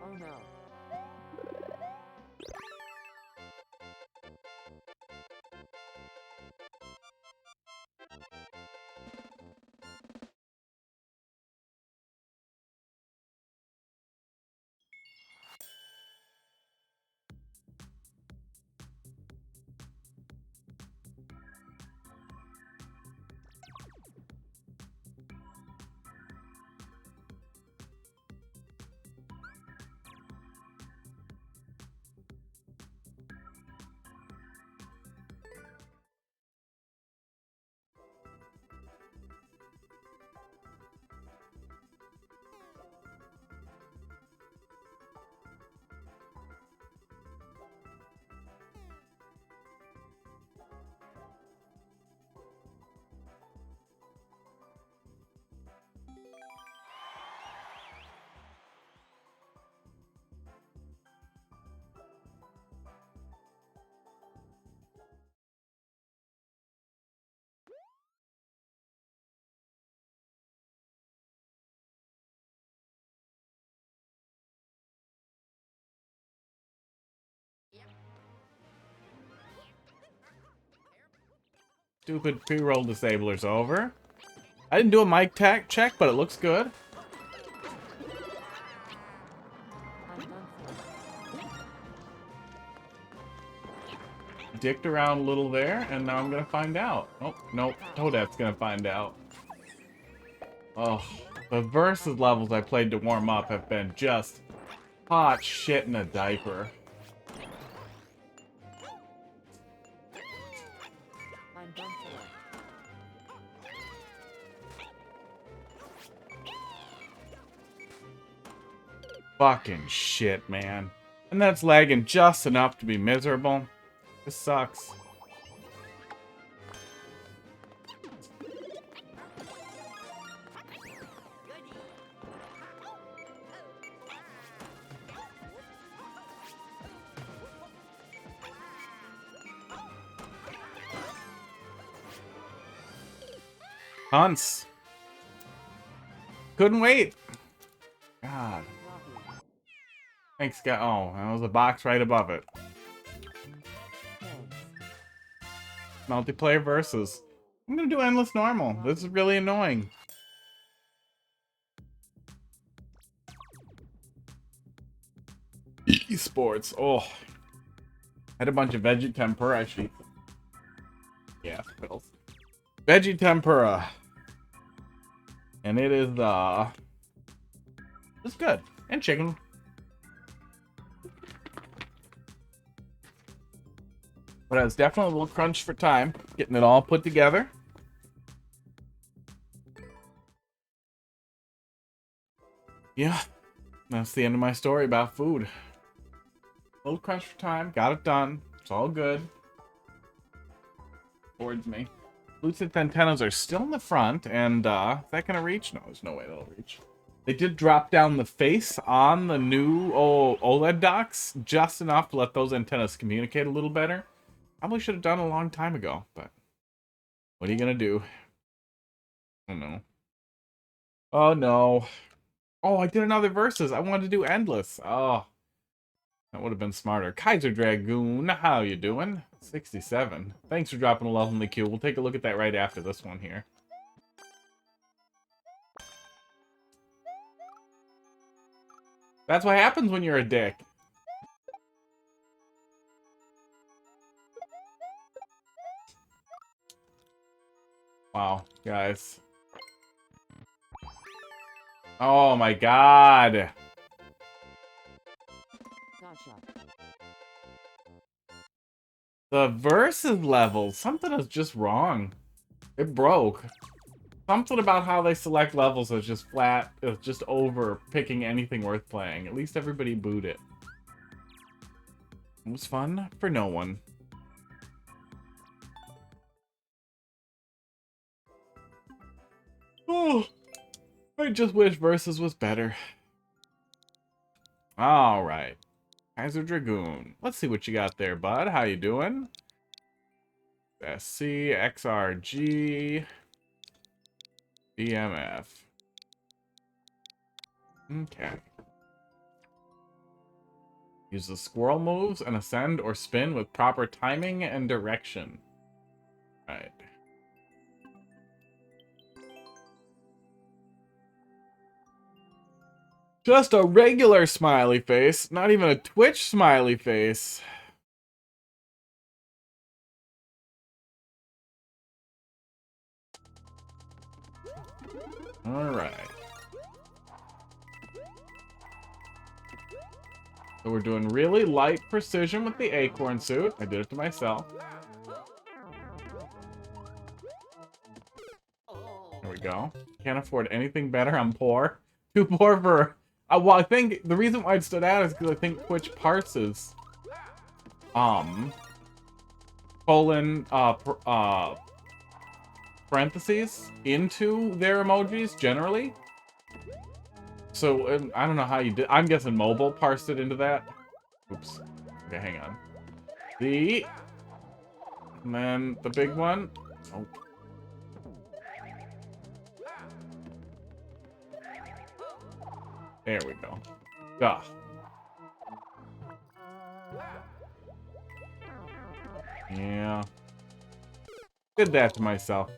Oh no. Stupid pre-roll disabler's over. I didn't do a mic tech check, but it looks good. I'm done for. Dicked around a little there, and now I'm gonna find out. Oh, nope. Toadette's gonna find out. Oh, the versus levels I played to warm up have been just hot shit in a diaper. I'm done for. Fucking shit, man. And that's lagging just enough to be miserable. This sucks. Hunts. Couldn't wait. God. Thanks, guy. Oh, that was a box right above it. Thanks. Multiplayer versus. I'm gonna do endless normal. This is really annoying. Esports. Oh. Had a bunch of veggie tempura. Actually. Yeah, pills. Veggie tempura. And it is, it's good. And chicken. But I was definitely a little crunched for time. Getting it all put together. Yeah. That's the end of my story about food. A little crunched for time. Got it done. It's all good. Towards me. Lucid antennas are still in the front, and, is that gonna reach? No, there's no way it'll reach. They did drop down the face on the new OLED docks just enough to let those antennas communicate a little better. Probably should have done a long time ago, but what are you gonna do? I don't know. Oh no. Oh, I did another versus. I wanted to do endless. Oh, that would have been smarter. Kaiser Dragoon, how you doing? 67. Thanks for dropping a love in the queue. We'll take a look at that right after this one here. That's what happens when you're a dick. Wow, guys. Oh my god. Gotcha. The versus level, something is just wrong. It broke. Something about how they select levels is just flat, is just over picking anything worth playing. At least everybody booed it. It was fun for no one. Oh, I just wish Versus was better. Alright. Kaiser Dragoon. Let's see what you got there, bud. How you doing? SC, XRG, DMF. Okay. Use the squirrel moves and ascend or spin with proper timing and direction. Right. Just a regular smiley face, not even a Twitch smiley face. Alright. So we're doing really light precision with the acorn suit. I did it to myself. There we go. Can't afford anything better. I'm poor. Too poor for... well, I think the reason why it stood out is because I think Twitch parses... parentheses into their emojis, generally. So, I don't know how you did... I'm guessing mobile parsed it into that. Oops. Okay, hang on. And then the big one. Oh. There we go. Duh. Yeah. Did that to myself.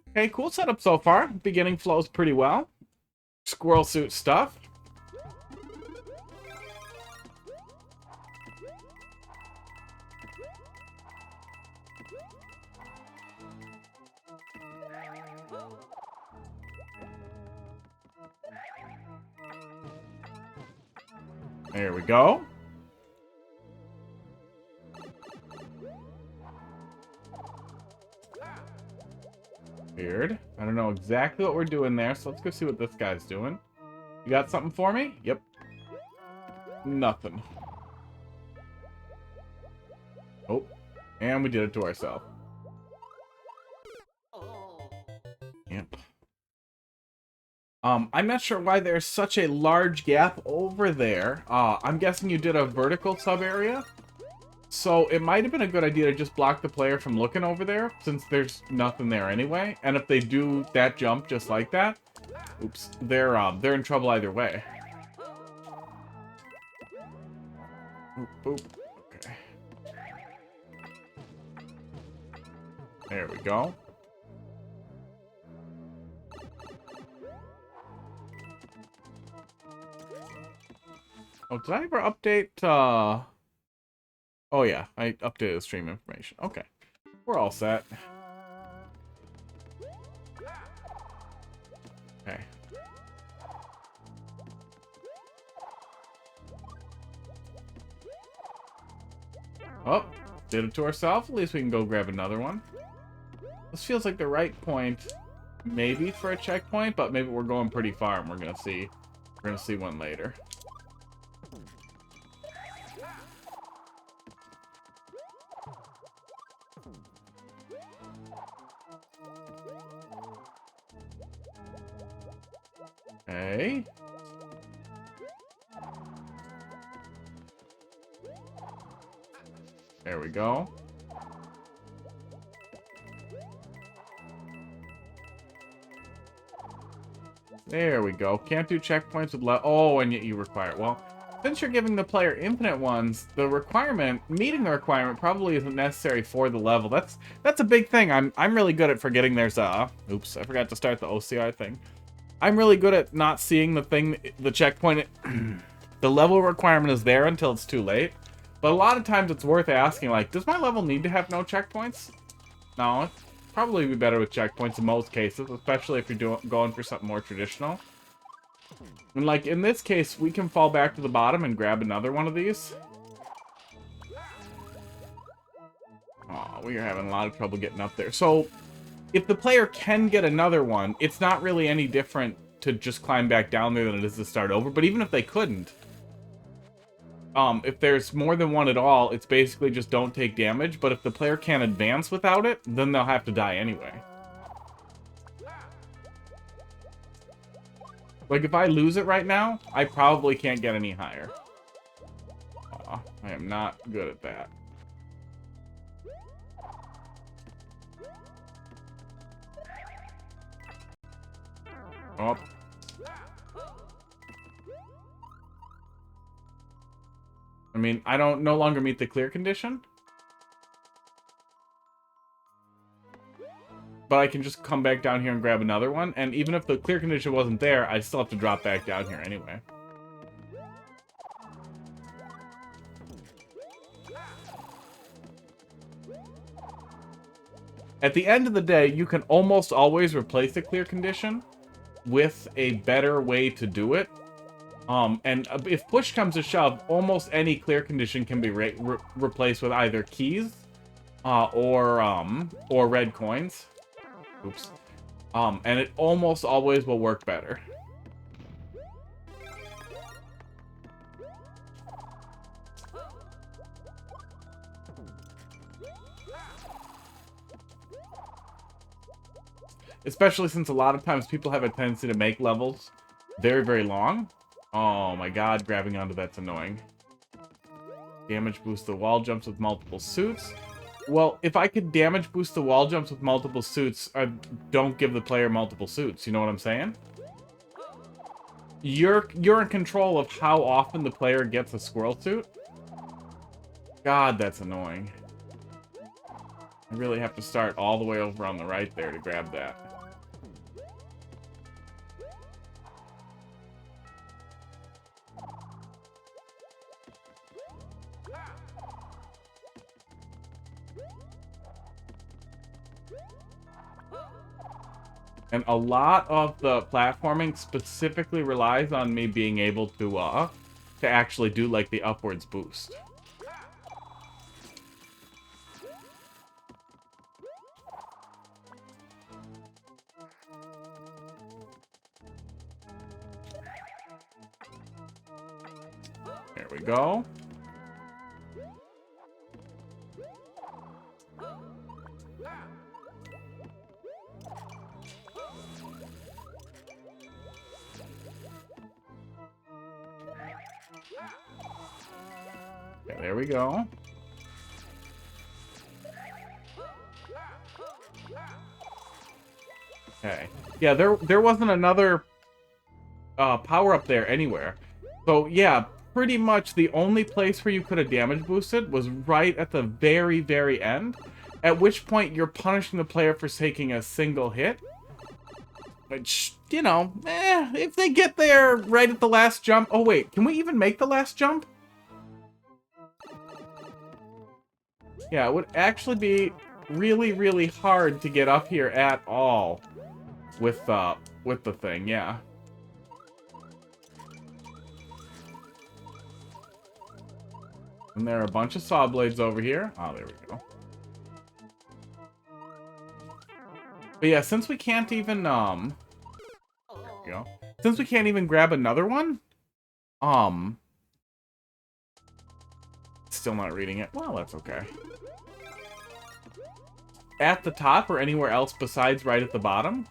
Okay, cool setup so far. Beginning flows pretty well. Squirrel suit stuff. There we go. Weird. I don't know exactly what we're doing there, so let's go see what this guy's doing. You got something for me? Yep. Nothing. Oh. And we did it to ourselves. Yep. I'm not sure why there's such a large gap over there. I'm guessing you did a vertical sub area. So it might have been a good idea to just block the player from looking over there, since there's nothing there anyway. And if they do that jump just like that, oops, they're in trouble either way. Oop, oop. Okay. There we go. Oh, did I ever update, Oh yeah, I updated the stream information. Okay. We're all set. Okay. Oh, did it to ourselves. At least we can go grab another one. This feels like the right point, maybe for a checkpoint, but maybe we're going pretty far and we're gonna see. We're gonna see one later. Okay. There we go. There we go. Can't do checkpoints with oh, and yet you require it. Well, since you're giving the player infinite ones, the requirement, meeting the requirement probably isn't necessary for the level. That's a big thing. I'm really good at forgetting there's oops, I forgot to start the OCR thing. I'm really good at not seeing the checkpoint. The level requirement is there until it's too late. But a lot of times it's worth asking, like, does my level need to have no checkpoints? No, it'd probably be better with checkpoints in most cases, especially if you're going for something more traditional. And like, in this case, we can fall back to the bottom and grab another one of these. Oh, we are having a lot of trouble getting up there. So, if the player can get another one, it's not really any different to just climb back down there than it is to start over. But even if they couldn't, if there's more than one at all, it's basically just don't take damage. But if the player can't advance without it, then they'll have to die anyway. Like, if I lose it right now, I probably can't get any higher. I am not good at that. Oh. I mean, I don't no longer meet the clear condition. But I can just come back down here and grab another one. And even if the clear condition wasn't there, I still have to drop back down here anyway. At the end of the day, you can almost always replace the clear condition with a better way to do it. And if push comes to shove, almost any clear condition can be replaced with either keys or red coins. Oops. And it almost always will work better. Especially since a lot of times people have a tendency to make levels very, very long. Oh my god, grabbing onto that's annoying. Damage boost the wall jumps with multiple suits. Well, if I could damage boost the wall jumps with multiple suits, I don't give the player multiple suits. You know what I'm saying? You're in control of how often the player gets a squirrel suit. God, that's annoying. I really have to start all the way over on the right there to grab that. And a lot of the platforming specifically relies on me being able to actually do, like, the upwards boost. There we go. Okay, there we go. Okay. Yeah, there wasn't another power up there anywhere. So yeah, pretty much the only place where you could have damage boosted was right at the very, very end. At which point you're punishing the player for taking a single hit. Which, you know, if they get there right at the last jump... Oh wait, can we even make the last jump? Yeah, it would actually be really, really hard to get up here at all with the thing, yeah. And there are a bunch of saw blades over here. Oh, there we go. But yeah, since we can't even, there we go. Since we can't even grab another one, still not reading it. Well, that's okay. At the top or anywhere else besides right at the bottom.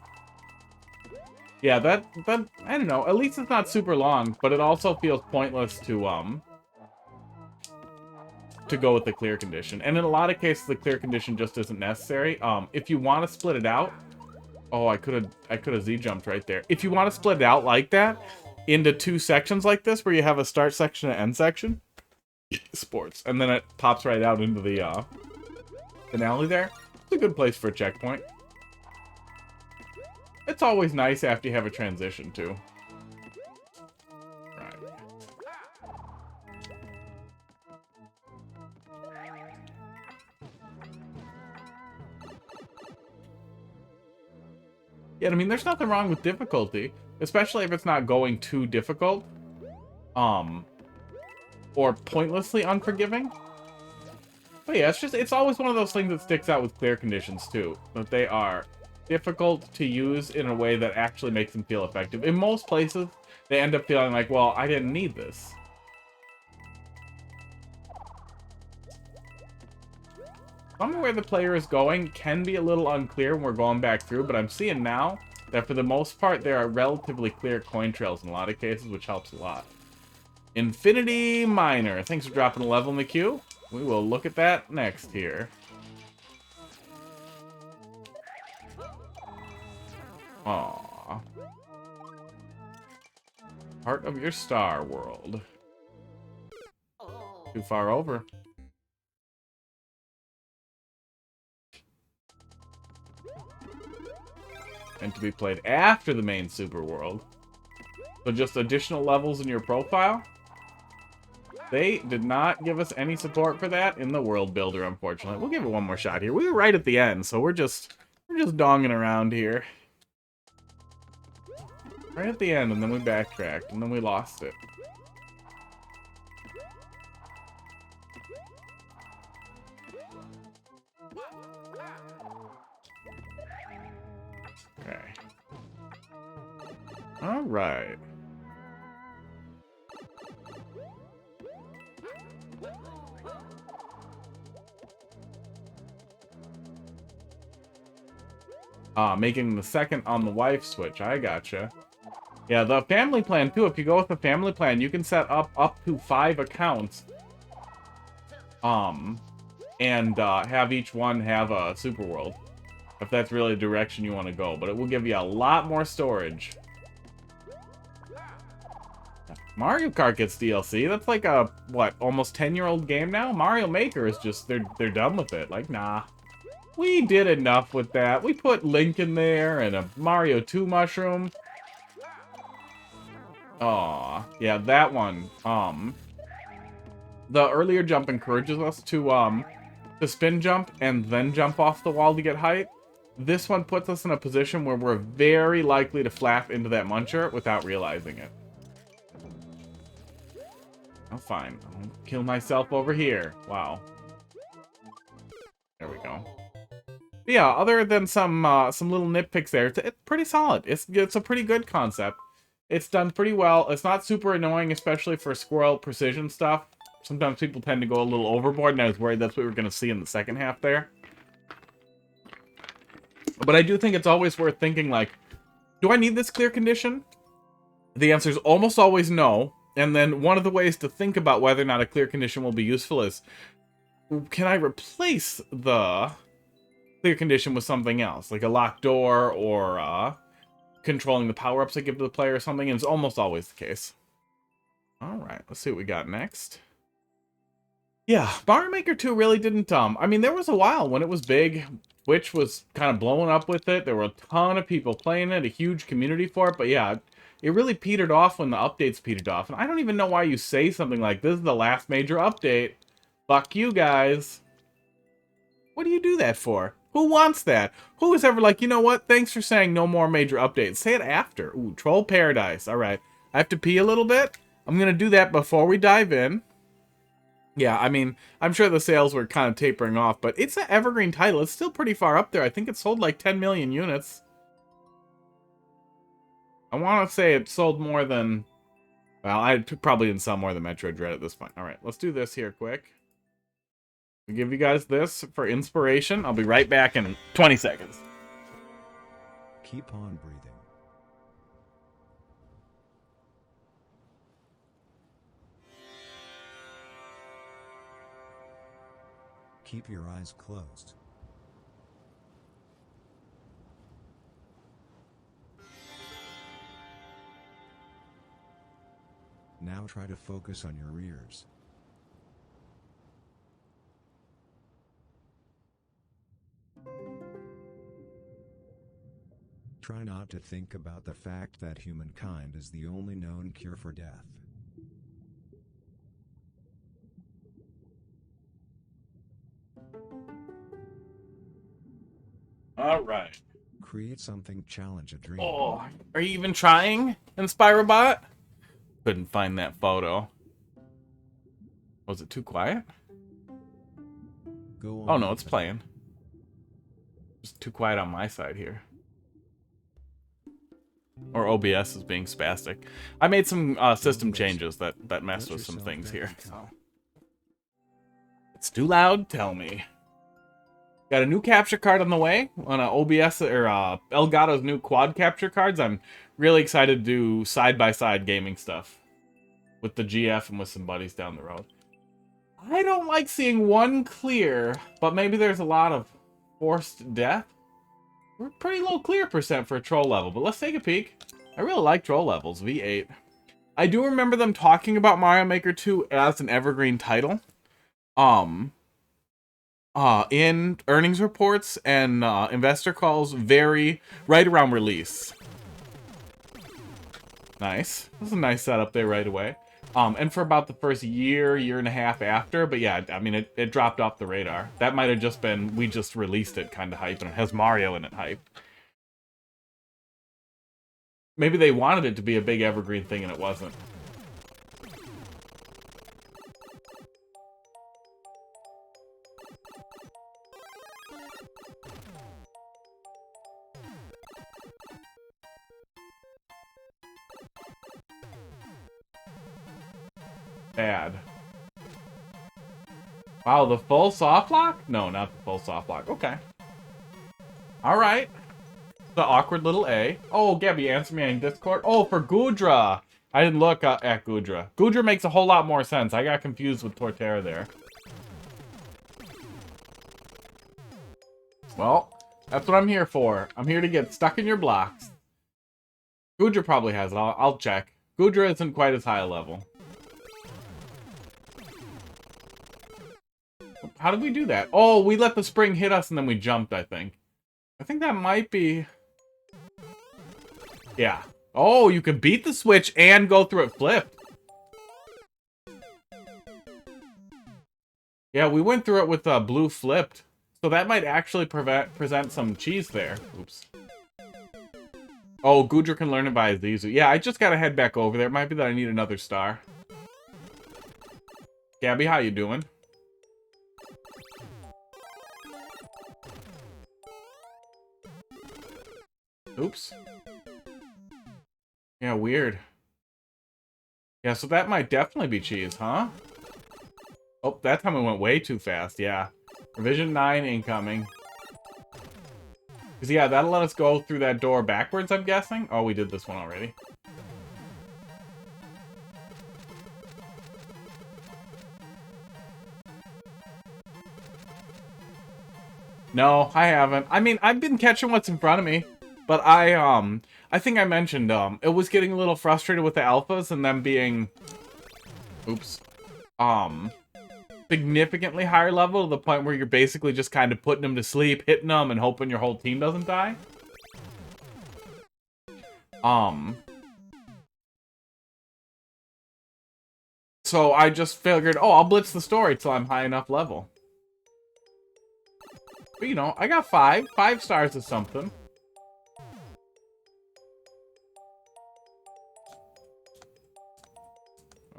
Yeah, that I don't know. At least it's not super long, but it also feels pointless to go with the clear condition. And in a lot of cases, the clear condition just isn't necessary. If you want to split it out, oh, I could have Z-jumped right there. If you want to split it out like that into two sections like this, where you have a start section and end section, sports, and then it pops right out into the finale there. It's a good place for a checkpoint. It's always nice after you have a transition, too. Right. Yeah, I mean, there's nothing wrong with difficulty, especially if it's not going too difficult, or pointlessly unforgiving. But yeah, it's always one of those things that sticks out with clear conditions, too. That they are difficult to use in a way that actually makes them feel effective. In most places, they end up feeling like, well, I didn't need this. Somewhere where the player is going can be a little unclear when we're going back through, but I'm seeing now that for the most part, there are relatively clear coin trails in a lot of cases, which helps a lot. Infinity Miner. Thanks for dropping a level in the queue. We will look at that next here. Aww. Heart of your star world. Too far over. And to be played after the main super world. So just additional levels in your profile. They did not give us any support for that in the world builder, unfortunately. We'll give it one more shot here. We were right at the end, so we're just donging around here. Right at the end, and then we backtracked, and then we lost it. Okay. All right. Making the second on the wife switch. I gotcha. Yeah, the family plan, too. If you go with the family plan, you can set up to 5 accounts. And have each one have a super world. If that's really the direction you want to go. But it will give you a lot more storage. Mario Kart gets DLC. That's like a, what, almost 10-year-old game now? Mario Maker is just, they're done with it. Like, nah. We did enough with that. We put Link in there and a Mario 2 mushroom. Aw, yeah, that one. The earlier jump encourages us to spin jump and then jump off the wall to get height. This one puts us in a position where we're very likely to flap into that muncher without realizing it. Oh, fine. I'll kill myself over here. Wow. There we go. But yeah, other than some little nitpicks there, it's pretty solid. It's a pretty good concept. It's done pretty well. It's not super annoying, especially for squirrel precision stuff. Sometimes people tend to go a little overboard, and I was worried that's what we were going to see in the second half there. But I do think it's always worth thinking, like, do I need this clear condition? The answer is almost always no. And then one of the ways to think about whether or not a clear condition will be useful is, can I replace the clear condition with something else? Like a locked door or controlling the power-ups I give to the player or something, and it's almost always the case. Alright, let's see what we got next. Yeah, Mario Maker 2 really didn't, I mean, there was a while when it was big, Twitch was kind of blowing up with it, there were a ton of people playing it, a huge community for it, but yeah, it really petered off when the updates petered off, and I don't even know why you say something like, this is the last major update. Fuck you guys. What do you do that for? Who wants that? Who is ever like, you know what? Thanks for saying no more major updates. Say it after. Ooh, Troll Paradise. All right. I have to pee a little bit. I'm going to do that before we dive in. Yeah, I mean, I'm sure the sales were kind of tapering off, but it's an evergreen title. It's still pretty far up there. I think it sold like 10 million units. I want to say it sold more than... Well, I probably didn't sell more than Metroid Dread at this point. All right, let's do this here quick. I'll give you guys this for inspiration. I'll be right back in 20 seconds. Keep on breathing. Keep your eyes closed. Now try to focus on your ears. Try not to think about the fact that humankind is the only known cure for death. All right. Create something, challenge a dream. Oh, are you even trying, Inspirobot? Couldn't find that photo. Was it too quiet? Go on Oh no, it's with it. playing. Just too quiet on my side here. Or OBS is being spastic. I made some system changes that messed with some things here. So. It's too loud? Tell me. Got a new capture card on the way on OBS or Elgato's new quad capture cards. I'm really excited to do side-by-side gaming stuff with the GF and with some buddies down the road. I don't like seeing one clear, but maybe there's a lot of forced death. We're pretty low clear percent for a troll level, but let's take a peek. I really like troll levels, V8. I do remember them talking about Mario Maker 2 as an evergreen title. In earnings reports and investor calls right around release. Nice. This is a nice setup there right away. And for about the first year and a half after, but yeah, I mean, it dropped off the radar. That might have just been, we just released it kind of hype, and it has Mario in it hype. Maybe they wanted it to be a big evergreen thing, and it wasn't. Bad. Wow, the full soft lock? No, not the full soft lock. Okay. Alright. The awkward little A. Oh, Gabby, answer me on Discord. Oh, for Goodra. I didn't look at Goodra. Goodra makes a whole lot more sense. I got confused with Torterra there. Well, that's what I'm here for. I'm here to get stuck in your blocks. Goodra probably has it. I'll check. Goodra isn't quite as high a level. How did we do that? Oh, we let the spring hit us and then we jumped, I think. I think that might be... Yeah. Oh, you can beat the switch and go through it flipped. Yeah, we went through it with blue flipped. So that might actually present some cheese there. Oops. Oh, Goodra can learn it by Azizu. Yeah, I just gotta head back over there. It might be that I need another star. Gabby, how you doing? Oops. Yeah, weird. Yeah, so that might definitely be cheese, huh? Oh, that time it went way too fast, yeah. Revision 9 incoming. Because, yeah, that'll let us go through that door backwards, I'm guessing? Oh, we did this one already. No, I haven't. I mean, I've been catching what's in front of me. But I think I mentioned, it was getting a little frustrated with the alphas and them being, oops, significantly higher level to the point where you're basically just kind of putting them to sleep, hitting them, and hoping your whole team doesn't die. So I just figured, oh, I'll blitz the story till I'm high enough level. But, you know, I got 5 stars is something.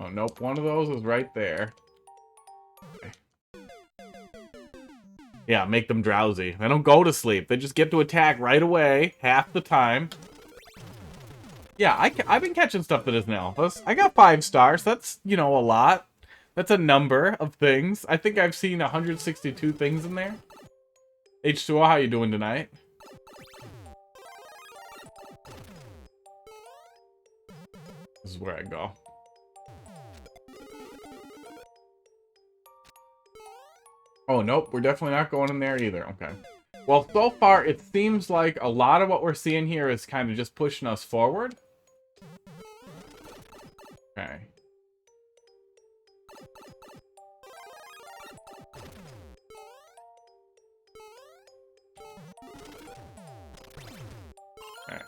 Oh, nope. One of those is right there. Okay. Yeah, make them drowsy. They don't go to sleep. They just get to attack right away, half the time. Yeah, I've been catching stuff that isn't alphas. I got 5 stars. That's, you know, a lot. That's a number of things. I think I've seen 162 things in there. H2O, how you doing tonight? This is where I go. Oh, nope. We're definitely not going in there either. Okay. Well, so far, it seems like a lot of what we're seeing here is kind of just pushing us forward. Okay. Okay.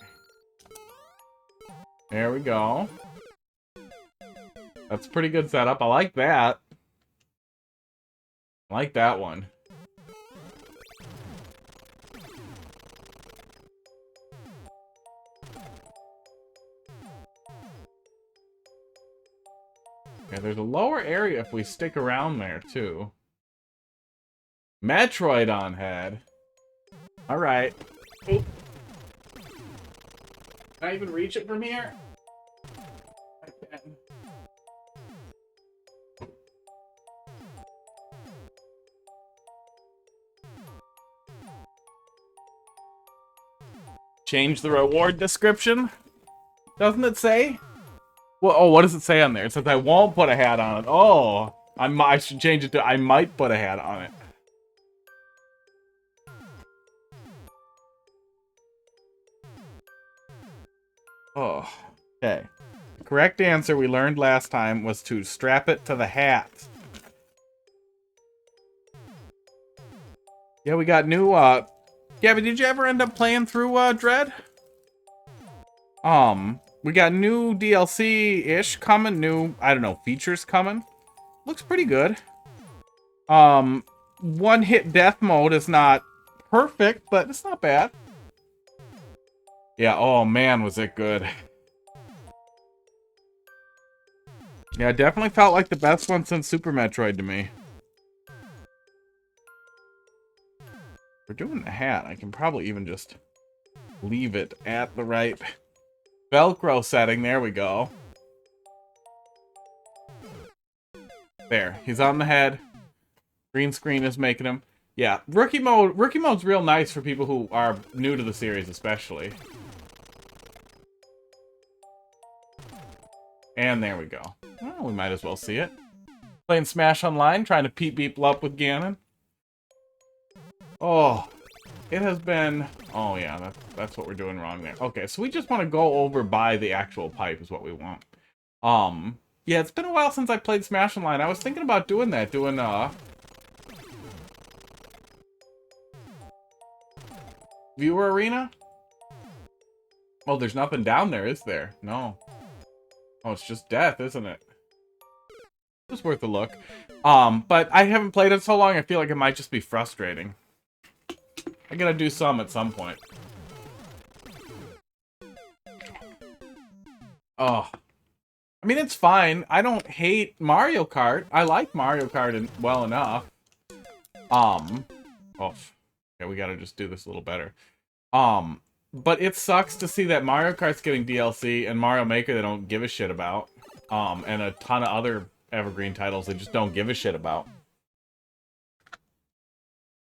There we go. That's a pretty good setup. I like that. I like that one. Okay, there's a lower area if we stick around there, too. Metroid on head. Alright. Oh. Can I even reach it from here? I can. Change the reward description? Doesn't it say? Well, oh, what does it say on there? It says I won't put a hat on it. Oh, I should change it to I might put a hat on it. Oh, okay. The correct answer we learned last time was to strap it to the hat. Yeah, we got new, Gabby, did you ever end up playing through, Dread? We got new DLC-ish coming, new, I don't know, features coming. Looks pretty good. One-hit death mode is not perfect, but it's not bad. Yeah, oh man, was it good. Yeah, it definitely felt like the best one since Super Metroid to me. We're doing the hat. I can probably even just leave it at the right Velcro setting. There we go. There, he's on the head. Green screen is making him. Yeah, rookie mode's real nice for people who are new to the series, especially. And there we go. Well, we might as well see it. Playing Smash Online, trying to peep beep up with Ganon. Oh, it has been... Oh yeah, that's what we're doing wrong there. Okay, so we just want to go over by the actual pipe is what we want. Yeah, it's been a while since I played Smash Online. I was thinking about doing that, Viewer Arena? Oh, there's nothing down there, is there? No. Oh, it's just death, isn't it? It's worth a look. But I haven't played it so long, I feel like it might just be frustrating. I gotta do some at some point. Oh. I mean, it's fine. I don't hate Mario Kart. I like Mario Kart well enough. Oh. Okay, we gotta just do this a little better. But it sucks to see that Mario Kart's getting DLC and Mario Maker they don't give a shit about. And a ton of other evergreen titles they just don't give a shit about.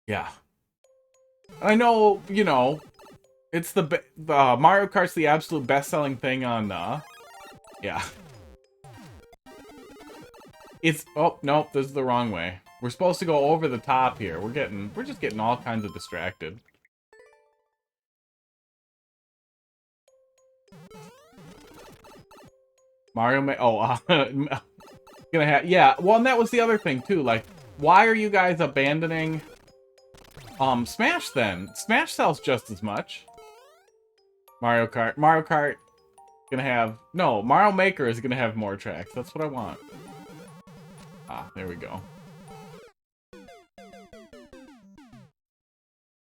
Yeah. I know, you know, it's the Mario Kart's the absolute best-selling thing on, yeah. It's, oh, nope, this is the wrong way. We're supposed to go over the top here. We're just getting all kinds of distracted. Gonna have, yeah, well, and that was the other thing, too, like, why are you guys abandoning, Smash, then? Smash sells just as much. Mario Kart, gonna have, no, Mario Maker is gonna have more tracks, that's what I want. Ah, there we go.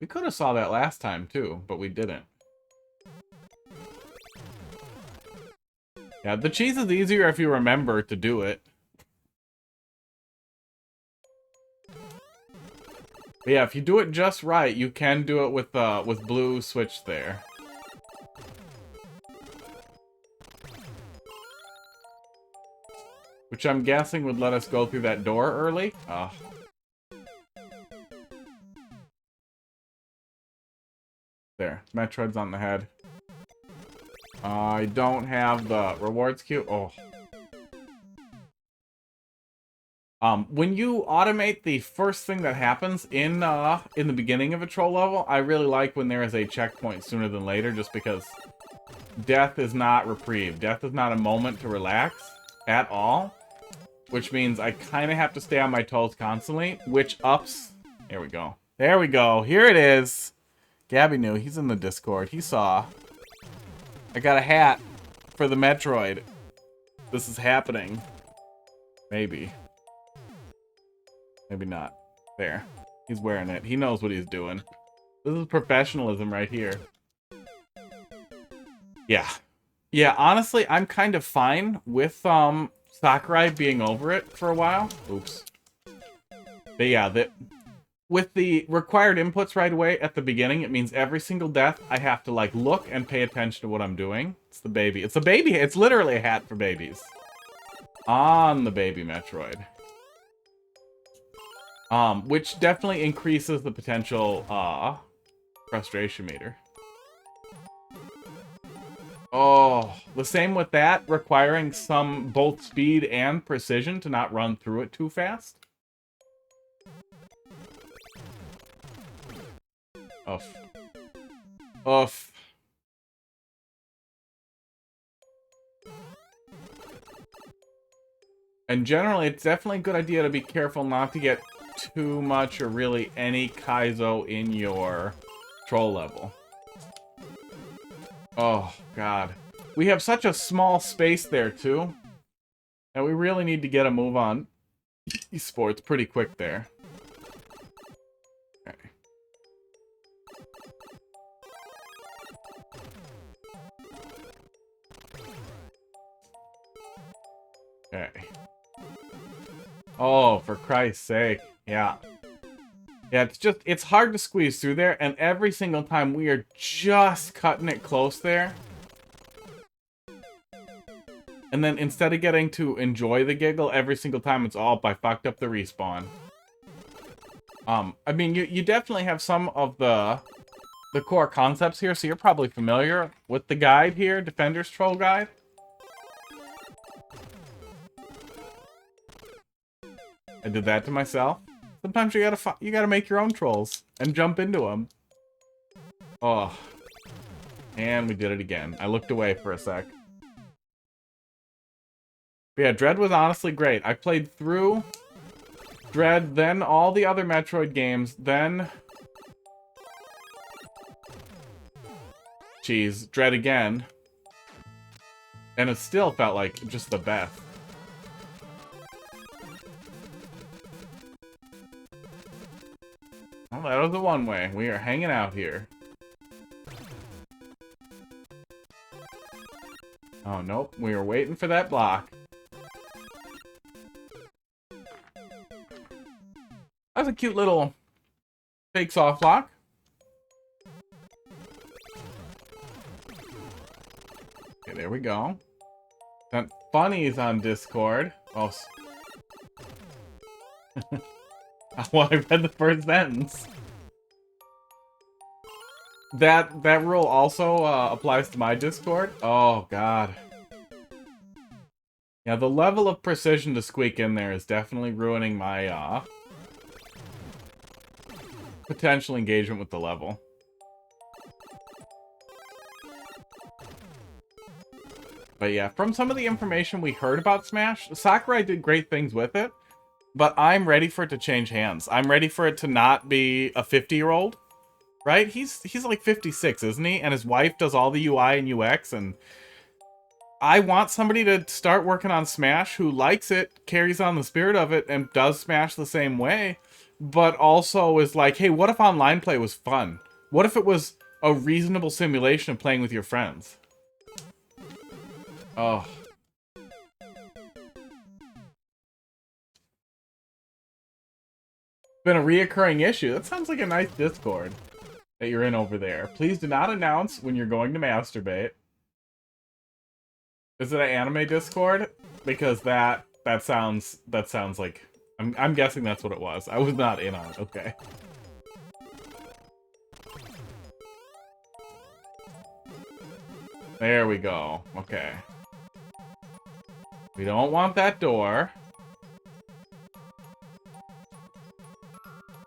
We could have saw that last time, too, but we didn't. Yeah, the cheese is easier if you remember to do it. But yeah, if you do it just right, you can do it with blue switch there. Which I'm guessing would let us go through that door early. There, Metroid's on the head. I don't have the rewards queue. Oh. When you automate the first thing that happens in the beginning of a troll level, I really like when there is a checkpoint sooner than later, just because death is not reprieve. Death is not a moment to relax at all, which means I kind of have to stay on my toes constantly, which ups... There we go. There we go. Here it is. Gabby knew. He's in the Discord. He saw. I got a hat for the Metroid. This is happening. Maybe. Maybe not. There. He's wearing it. He knows what he's doing. This is professionalism right here. Yeah. Yeah, honestly, I'm kind of fine with Sakurai being over it for a while. Oops. But yeah, with the required inputs right away at the beginning, it means every single death I have to like look and pay attention to what I'm doing. It's the baby. It's a baby. It's literally a hat for babies. On the baby Metroid. Which definitely increases the potential, frustration meter. Oh, the same with that, requiring some both speed and precision to not run through it too fast. Oof. Oof. And generally, it's definitely a good idea to be careful not to get too much or really any Kaizo in your troll level. Oh, God. We have such a small space there, too. And we really need to get a move on esports pretty quick there. Okay. Okay. Oh, for Christ's sake. Yeah. Yeah, it's hard to squeeze through there, and every single time we are just cutting it close there. And then instead of getting to enjoy the giggle, every single time it's all, I fucked up the respawn. I mean, you definitely have some of the core concepts here, so you're probably familiar with the guide here, Defender's Troll Guide. I did that to myself. Sometimes you gotta make your own trolls and jump into them. Oh, and we did it again. I looked away for a sec. But yeah, Dread was honestly great. I played through Dread, then all the other Metroid games, then Dread again, and it still felt like just the best. Well, that was the one way. We are hanging out here. Oh, nope. We were waiting for that block. That's a cute little fake soft block. Okay, there we go. That Funny's on Discord. Oh, well, I read the first sentence. That rule also applies to my Discord. Oh, God. Yeah, the level of precision to squeak in there is definitely ruining my potential engagement with the level. But yeah, from some of the information we heard about Smash, Sakurai did great things with it. But I'm ready for it to change hands. I'm ready for it to not be a 50-year-old, right? He's like 56, isn't he? And his wife does all the UI and UX, and I want somebody to start working on Smash who likes it, carries on the spirit of it, and does Smash the same way, but also is like, hey, what if online play was fun? What if it was a reasonable simulation of playing with your friends? Oh. Been a reoccurring issue. That sounds like a nice Discord that you're in over there. Please do not announce when you're going to masturbate. Is it an anime Discord? Because that sounds like I'm guessing that's what it was. I was not in on it. Okay. There we go. Okay. We don't want that door.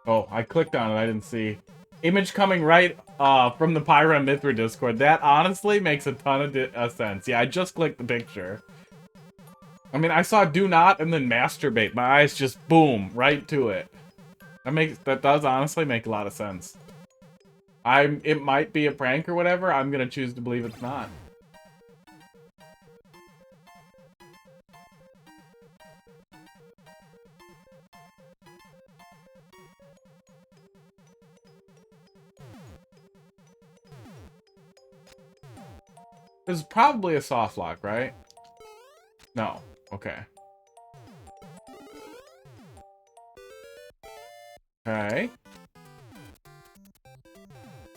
Oh, I clicked on it. I didn't see. Image coming right from the Pyra and Mithra Discord. That honestly makes a ton of sense. Yeah, I just clicked the picture. I mean, I saw do not and then masturbate. My eyes just boom right to it. That does honestly make a lot of sense. It might be a prank or whatever. I'm gonna choose to believe it's not. This is probably a soft lock, right? No. Okay. Okay.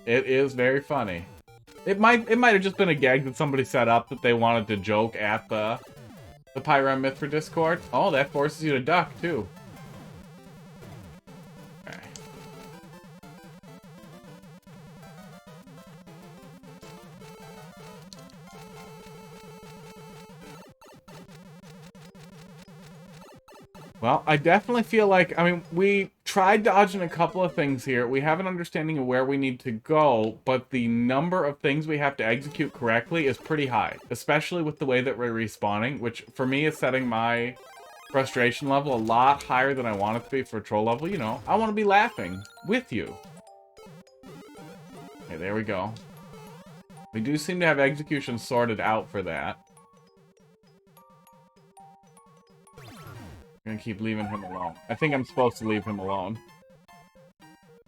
It is very funny. It might have just been a gag that somebody set up that they wanted to joke at the Pyram Mithra Discord. Oh, that forces you to duck too. Okay. Well, I definitely feel like, I mean, we tried dodging a couple of things here. We have an understanding of where we need to go, but the number of things we have to execute correctly is pretty high, especially with the way that we're respawning, which for me is setting my frustration level a lot higher than I want it to be for troll level. You know, I want to be laughing with you. Okay, there we go. We do seem to have execution sorted out for that. I'm gonna keep leaving him alone. I think I'm supposed to leave him alone.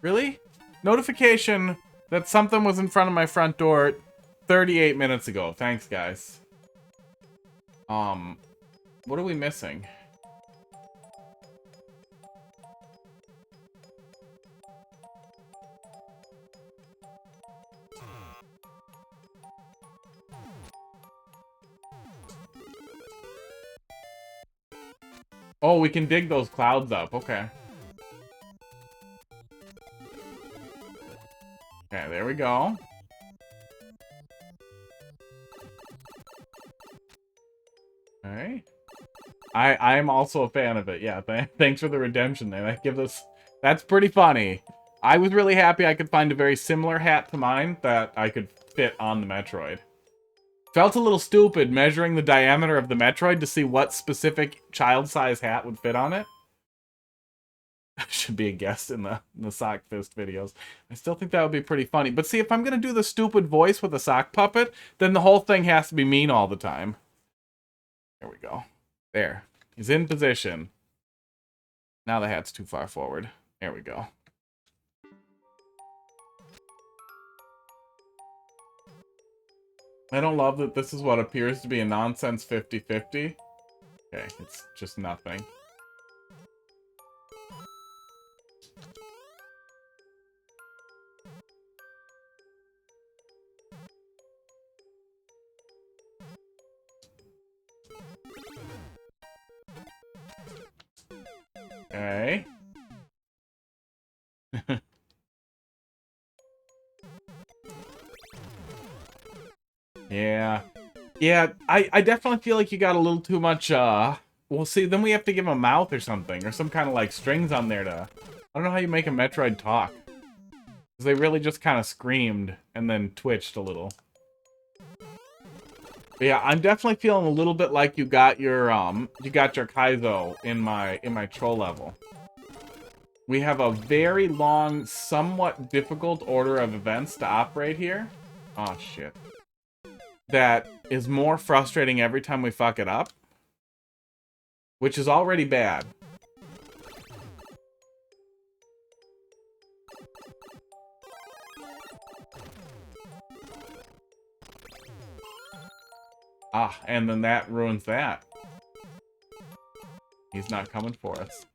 Really? Notification that something was in front of my front door 38 minutes ago. Thanks, guys. What are we missing? Oh, we can dig those clouds up. Okay. Okay, there we go. Okay. I'm also a fan of it. Yeah, thanks for the redemption there. That gives us... That's pretty funny. I was really happy I could find a very similar hat to mine that I could fit on the Metroid. Felt a little stupid measuring the diameter of the Metroid to see what specific child-size hat would fit on it. Should be a guest in the sock fist videos. I still think that would be pretty funny. But see, if I'm going to do the stupid voice with a sock puppet, then the whole thing has to be mean all the time. There we go. There. He's in position. Now the hat's too far forward. There we go. I don't love that this is what appears to be a nonsense 50-50. Okay, it's just nothing. Okay. Yeah. Yeah, I definitely feel like you got a little too much, well, see, then we have to give him a mouth or something, or some kind of, like, strings on there to... I don't know how you make a Metroid talk. Because they really just kind of screamed, and then twitched a little. But yeah, I'm definitely feeling a little bit like you got your Kaizo in my troll level. We have a very long, somewhat difficult order of events to operate here. Oh, shit. That is more frustrating every time we fuck it up. Which is already bad. Ah, and then that ruins that. He's not coming for us.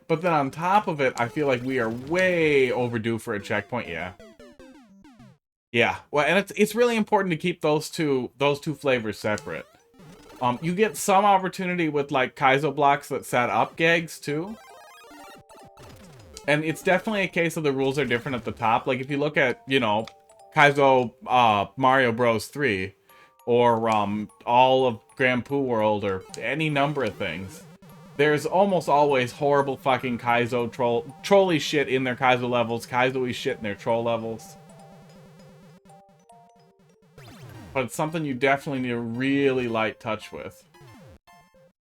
But then on top of it, I feel like we are way overdue for a checkpoint. Yeah. Yeah. Well, and it's really important to keep those two flavors separate. You get some opportunity with like Kaizo blocks that set up gags too. And it's definitely a case of the rules are different at the top. Like if you look at, you know, Kaizo Mario Bros 3 or all of Grand Poo World or any number of things. There's almost always horrible fucking Kaizo trolly shit in their Kaizo levels, Kaizo-y shit in their troll levels. But it's something you definitely need a really light touch with.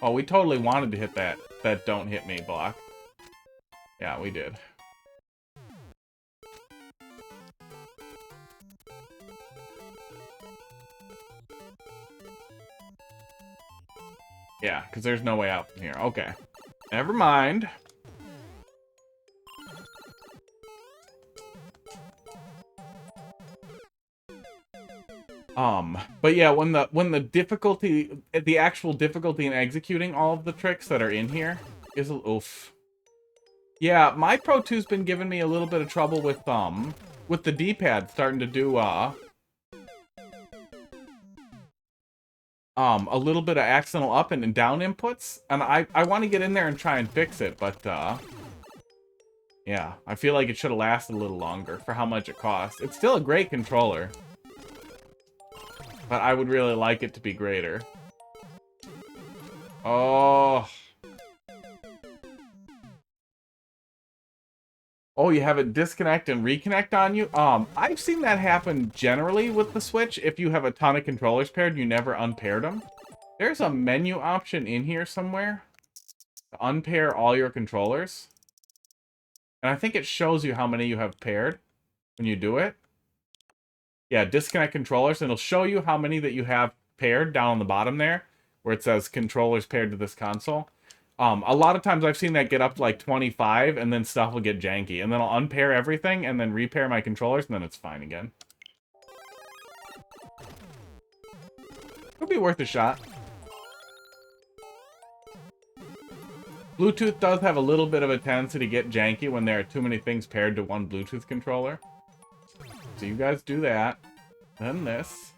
Oh, we totally wanted to hit that don't hit me block. Yeah, we did. Yeah, because there's no way out from here. Okay. Never mind. But yeah, when the difficulty, the actual difficulty in executing all of the tricks that are in here is oof. Yeah, my Pro 2's been giving me a little bit of trouble with the D-pad starting to do a little bit of accidental up and down inputs, and I want to get in there and try and fix it, but yeah, I feel like it should have lasted a little longer for how much it costs. It's still a great controller, but I would really like it to be greater. Oh. Oh, you have it disconnect and reconnect on you? I've seen that happen generally with the Switch. If you have a ton of controllers paired, you never unpaired them. There's a menu option in here somewhere to unpair all your controllers. And I think it shows you how many you have paired when you do it. Yeah, disconnect controllers, and it'll show you how many that you have paired down on the bottom there, where it says controllers paired to this console. A lot of times I've seen that get up to like 25, and then stuff will get janky. And then I'll unpair everything, and then repair my controllers, and then it's fine again. It'll be worth a shot. Bluetooth does have a little bit of a tendency to get janky when there are too many things paired to one Bluetooth controller. So you guys do that. Then this.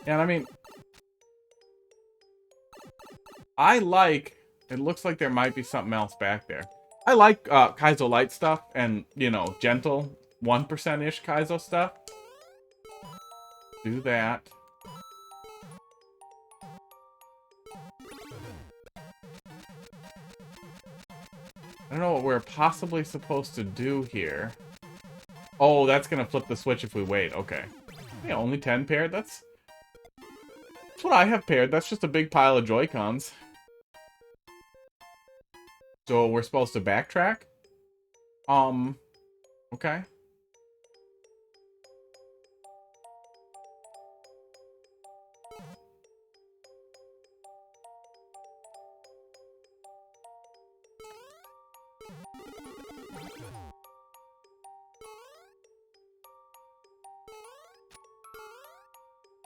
And I mean, I like, it looks like there might be something else back there. I like Kaizo Light stuff and, you know, gentle 1%-ish Kaizo stuff. Do that. I don't know what we're possibly supposed to do here. Oh, that's going to flip the switch if we wait. Okay. Yeah, only 10 paired? That's what I have paired. That's just a big pile of Joy-Cons. So we're supposed to backtrack? Okay.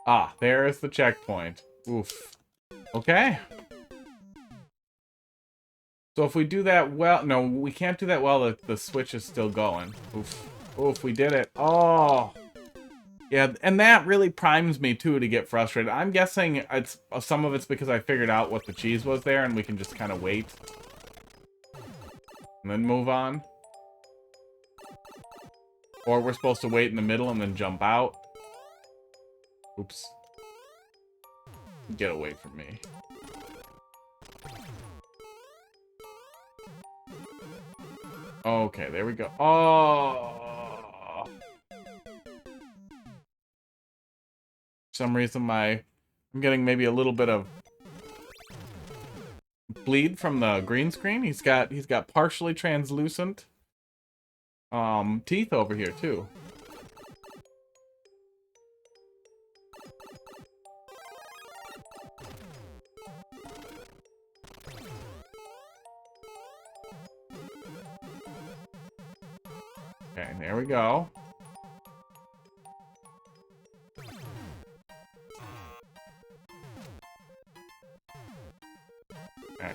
Ah, there's the checkpoint. Oof. Okay. So if we do that well... No, we can't do that well. The switch is still going. Oof. Oof, we did it. Oh. Yeah, and that really primes me, too, to get frustrated. I'm guessing it's some of it's because I figured out what the cheese was there, and we can just kind of wait. And then move on. Or we're supposed to wait in the middle and then jump out. Oops. Get away from me. Okay, there we go. Oh. For some reason I'm getting maybe a little bit of bleed from the green screen. He's got partially translucent teeth over here too. Okay, there we go. Okay.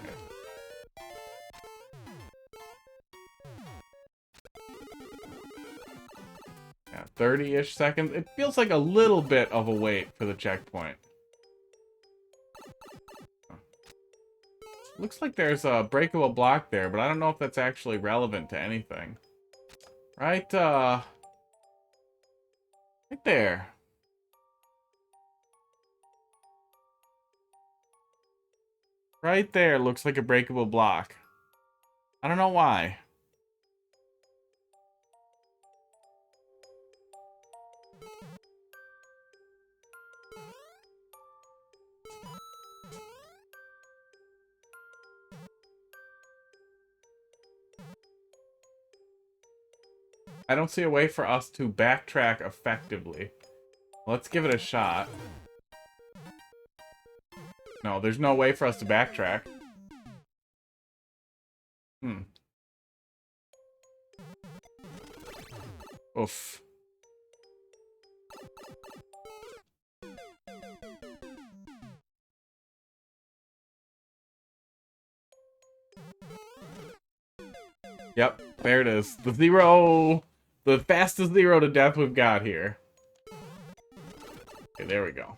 Yeah, 30-ish seconds. It feels like a little bit of a wait for the checkpoint. Looks like there's a breakable block there, but I don't know if that's actually relevant to anything. Right there. Right there looks like a breakable block. I don't know why. I don't see a way for us to backtrack effectively. Let's give it a shot. No, there's no way for us to backtrack. Oof. Yep, there it is. The fastest 0 to death we've got here. Okay, there we go.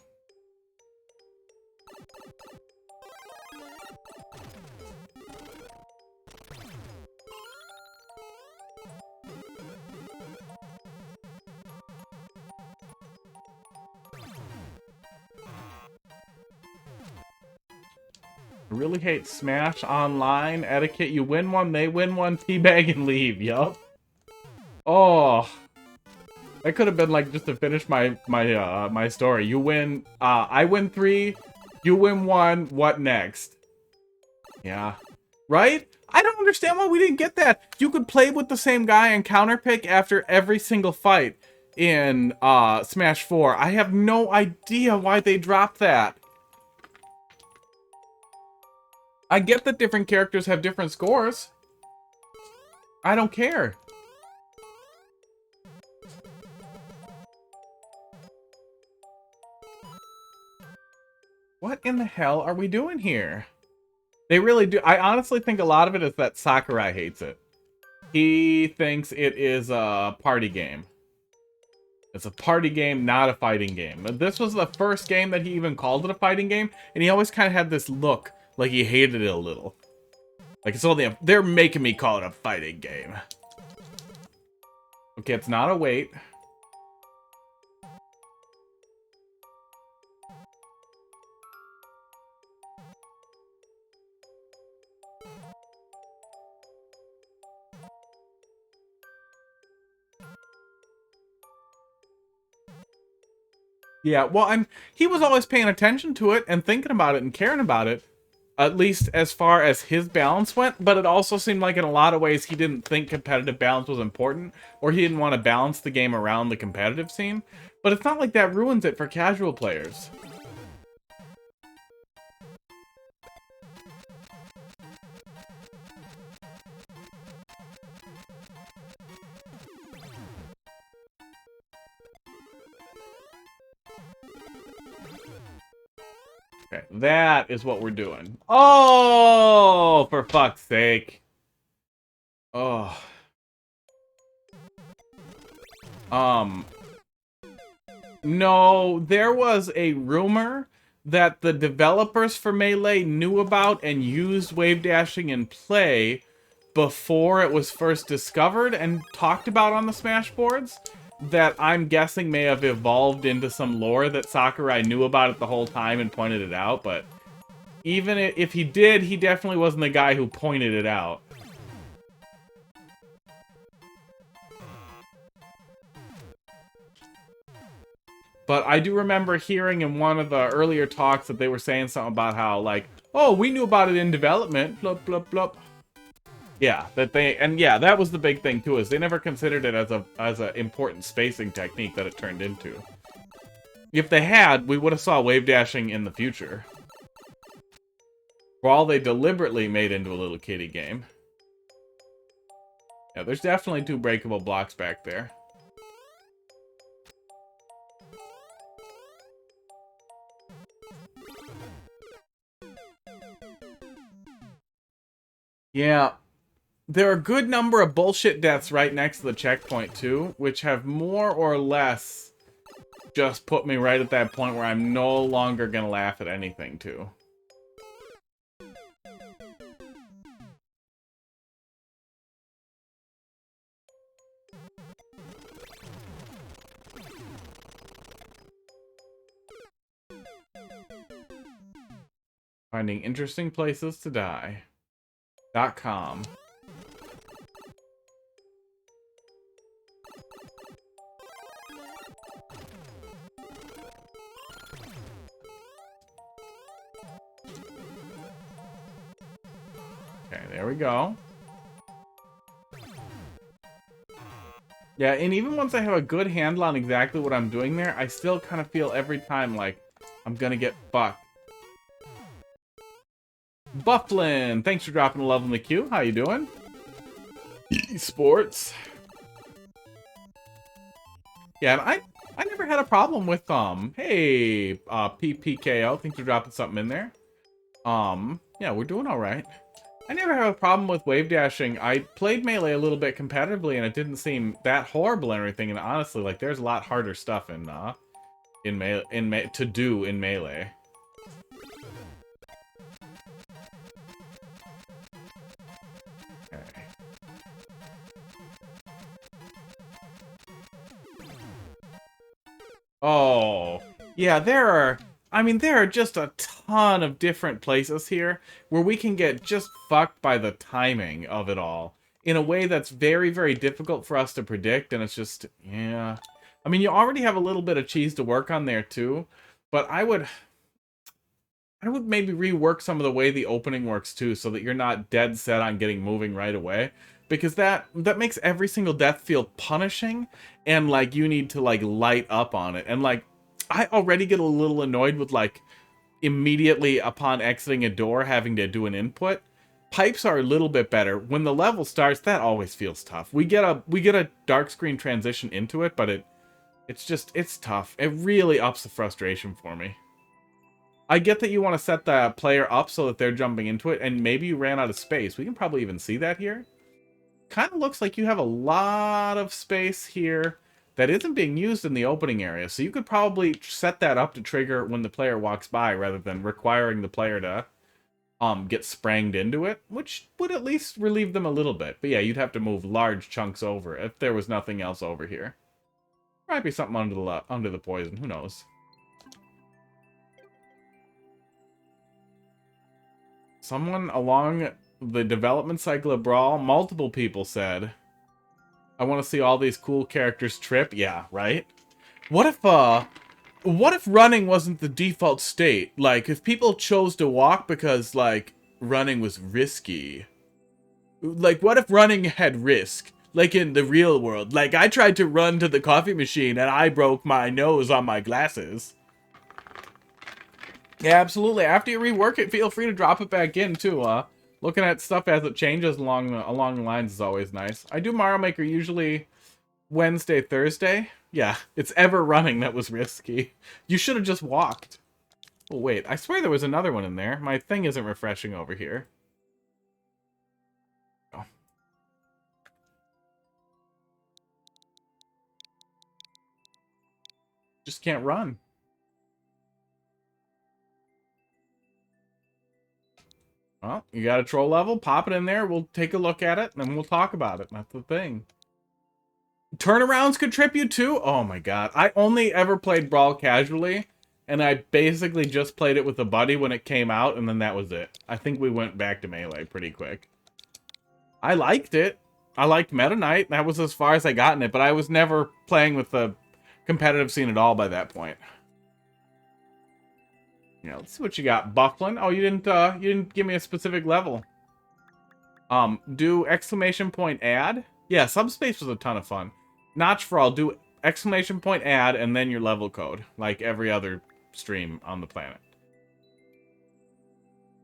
I really hate Smash Online etiquette. You win one, they win one, teabag and leave. Yup. Oh, that could have been like just to finish my story. You win. I win 3. You win 1. What next? Yeah. Right? I don't understand why we didn't get that. You could play with the same guy and counterpick after every single fight in Smash 4. I have no idea why they dropped that. I get that different characters have different scores. I don't care. What in the hell are we doing here? They really do. I honestly think a lot of it is that Sakurai hates it. He thinks it is a party game. It's a party game, not a fighting game. This was the first game that he even called it a fighting game, and he always kind of had this look like he hated it a little. Like, it's only they're making me call it a fighting game. Okay, it's not a wait. Yeah, well, he was always paying attention to it and thinking about it and caring about it, at least as far as his balance went, but it also seemed like in a lot of ways he didn't think competitive balance was important, or he didn't want to balance the game around the competitive scene. But it's not like that ruins it for casual players. Okay, that is what we're doing. Oh, for fuck's sake. Oh. No, there was a rumor that the developers for Melee knew about and used wave dashing in play before it was first discovered and talked about on the Smash boards, that I'm guessing may have evolved into some lore that Sakurai knew about it the whole time and pointed it out, but even if he did, he definitely wasn't the guy who pointed it out. But I do remember hearing in one of the earlier talks that they were saying something about how, like, oh, we knew about it in development, blup, blup, blup. Yeah, that was the big thing too, is they never considered it as a important spacing technique that it turned into. If they had, we would have saw wave dashing in the future. For all they deliberately made into a little kiddie game. Yeah, there's definitely 2 breakable blocks back there. Yeah. There are a good number of bullshit deaths right next to the checkpoint, too, which have more or less just put me right at that point where I'm no longer gonna laugh at anything, too. Finding interesting places to die. .com. Okay, there we go. Yeah, and even once I have a good handle on exactly what I'm doing there, I still kind of feel every time like I'm gonna get fucked. Bufflin, thanks for dropping a love in the queue. How you doing? Esports. Yeah, and I never had a problem with hey, PPKO, think you're dropping something in there. Yeah, we're doing all right. I never have a problem with wave dashing. I played Melee a little bit competitively, and it didn't seem that horrible and everything. And honestly, like, there's a lot harder stuff to do in Melee. Okay. Oh, yeah, there are just a ton of different places here where we can get just fucked by the timing of it all in a way that's very, very difficult for us to predict, and it's just, yeah. I mean, you already have a little bit of cheese to work on there too, but I would maybe rework some of the way the opening works too, so that you're not dead set on getting moving right away. Because that makes every single death feel punishing, and like you need to like light up on it. And like I already get a little annoyed with like immediately upon exiting a door having to do an input. Pipes are a little bit better. When the level starts, that always feels tough. We get a dark screen transition into it, but it's tough. It really ups the frustration for me. I get that you want to set the player up so that they're jumping into it, and maybe you ran out of space. We can probably even see that here. Kind of looks like you have a lot of space here that isn't being used in the opening area. So you could probably set that up to trigger when the player walks by rather than requiring the player to get spranged into it, which would at least relieve them a little bit. But yeah, you'd have to move large chunks over if there was nothing else over here. Might be something under the poison, who knows. Someone along the development cycle of Brawl, multiple people said, I want to see all these cool characters trip. Yeah, right? What if running wasn't the default state? Like, if people chose to walk because, like, running was risky. Like, what if running had risk? Like in the real world. Like, I tried to run to the coffee machine and I broke my nose on my glasses. Yeah, absolutely. After you rework it, feel free to drop it back in, too. Looking at stuff as it changes along the lines is always nice. I do Mario Maker usually Wednesday, Thursday. Yeah, it's ever running that was risky. You should have just walked. Oh, wait. I swear there was another one in there. My thing isn't refreshing over here. Oh. Just can't run. Well, you got a troll level? Pop it in there. We'll take a look at it, and then we'll talk about it. That's the thing. Turnarounds could trip you too? Oh my god. I only ever played Brawl casually, and I basically just played it with a buddy when it came out, and then that was it. I think we went back to Melee pretty quick. I liked it. I liked Meta Knight. That was as far as I got in it, but I was never playing with the competitive scene at all by that point. Yeah, let's see what you got. Bufflin. Oh, you didn't give me a specific level. Do exclamation point add? Yeah, Subspace was a ton of fun. Notch for all, do exclamation point add and then your level code, like every other stream on the planet.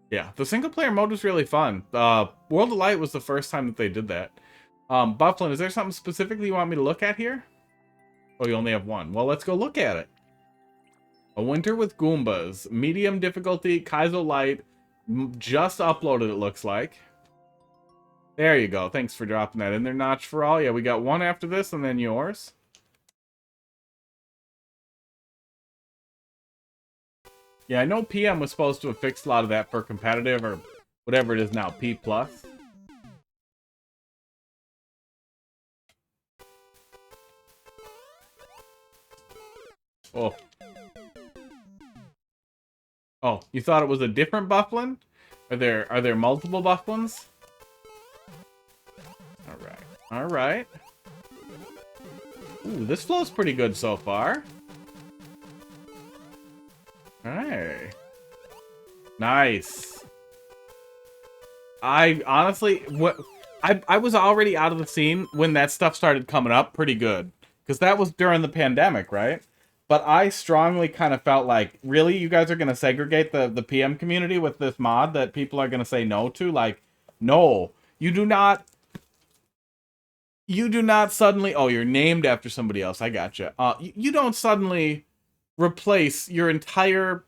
Yeah, the single player mode was really fun. World of Light was the first time that they did that. Bufflin, is there something specifically you want me to look at here? Oh, you only have one. Well, let's go look at it. A Winter with Goombas. Medium difficulty, Kaizo Light. Just uploaded, it looks like. There you go. Thanks for dropping that in there, Notch for all. Yeah, we got one after this, and then yours. Yeah, I know PM was supposed to have fixed a lot of that for competitive, or whatever it is now, P+. Oh. Oh, you thought it was a different Bufflin? Are there multiple Bufflins? Alright. Alright. Ooh, this flow's pretty good so far. Hey. Nice. I honestly, I was already out of the scene when that stuff started coming up pretty good. Because that was during the pandemic, right? But I strongly kind of felt like, really, you guys are going to segregate the PM community with this mod that people are going to say no to? Like, no. You do not You do not suddenly... Oh, you're named after somebody else. I gotcha. You don't suddenly replace your entire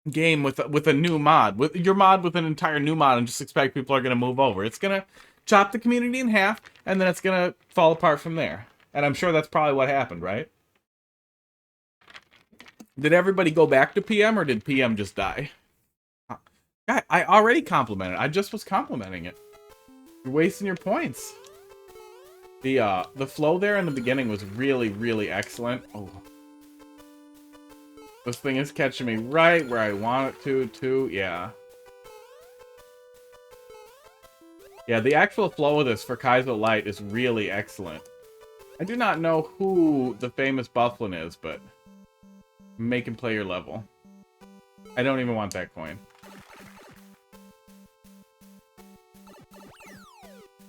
game with a new mod. With your mod with an entire new mod and just expect people are going to move over. It's going to chop the community in half, and then it's going to fall apart from there. And I'm sure that's probably what happened, right? Did everybody go back to PM, or did PM just die? God, I already complimented. I just was complimenting it. You're wasting your points. The flow there in the beginning was really, really excellent. Oh. This thing is catching me right where I want it to, too. Yeah. Yeah, the actual flow of this for Kaizo Light is really excellent. I do not know who the famous Bufflin is, but make him play your level. I don't even want that coin.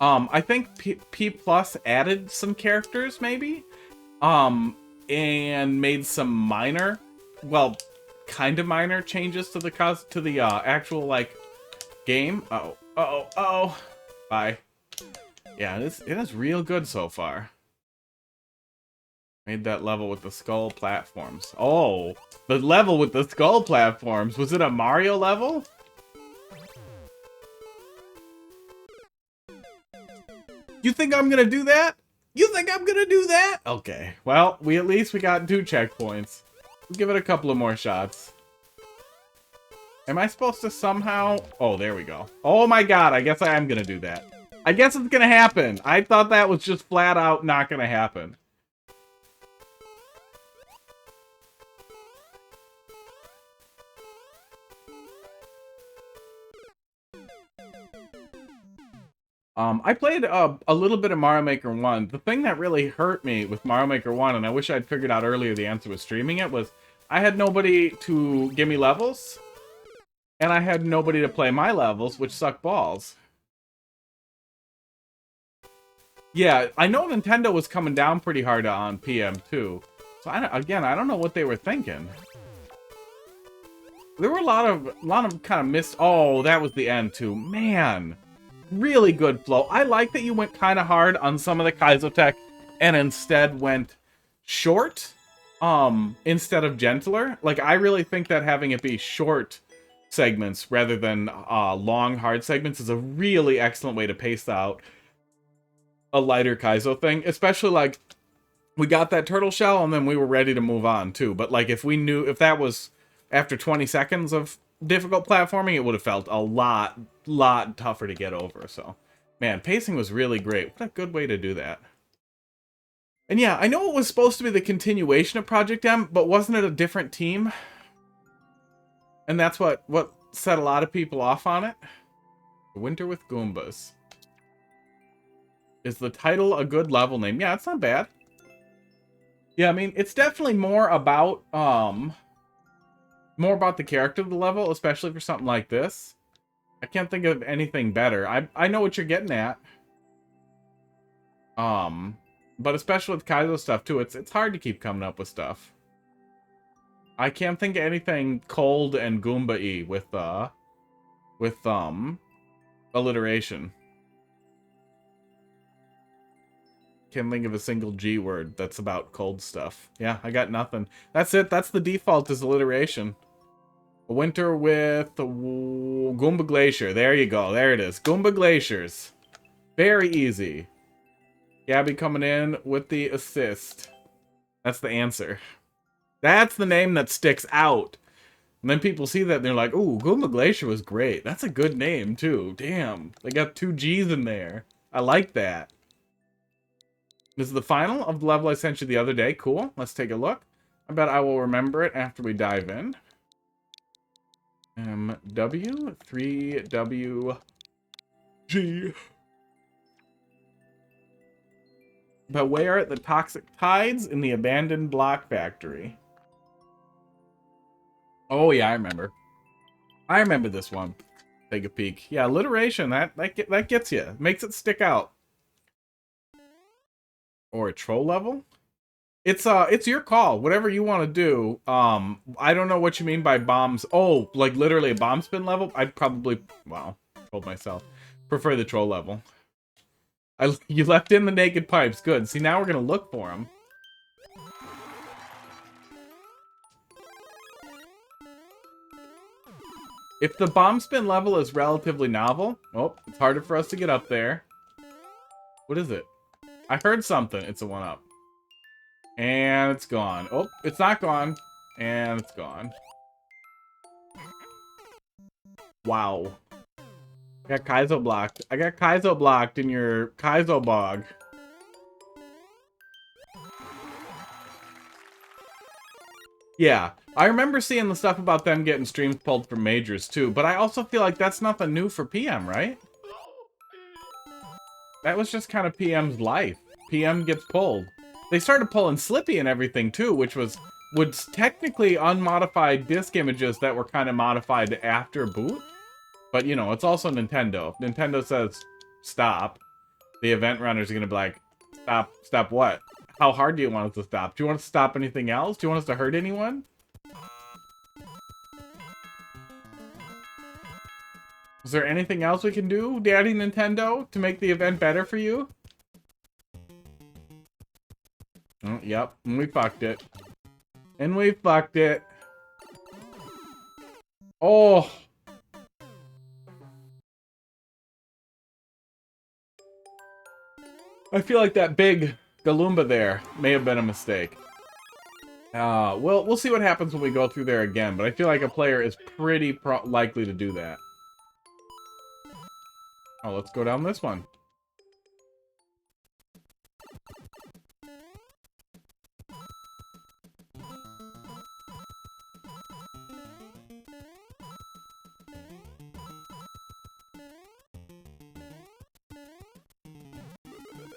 I think P Plus added some characters, maybe? And made some minor, well, kind of minor changes to the actual, like, game. Uh-oh. Bye. Yeah, it is real good so far. Made that level with the skull platforms. Oh, the level with the skull platforms. Was it a Mario level? You think I'm gonna do that? You think I'm gonna do that? Okay. Well, at least we got 2 checkpoints. We'll give it a couple of more shots. Am I supposed to somehow... Oh, there we go. Oh my god, I guess I am gonna do that. I guess it's gonna happen. I thought that was just flat out not gonna happen. I played a little bit of Mario Maker 1. The thing that really hurt me with Mario Maker 1, and I wish I'd figured out earlier the answer was streaming it, was I had nobody to give me levels, and I had nobody to play my levels, which sucked balls. Yeah, I know Nintendo was coming down pretty hard on PM too. So I don't know what they were thinking. There were a lot of kind of missed... Oh, that was the end too. Man. Really good flow. I like that you went kind of hard on some of the Kaizo tech and instead went short instead of gentler. Like, I really think that having it be short segments rather than long hard segments is a really excellent way to pace out a lighter Kaizo thing. Especially, like, we got that turtle shell and then we were ready to move on too. But, like, if that was after 20 seconds of difficult platforming, it would have felt a lot tougher to get over. So, man, pacing was really great. What a good way to do that. And yeah, I know it was supposed to be the continuation of Project M, but wasn't it a different team? And that's what set a lot of people off on it. Winter with Goombas. Is the title a good level name? Yeah, it's not bad. Yeah, I mean, it's definitely more about the character of the level, especially for something like this. I can't think of anything better. I know what you're getting at. But especially with Kaizo stuff too, it's hard to keep coming up with stuff. I can't think of anything cold and Goomba-y with alliteration. Can't think of a single G word that's about cold stuff. Yeah, I got nothing. That's it. That's the default, is alliteration. Winter with Goomba Glacier. There you go. There it is. Goomba Glaciers. Very easy. Gabby coming in with the assist. That's the answer. That's the name that sticks out. And then people see that and they're like, ooh, Goomba Glacier was great. That's a good name, too. Damn. They got 2 G's in there. I like that. This is the final of the level I sent you the other day. Cool. Let's take a look. I bet I will remember it after we dive in. MW 3WG. Beware the toxic tides in the abandoned block factory. Oh yeah, I remember. I remember this one. Take a peek. Yeah, alliteration. That gets you. Makes it stick out. Or a troll level. It's your call. Whatever you want to do. I don't know what you mean by bombs. Oh, like literally a bomb spin level? I'd probably, well, told myself, prefer the troll level. You left in the naked pipes. Good. See, now we're gonna look for them. If the bomb spin level is relatively novel... Oh, it's harder for us to get up there. What is it? I heard something. It's a 1-up. And it's gone. Oh, it's not gone. And it's gone. Wow. I got Kaizo blocked. I got Kaizo blocked in your Kaizo bog. Yeah, I remember seeing the stuff about them getting streams pulled from majors too, but I also feel like that's nothing new for PM, right? That was just kind of PM's life. PM gets pulled. They started pulling Slippy and everything too, which was technically unmodified disc images that were kind of modified after boot. But, you know, it's also Nintendo. If Nintendo says, stop, the event runners are going to be like, stop what? How hard do you want us to stop? Do you want us to stop anything else? Do you want us to hurt anyone? Is there anything else we can do, Daddy Nintendo, to make the event better for you? Oh, yep, and we fucked it. And we fucked it. Oh! I feel like that big Galumba there may have been a mistake. We'll see what happens when we go through there again, but I feel like a player is pretty likely to do that. Oh, let's go down this one.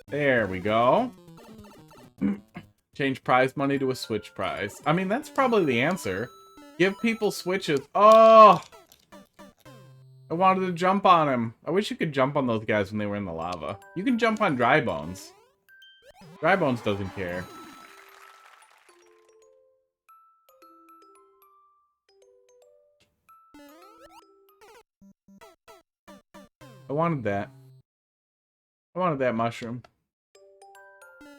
There we go. Change prize money to a Switch prize. I mean, that's probably the answer. Give people Switches. Oh! I wanted to jump on him. I wish you could jump on those guys when they were in the lava. You can jump on Dry Bones. Dry Bones doesn't care. I wanted that. I wanted that mushroom.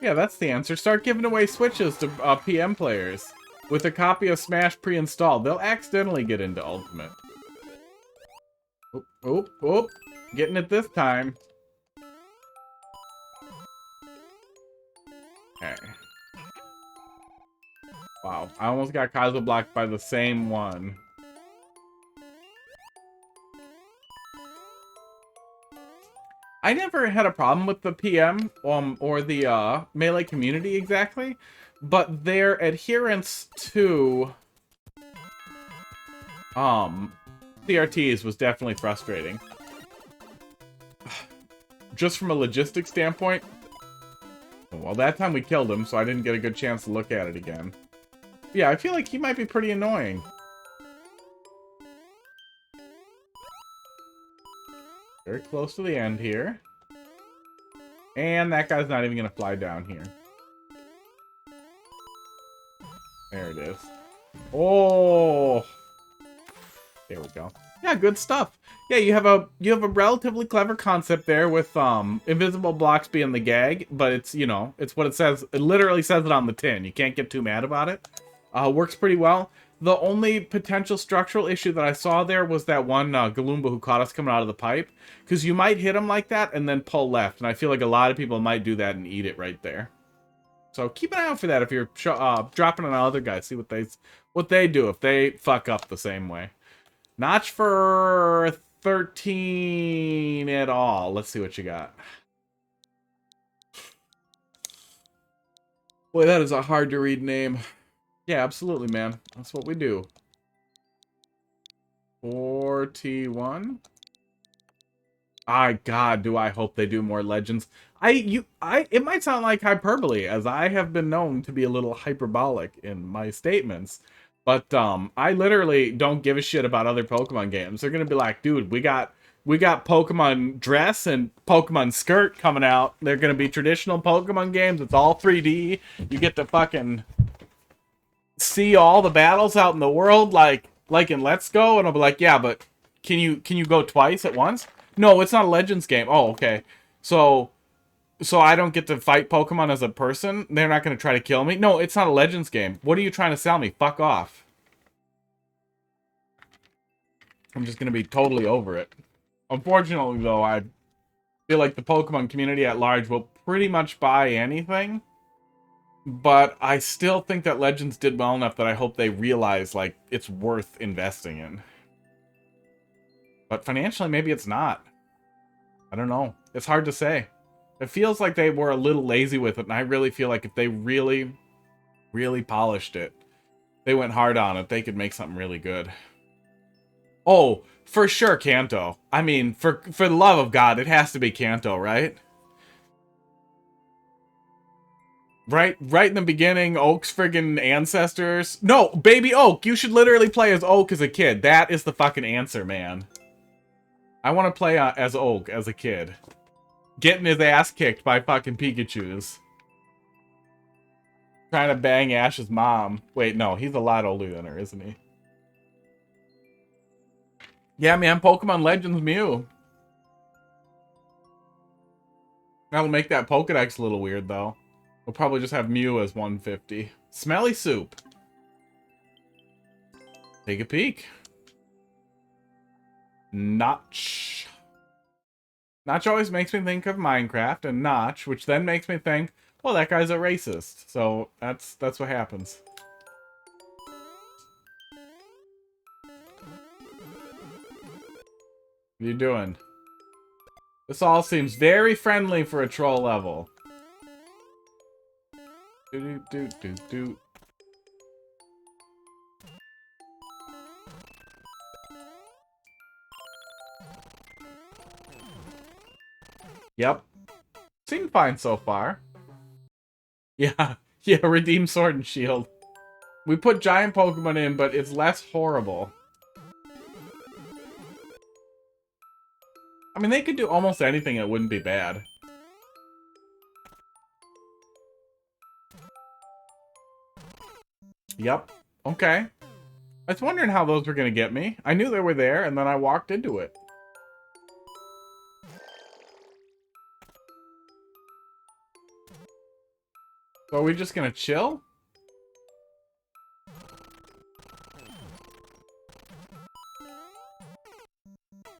Yeah, that's the answer. Start giving away Switches to PM players. With a copy of Smash pre-installed. They'll accidentally get into Ultimate. Oop, oop, oop. Getting it this time. Okay. Wow, I almost got Kaizo blocked by the same one. I never had a problem with the PM or the Melee community exactly, but their adherence to CRTs was definitely frustrating. Just from a logistics standpoint, well, that time we killed him, so I didn't get a good chance to look at it again. Yeah, I feel like he might be pretty annoying. Very close to the end here. And that guy's not even going to fly down here. There it is. Oh! There we go. Yeah, good stuff. Yeah, you have a relatively clever concept there with invisible blocks being the gag, but it's, you know, it's what it says. It literally says it on the tin. You can't get too mad about it. Works pretty well. The only potential structural issue that I saw there was that one Galumba who caught us coming out of the pipe. Because you might hit him like that and then pull left. And I feel like a lot of people might do that and eat it right there. So keep an eye out for that if you're dropping on other guys. See what they do if they fuck up the same way. Notch for 13 at all. Let's see what you got. Boy, that is a hard to read name. Yeah, absolutely, man. That's what we do. 41. God, do I hope they do more Legends. It might sound like hyperbole, as I have been known to be a little hyperbolic in my statements. But I literally don't give a shit about other Pokemon games. They're gonna be like, dude, we got Pokemon Dress and Pokemon Skirt coming out. They're gonna be traditional Pokemon games. It's all 3D. You get to fucking see all the battles out in the world like in Let's Go, and I'll be like, yeah, but can you go twice at once? No, it's not a Legends game. Oh, okay. So So I don't get to fight Pokemon as a person? They're not going to try to kill me? No, it's not a Legends game. What are you trying to sell me? Fuck off. I'm just going to be totally over it. Unfortunately, though, I feel like the Pokemon community at large will pretty much buy anything. But I still think that Legends did well enough that I hope they realize, like, it's worth investing in. But financially, maybe it's not. I don't know. It's hard to say. It feels like they were a little lazy with it, and I really feel like if they really, really polished it, they went hard on it, they could make something really good. Oh, for sure, Kanto. I mean, for the love of God, it has to be Kanto, right? Right in the beginning, Oak's friggin' ancestors. No, Baby Oak! You should literally play as Oak as a kid. That is the fucking answer, man. I want to play as Oak as a kid. Getting his ass kicked by fucking Pikachus. Trying to bang Ash's mom. Wait, no, he's a lot older than her, isn't he? Yeah, man, Pokemon Legends Mew. That'll make that Pokedex a little weird, though. We'll probably just have Mew as 150. Smelly Soup. Take a peek. Notch. Notch always makes me think of Minecraft and Notch, which then makes me think, well, that guy's a racist. So that's what happens. What are you doing? This all seems very friendly for a troll level. Do. Yep. Seemed fine so far. Yeah, redeem Sword and Shield. We put giant Pokemon in, but it's less horrible. I mean, they could do almost anything, it wouldn't be bad. Yep. Okay. I was wondering how those were going to get me. I knew they were there, and then I walked into it. So are we just going to chill?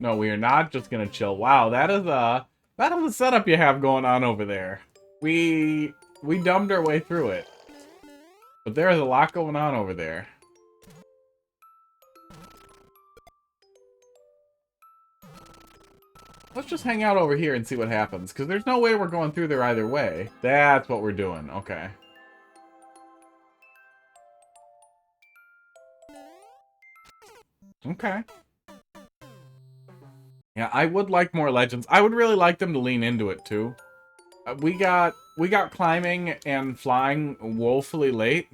No, we are not just going to chill. Wow, that is a setup you have going on over there. We dumbed our way through it. But there is a lot going on over there. Let's just hang out over here and see what happens, because there's no way we're going through there either way. That's what we're doing. Okay. Okay. Yeah, I would like more Legends. I would really like them to lean into it, too. We got climbing and flying woefully late.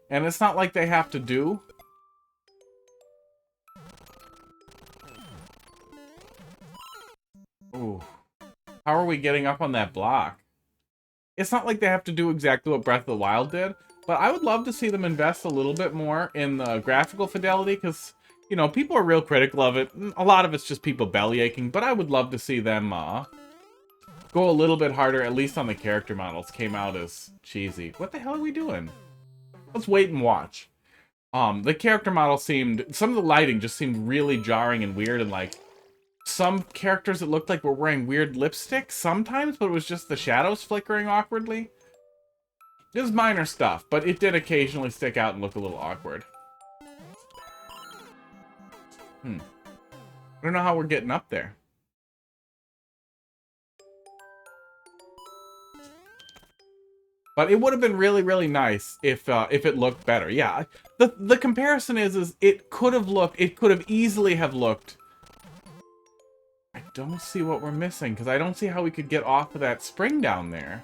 And it's not like they have to do. Ooh. How are we getting up on that block? It's not like they have to do exactly what Breath of the Wild did, but I would love to see them invest a little bit more in the graphical fidelity, because, you know, people are real critical of it. A lot of it's just people belly aching, but I would love to see them go a little bit harder, at least on the character models. Came out as cheesy. What the hell are we doing? Let's wait and watch. The character model seemed... Some of the lighting just seemed really jarring and weird, and like... Some characters that looked like were wearing weird lipstick sometimes, but it was just the shadows flickering awkwardly. It was minor stuff, but it did occasionally stick out and look a little awkward. I don't know how we're getting up there. But it would have been really, really nice if it looked better. Yeah, the comparison is it could have easily have looked. I don't see what we're missing, because I don't see how we could get off of that spring down there.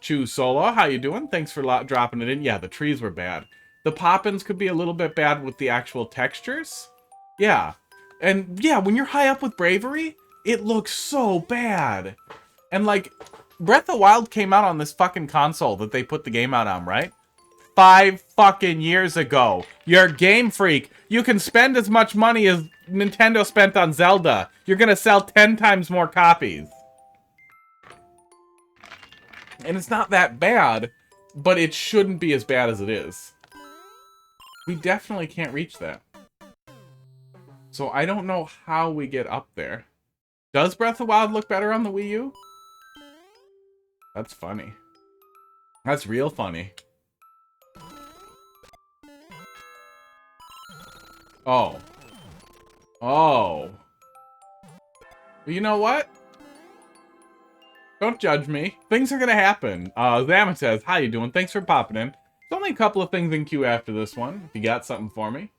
Chew Solo, how you doing? Thanks for dropping it in. Yeah, the trees were bad. The pop-ins could be a little bit bad with the actual textures. Yeah. And yeah, when you're high up with Bravery, it looks so bad. And like, Breath of the Wild came out on this fucking console that they put the game out on, right? 5 fucking years ago. You're a Game Freak. You can spend as much money as Nintendo spent on Zelda. You're gonna sell 10 times more copies. And it's not that bad, but it shouldn't be as bad as it is. We definitely can't reach that. So I don't know how we get up there. Does Breath of the Wild look better on the Wii U? That's funny. That's real funny. Oh. Oh. You know what? Don't judge me. Things are gonna happen. Zama says, how you doing? Thanks for popping in. There's only a couple of things in queue after this one, if you got something for me.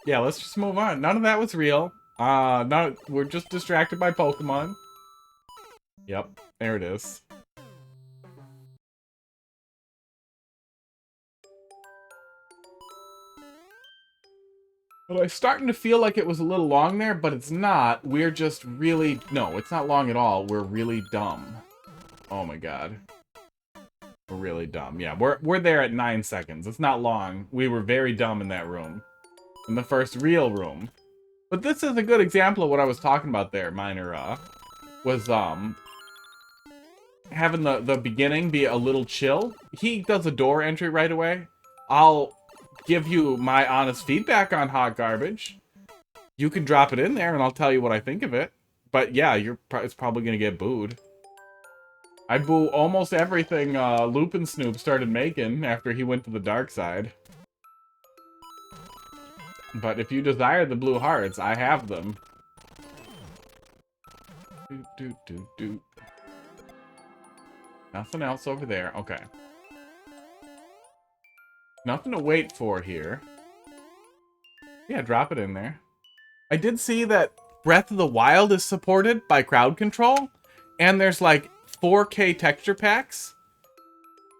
Yeah, let's just move on. None of that was real. We're just distracted by Pokemon. Yep, there it is. Well, I'm starting to feel like it was a little long there, but it's not. We're just really... No, it's not long at all. We're really dumb. Oh my god. We're really dumb. Yeah, we're there at 9 seconds. It's not long. We were very dumb in that room. In the first real room. But this is a good example of what I was talking about there, Miner, was, having the beginning be a little chill. He does a door entry right away. I'll give you my honest feedback on Hot Garbage. You can drop it in there and I'll tell you what I think of it. But yeah, it's probably gonna get booed. I boo almost everything Lupin Snoop started making after he went to the dark side. But if you desire the blue hearts, I have them. Nothing else over there. Okay. Nothing to wait for here. Yeah, drop it in there. I did see that Breath of the Wild is supported by crowd control. And there's like 4K texture packs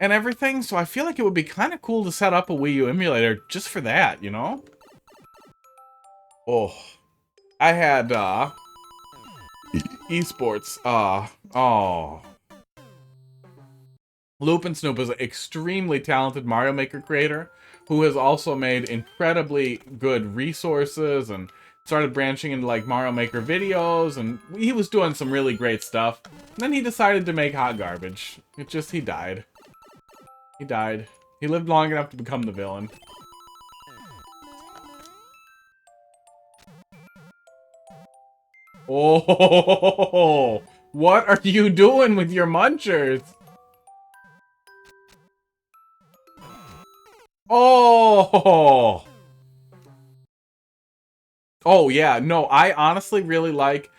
and everything. So I feel like it would be kind of cool to set up a Wii U emulator just for that, you know? Oh. I had, esports. Oh. Lupin Snoop is an extremely talented Mario Maker creator who has also made incredibly good resources and started branching into like Mario Maker videos, and he was doing some really great stuff. And then he decided to make Hot Garbage. He died. He died. He lived long enough to become the villain. Oh, what are you doing with your munchers? Oh! Oh, yeah. No, I honestly really like...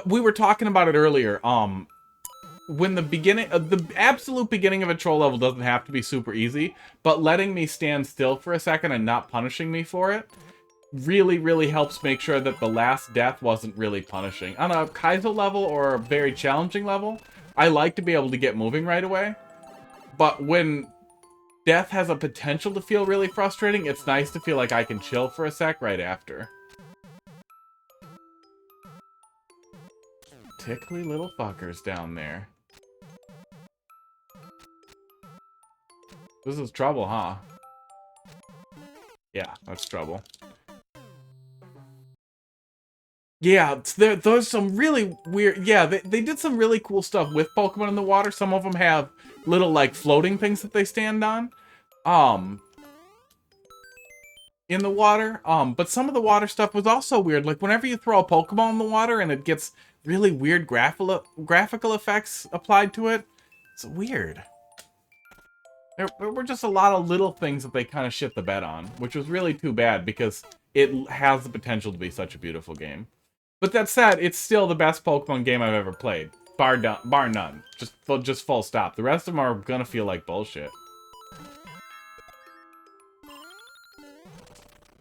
We were talking about it earlier. When the absolute beginning of a troll level doesn't have to be super easy, but letting me stand still for a second and not punishing me for it really, really helps make sure that the last death wasn't really punishing. On a Kaizo level or a very challenging level, I like to be able to get moving right away. But when death has a potential to feel really frustrating, it's nice to feel like I can chill for a sec right after. Tickly little fuckers down there. This is trouble, huh? Yeah, that's trouble. Yeah, there's some really weird... Yeah, they did some really cool stuff with Pokemon in the water. Some of them have little, like, floating things that they stand on. In the water. But some of the water stuff was also weird. Like, whenever you throw a Pokemon in the water and it gets really weird graphical effects applied to it, it's weird. There were just a lot of little things that they kind of shit the bed on, which was really too bad because it has the potential to be such a beautiful game. But that said, it's still the best Pokemon game I've ever played. Bar none. Just full stop. The rest of them are gonna feel like bullshit.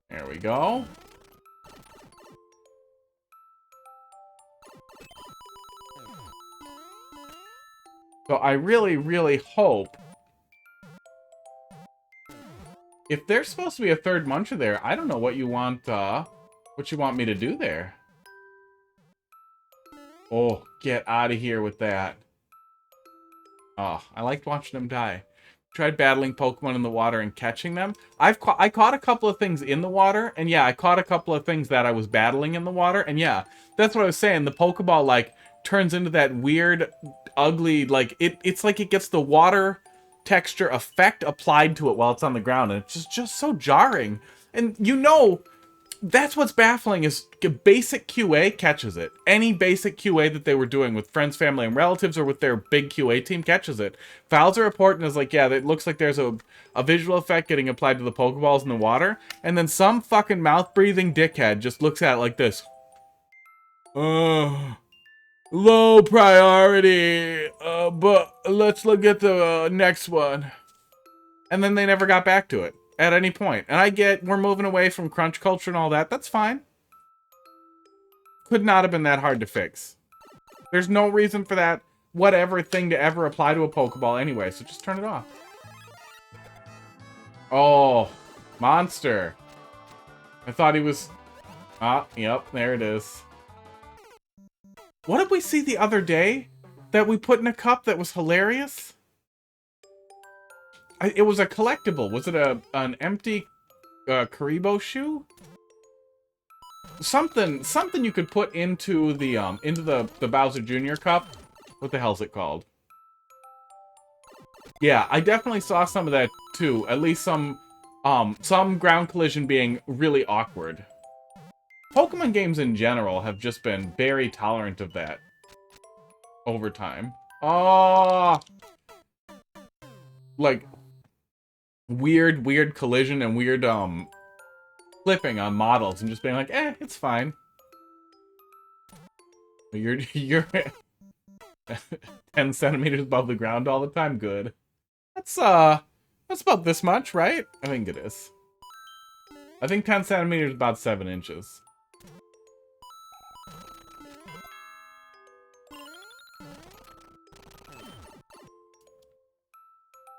There we go. So I really, really hope... If there's supposed to be a third Muncher there, I don't know what you want me to do there. Oh, get out of here with that. Oh, I liked watching them die. Tried battling Pokemon in the water and catching them. I caught a couple of things in the water, and yeah, I caught a couple of things that I was battling in the water, and yeah, that's what I was saying. The Pokeball, like, turns into that weird, ugly, like, it's like it gets the water texture effect applied to it while it's on the ground, and it's just so jarring. And you know, that's what's baffling is basic QA catches it. Any basic QA that they were doing with friends, family, and relatives or with their big QA team catches it. Files a report and is like, yeah, it looks like there's a visual effect getting applied to the Pokeballs in the water. And then some fucking mouth-breathing dickhead just looks at it like this. Low priority, but let's look at the next one. And then they never got back to it. At any point. And I get we're moving away from crunch culture and all that. That's fine. Could not have been that hard to fix. There's no reason for that whatever thing to ever apply to a Pokeball anyway, so just turn it off. Oh, monster. I thought he was... Ah, yep, there it is. What did we see the other day that we put in a cup that was hilarious? It was a collectible. Was it an empty Karibo shoe? Something you could put into the Bowser Jr. cup. What the hell's it called? Yeah, I definitely saw some of that too. At least some ground collision being really awkward. Pokemon games in general have just been very tolerant of that over time. Oh, like weird collision and weird flipping on models and just being like, it's fine. You're 10 centimeters above the ground all the time. Good. That's about this much, right? I think it is. I think 10 centimeters is about 7 inches.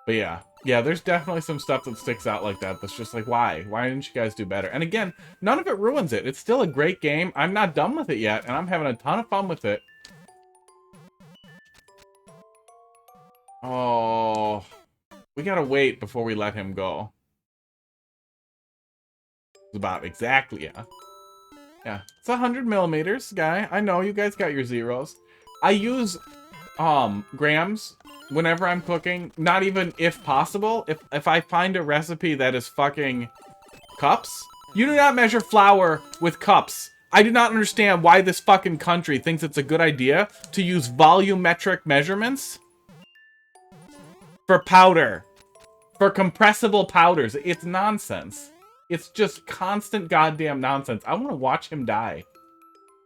But yeah, there's definitely some stuff that sticks out like that that's just like, why? Why didn't you guys do better? And again, none of it ruins it. It's still a great game. I'm not done with it yet, and I'm having a ton of fun with it. Oh, we gotta wait before we let him go. It's about exactly, yeah. Yeah, it's 100 millimeters, guy. I know, you guys got your zeros. I use, grams whenever I'm cooking, not even if possible. If I find a recipe that is fucking cups, you do not measure flour with cups. I do not understand why this fucking country thinks it's a good idea to use volumetric measurements for powder, for compressible powders. It's nonsense. It's just constant goddamn nonsense. I want to watch him die.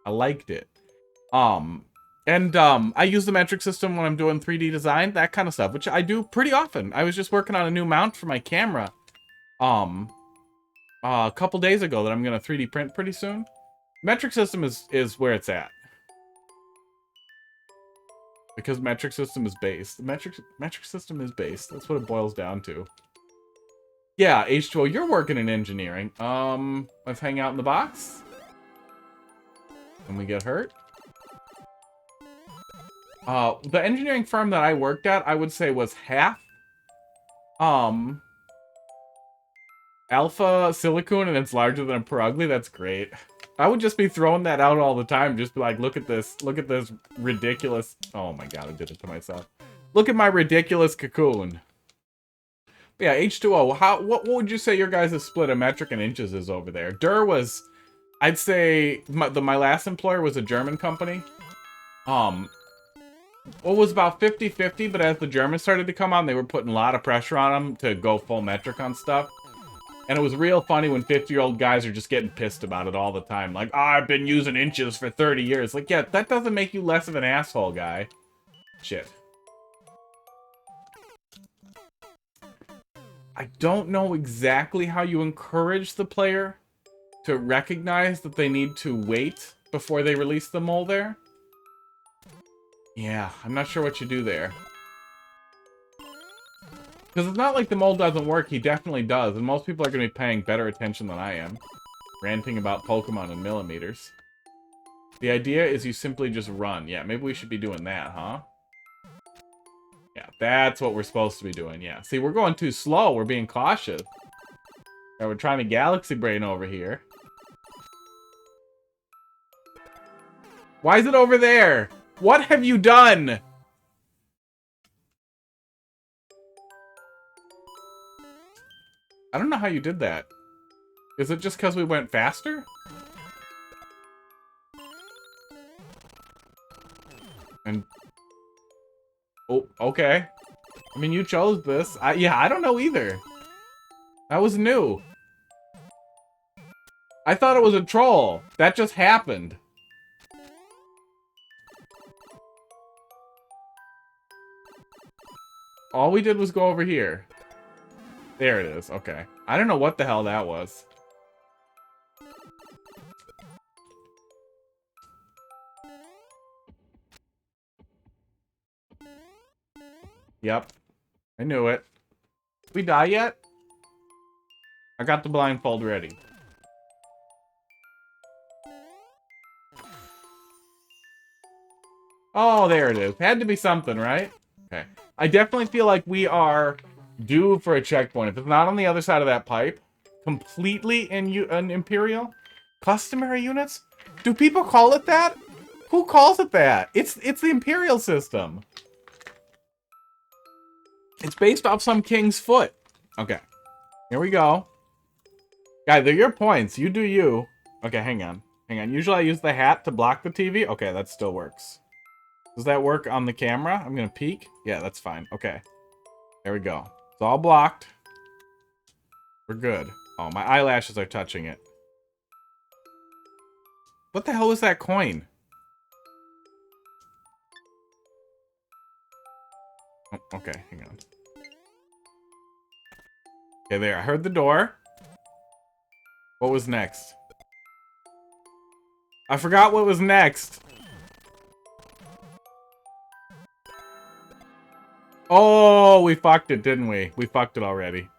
I liked it. I use the metric system when I'm doing 3D design, that kind of stuff, which I do pretty often. I was just working on a new mount for my camera, a couple days ago that I'm gonna 3D print pretty soon. Metric system is where it's at. Because metric system is based. The metric system is based. That's what it boils down to. Yeah, H2O, you're working in engineering. Let's hang out in the box. When we get hurt. The engineering firm that I worked at, I would say was half, Alpha Silicon, and it's larger than a Perugly. That's great. I would just be throwing that out all the time. Just be like, look at this ridiculous... Oh my god, I did it to myself. Look at my ridiculous cocoon. But yeah, H2O, what would you say your guys' split of metric and inches is over there? Dur was, I'd say, my last employer was a German company. It was about 50-50, but as the Germans started to come on, they were putting a lot of pressure on them to go full metric on stuff. And it was real funny when 50-year-old guys are just getting pissed about it all the time. Like, I've been using inches for 30 years. Like, yeah, that doesn't make you less of an asshole, guy. Shit. I don't know exactly how you encourage the player to recognize that they need to wait before they release the mole there. Yeah, I'm not sure what you do there. Because it's not like the mole doesn't work, he definitely does, and most people are going to be paying better attention than I am. Ranting about Pokemon in millimeters. The idea is you simply just run. Yeah, maybe we should be doing that, huh? Yeah, that's what we're supposed to be doing. Yeah. See, we're going too slow. We're being cautious. Yeah, we're trying to galaxy brain over here. Why is it over there? What have you done? I don't know how you did that. Is it just because we went faster? And... Oh, okay. I mean, you chose this. Yeah, I don't know either. That was new. I thought it was a troll. That just happened. All we did was go over here. There it is. Okay. I don't know what the hell that was. Yep. I knew it. Did we die yet? I got the blindfold ready. Oh, there it is. Had to be something, right? Okay. I definitely feel like we are due for a checkpoint. If it's not on the other side of that pipe, completely in Imperial, customary units? Do people call it that? Who calls it that? It's the Imperial system. It's based off some king's foot. Okay. Here we go. Guys, they're your points. You do you. Okay, hang on. Hang on. Usually I use the hat to block the TV. Okay, that still works. Does that work on the camera? I'm gonna peek. Yeah, that's fine. Okay. There we go. It's all blocked. We're good. Oh, my eyelashes are touching it. What the hell was that coin? Oh, okay, hang on. Okay, there. I heard the door. What was next? I forgot what was next. Oh, we fucked it, didn't we? We fucked it already.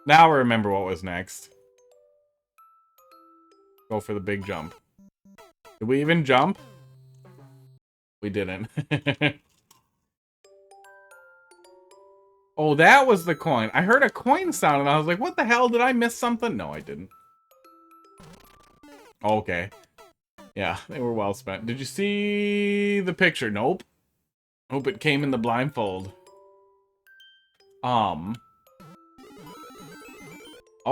Now I remember what was next. Go for the big jump. Did we even jump? We didn't. Oh, that was the coin. I heard a coin sound and I was like, what the hell? Did I miss something? No, I didn't. Okay. Yeah, they were well spent. Did you see the picture? Nope. Nope, it came in the blindfold. Oh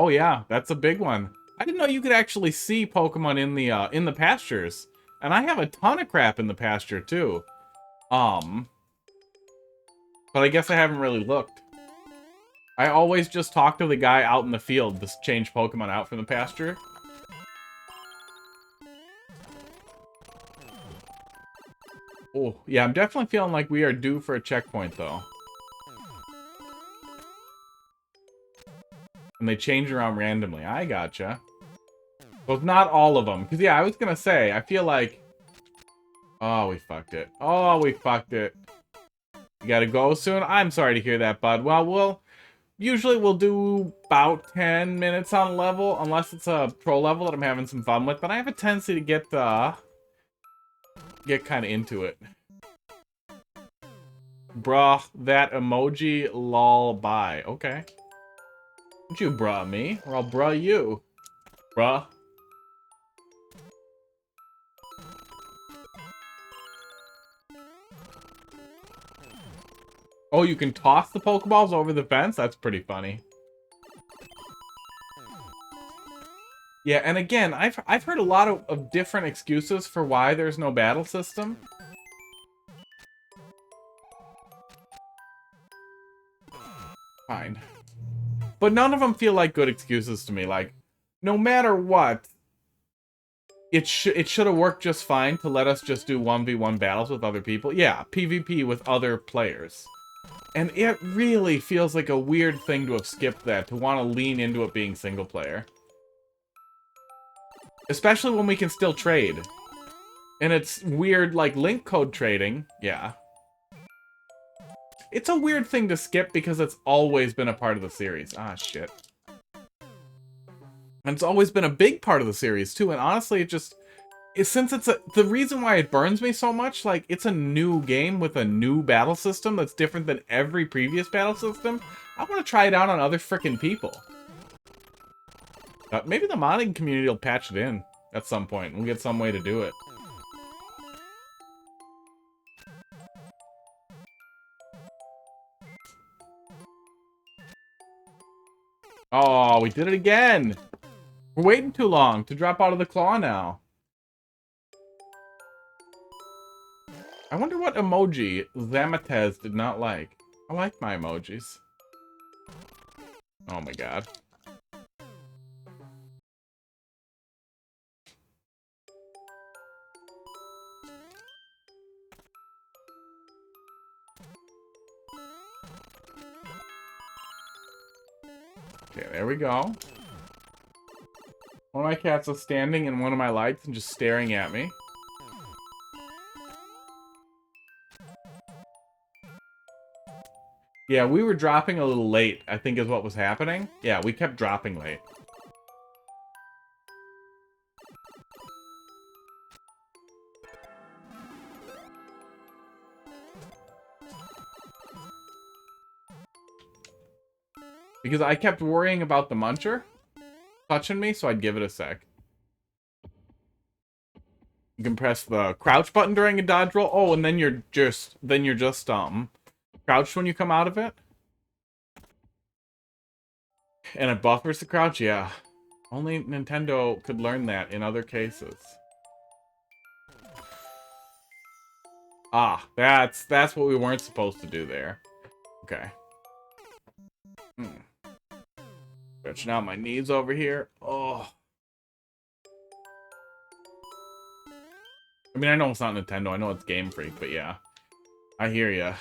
yeah, that's a big one. I didn't know you could actually see Pokemon in the pastures. And I have a ton of crap in the pasture too. But I guess I haven't really looked. I always just talk to the guy out in the field to change Pokemon out from the pasture. Oh, yeah, I'm definitely feeling like we are due for a checkpoint, though. And they change around randomly. I gotcha. Well, not all of them. Because, yeah, I was going to say, I feel like... Oh, we fucked it. Oh, we fucked it. You gotta go soon? I'm sorry to hear that, bud. Well, usually we'll do about 10 minutes on level, unless it's a pro level that I'm having some fun with. But I have a tendency to get kind of into it. Bruh, that emoji, lol, bye. Okay. Don't you bruh me, or I'll bruh you. Bruh. Oh, you can toss the Pokeballs over the fence? That's pretty funny. Yeah, and again, I've heard a lot of different excuses for why there's no battle system. Fine. But none of them feel like good excuses to me. Like, no matter what, it should have worked just fine to let us just do 1v1 battles with other people. Yeah, PvP with other players. And it really feels like a weird thing to have skipped that, to want to lean into it being single player. Especially when we can still trade. And it's weird, like, link code trading. Yeah. It's a weird thing to skip because it's always been a part of the series. Ah, shit. And it's always been a big part of the series, too. And honestly, it just... since it's the reason why it burns me so much, like, it's a new game with a new battle system that's different than every previous battle system. I want to try it out on other freaking people. Maybe the modding community will patch it in at some point, and we'll get some way to do it. Oh, we did it again! We're waiting too long to drop out of the claw now. I wonder what emoji Zamatez did not like. I like my emojis. Oh my god. Okay, there we go. One of my cats is standing in one of my lights and just staring at me. Yeah, we were dropping a little late, I think is what was happening. Yeah, we kept dropping late. Because I kept worrying about the muncher touching me, so I'd give it a sec. You can press the crouch button during a dodge roll. Oh, and then you're just crouched when you come out of it. And it buffers the crouch, yeah. Only Nintendo could learn that in other cases. Ah, that's what we weren't supposed to do there. Okay. Stretching out my knees over here. Oh. I mean, I know it's not Nintendo. I know it's Game Freak, but yeah. I hear ya.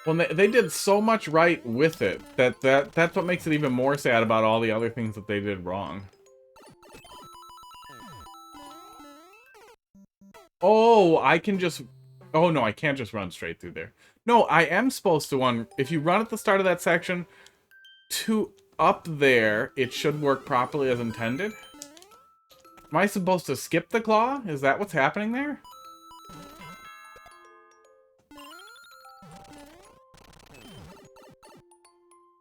Well, they did so much right with it that's what makes it even more sad about all the other things that they did wrong. Oh, I can just... Oh, no, I can't just run straight through there. No, I am supposed to if you run at the start of that section to up there, it should work properly as intended. Am I supposed to skip the claw? Is that what's happening there?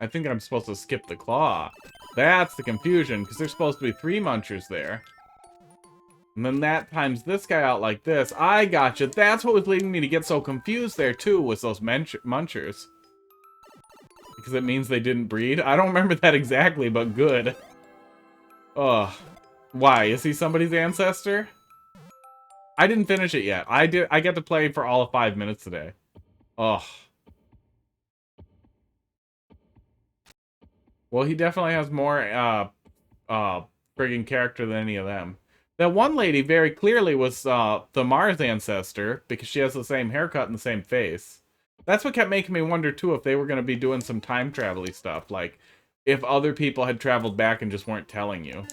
I think I'm supposed to skip the claw. That's the confusion, because there's supposed to be 3 munchers there. And then that times this guy out like this. I gotcha. That's what was leading me to get so confused there, too, was those munchers. Because it means they didn't breed? I don't remember that exactly, but good. Ugh. Why? Is he somebody's ancestor? I didn't finish it yet. I got to play for all of 5 minutes today. Ugh. Well, he definitely has more, friggin' character than any of them. That one lady very clearly was, the Mars ancestor, because she has the same haircut and the same face. That's what kept making me wonder, too, if they were going to be doing some time travel-y stuff. Like, if other people had traveled back and just weren't telling you.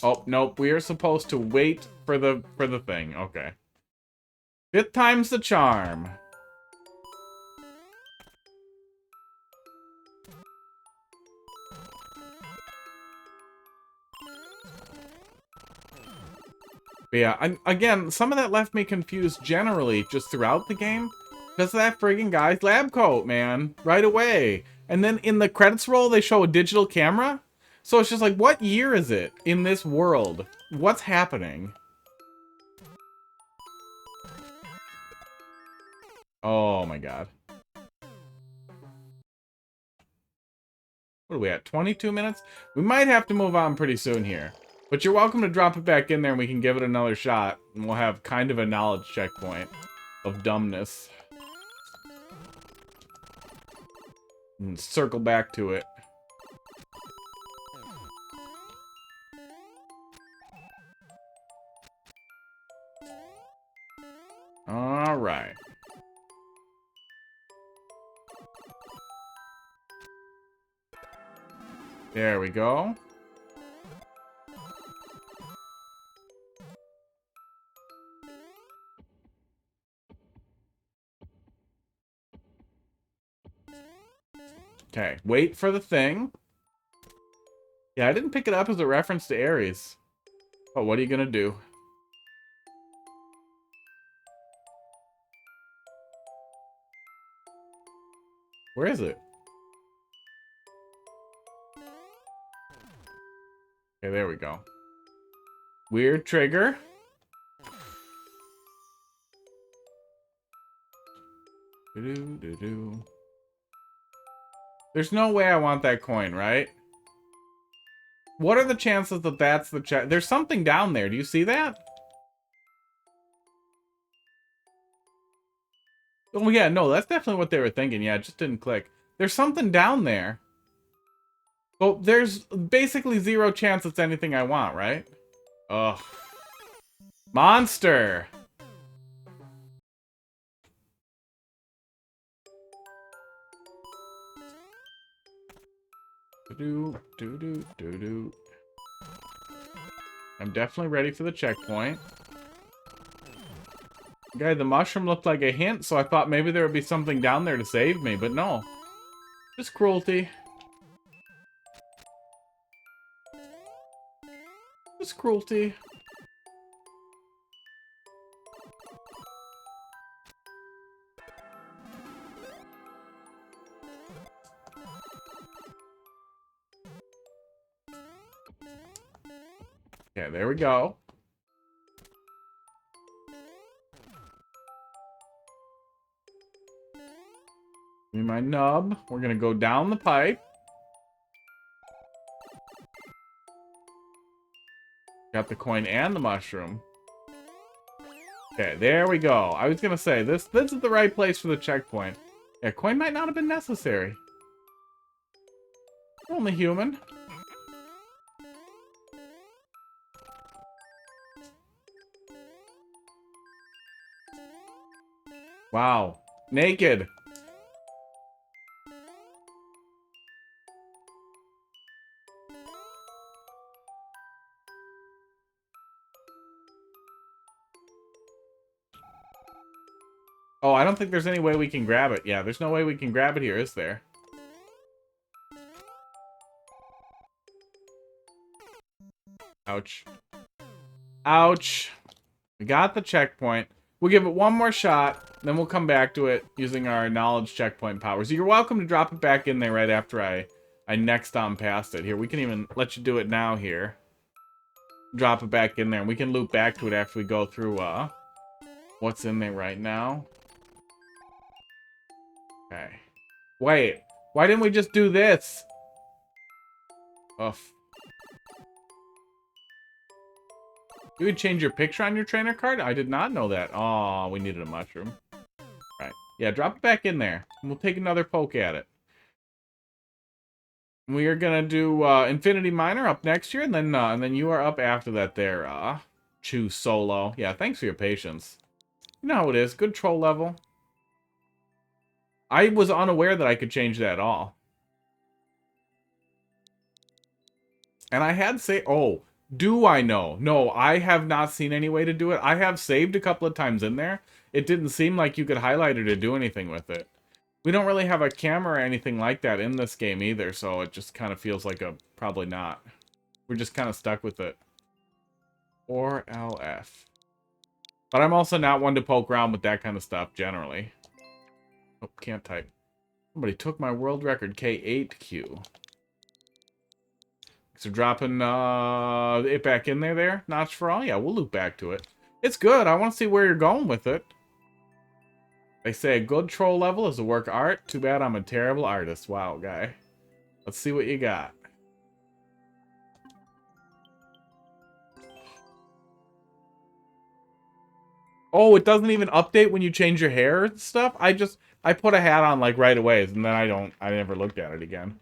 Oh, nope. We are supposed to wait for the thing. Okay. 5th time's the charm. But yeah, again, some of that left me confused generally just throughout the game. Because of that friggin' guy's lab coat, man. Right away. And then in the credits roll, they show a digital camera. So it's just like, what year is it in this world? What's happening? Oh my god. What are we at? 22 minutes? We might have to move on pretty soon here. But you're welcome to drop it back in there and we can give it another shot. And we'll have kind of a knowledge checkpoint of dumbness. And circle back to it. Alright. There we go. Okay, wait for the thing. Yeah, I didn't pick it up as a reference to Ares. But what are you gonna do? Where is it? Okay, there we go. Weird trigger. Do-do-do-do. There's no way I want that coin, right? What are the chances that that's the check? There's something down there. Do you see that? Oh, yeah, no, that's definitely what they were thinking. Yeah, it just didn't click. There's something down there. Well, there's basically zero chance it's anything I want, right? Ugh. Monster! Do-do-do-do-do-do. I'm definitely ready for the checkpoint. Okay, the mushroom looked like a hint, so I thought maybe there would be something down there to save me, but no. Just cruelty. Just cruelty. Okay, there we go. Give me my nub. We're gonna go down the pipe. Got the coin and the mushroom. Okay, there we go. I was gonna say, this is the right place for the checkpoint. Yeah, coin might not have been necessary. Only human. Wow. Naked. Oh, I don't think there's any way we can grab it. Yeah, there's no way we can grab it here, is there? Ouch. Ouch. We got the checkpoint. We'll give it one more shot, then we'll come back to it using our knowledge checkpoint powers. You're welcome to drop it back in there right after I next on past it. Here, we can even let you do it now here. Drop it back in there, and we can loop back to it after we go through what's in there right now. Okay. Wait, why didn't we just do this? Ugh. You would change your picture on your trainer card? I did not know that. Oh, we needed a mushroom. Right. Yeah, drop it back in there. And we'll take another poke at it. We are gonna do Infinity Miner up next year, and then you are up after that there, Choose Solo. Yeah, thanks for your patience. You know how it is. Good troll level. I was unaware that I could change that at all. And I had say, oh, do I know? No, I have not seen any way to do it. I have saved a couple of times in there. It didn't seem like you could highlight it or do anything with it. We don't really have a camera or anything like that in this game either, so it just kind of feels like a probably not. We're just kind of stuck with it. Or LF. But I'm also not one to poke around with that kind of stuff generally. Oh, can't type. Somebody took my world record, K8Q. So dropping it back in there, Notch for all? Yeah, we'll loop back to it. It's good. I want to see where you're going with it. They say a good troll level is a work of art. Too bad I'm a terrible artist. Wow, guy. Let's see what you got. Oh, it doesn't even update when you change your hair and stuff? I put a hat on like right away, and then I never looked at it again.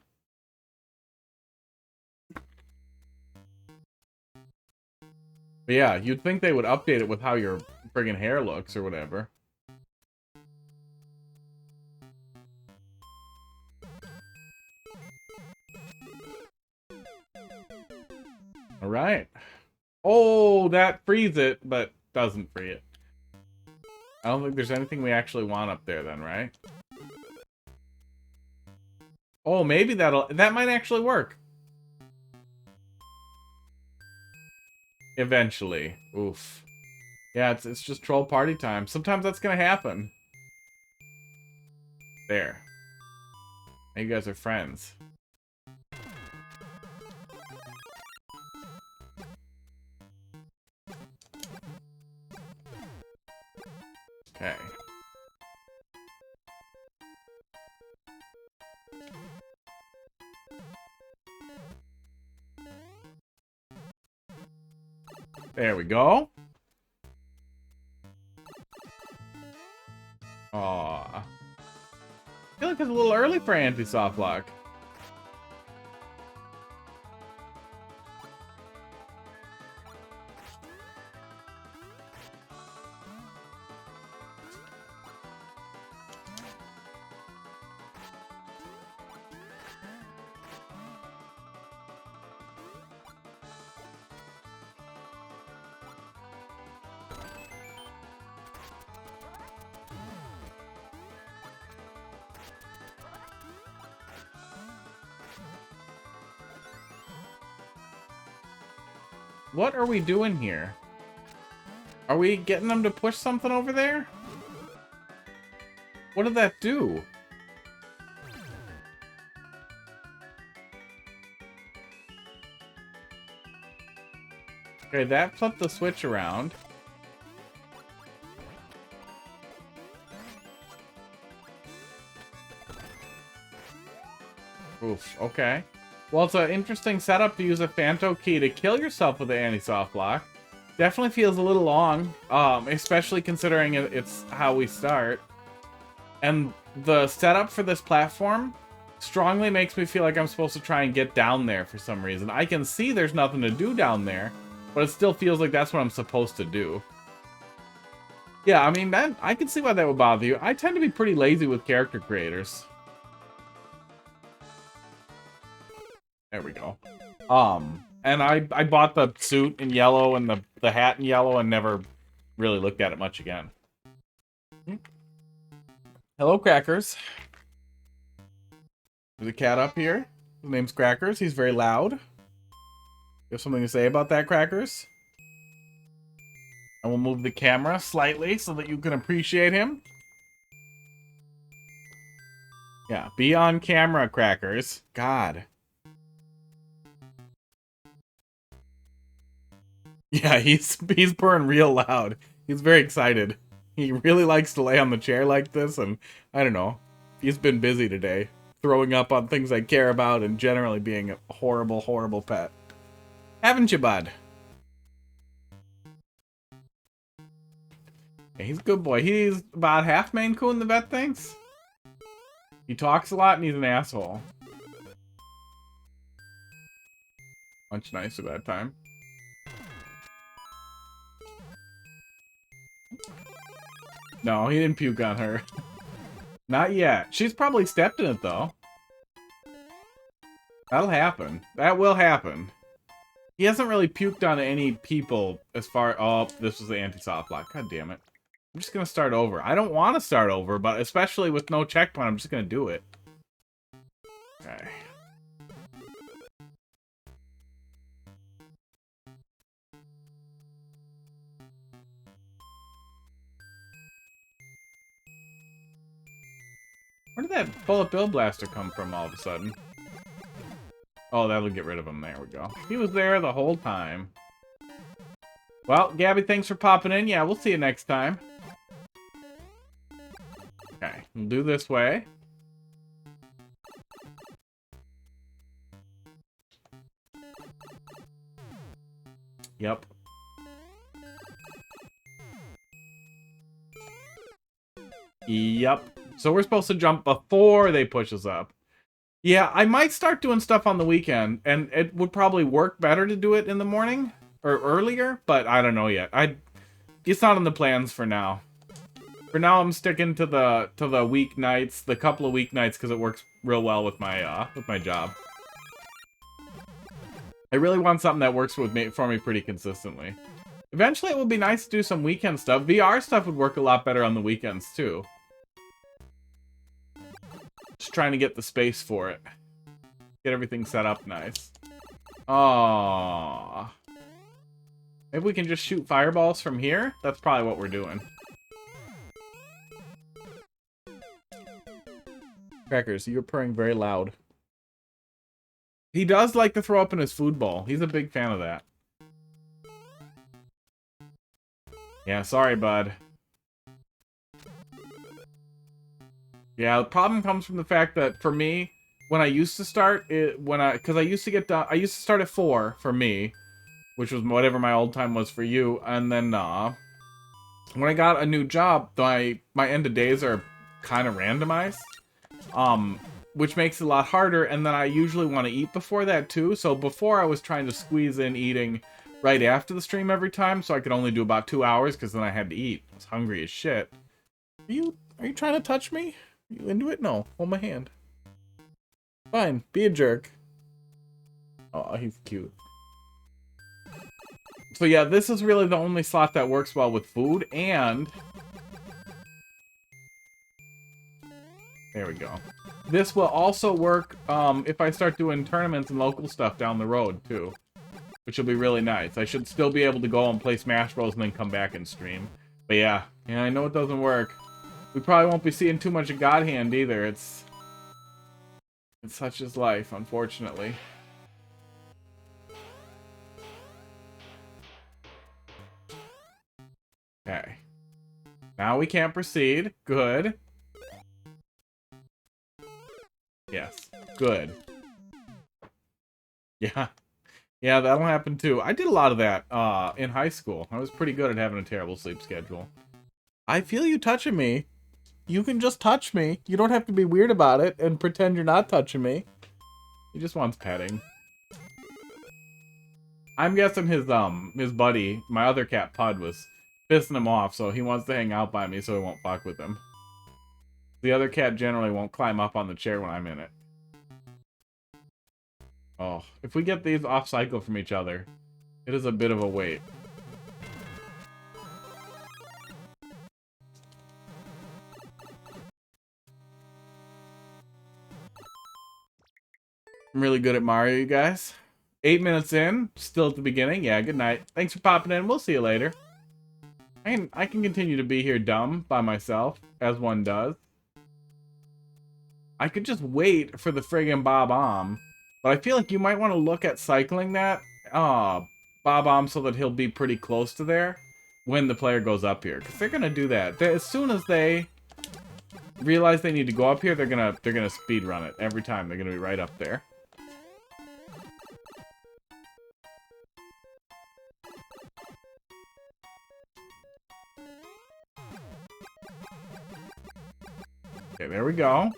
But yeah, you'd think they would update it with how your friggin' hair looks or whatever. Alright. Oh, that frees it, but doesn't free it. I don't think there's anything we actually want up there then, right? Oh, maybe that might actually work. Eventually. Oof. Yeah, it's just troll party time. Sometimes that's gonna happen. There. Now you guys are friends. Okay. There we go. Aw. I feel like it's a little early for anti-soft lock. What are we doing here? Are we getting them to push something over there? What did that do? Okay, that flipped the switch around. Oof, okay. Well, it's an interesting setup to use a Phanto key to kill yourself with the anti-soft block. Definitely feels a little long, especially considering it's how we start. And the setup for this platform strongly makes me feel like I'm supposed to try and get down there for some reason. I can see there's nothing to do down there, but it still feels like that's what I'm supposed to do. Yeah, I mean, I can see why that would bother you. I tend to be pretty lazy with character creators. There we go. And I bought the suit in yellow and the hat in yellow and never really looked at it much again. Hello, Crackers. There's a cat up here. His name's Crackers. He's very loud. You have something to say about that, Crackers? I will move the camera slightly so that you can appreciate him. Yeah, be on camera, Crackers. God. Yeah, he's purring real loud. He's very excited. He really likes to lay on the chair like this, and I don't know. He's been busy today, throwing up on things I care about and generally being a horrible, horrible pet. Haven't you, bud? Yeah, he's a good boy. He's about half Maine Coon, the vet thinks. He talks a lot and he's an asshole. Much nicer that time. No, he didn't puke on her. Not yet. She's probably stepped in it, though. That'll happen. That will happen. He hasn't really puked on any people as far... Oh, this was the anti-soft lock. God damn it. I'm just gonna start over. I don't want to start over, but especially with no checkpoint, I'm just gonna do it. Okay. Where did that bullet bill blaster come from all of a sudden? Oh, that'll get rid of him. There we go. He was there the whole time. Well, Gabby, thanks for popping in. Yeah, we'll see you next time. Okay, we'll do this way. Yep. Yep. So we're supposed to jump before they push us up. Yeah, I might start doing stuff on the weekend, and it would probably work better to do it in the morning or earlier, but I don't know yet. It's not in the plans for now. For now, I'm sticking to the weeknights, the couple of weeknights, because it works real well with my job. I really want something that works for me pretty consistently. Eventually, it will be nice to do some weekend stuff. VR stuff would work a lot better on the weekends too. Just trying to get the space for it. Get everything set up nice. Aww. Maybe we can just shoot fireballs from here? That's probably what we're doing. Crackers, you're purring very loud. He does like to throw up in his food bowl. He's a big fan of that. Yeah, sorry, bud. Yeah, the problem comes from the fact that for me, when I used to start it, because I used to get done, I used to start at 4 for me, which was whatever my old time was for you, and then when I got a new job, my end of days are kind of randomized, which makes it a lot harder, and then I usually want to eat before that too. So before I was trying to squeeze in eating right after the stream every time, so I could only do about 2 hours, because then I had to eat. I was hungry as shit. Are you trying to touch me? Are you into it? No. Hold my hand. Fine. Be a jerk. Oh, he's cute. So yeah, this is really the only slot that works well with food, and... There we go. This will also work if I start doing tournaments and local stuff down the road, too. Which will be really nice. I should still be able to go and play Smash Bros. And then come back and stream. But yeah, I know it doesn't work. We probably won't be seeing too much of God Hand either. It's such is life, unfortunately. Okay. Now we can't proceed. Good. Yes. Good. Yeah. Yeah, that'll happen too. I did a lot of that in high school. I was pretty good at having a terrible sleep schedule. I feel you touching me. You can just touch me. You don't have to be weird about it and pretend you're not touching me. He just wants petting. I'm guessing his buddy, my other cat Pud, was pissing him off, so he wants to hang out by me so he won't fuck with him. The other cat generally won't climb up on the chair when I'm in it. Oh, if we get these off cycle from each other, it is a bit of a wait. I'm really good at Mario, you guys. 8 minutes in, still at the beginning. Yeah, good night. Thanks for popping in. We'll see you later. I can continue to be here dumb by myself, as one does. I could just wait for the friggin' Bob-omb, but I feel like you might want to look at cycling that Bob-omb so that he'll be pretty close to there when the player goes up here, because they're gonna do that. As soon as they realize they need to go up here, they're gonna speed run it every time. They're gonna be right up there. Okay, there we go.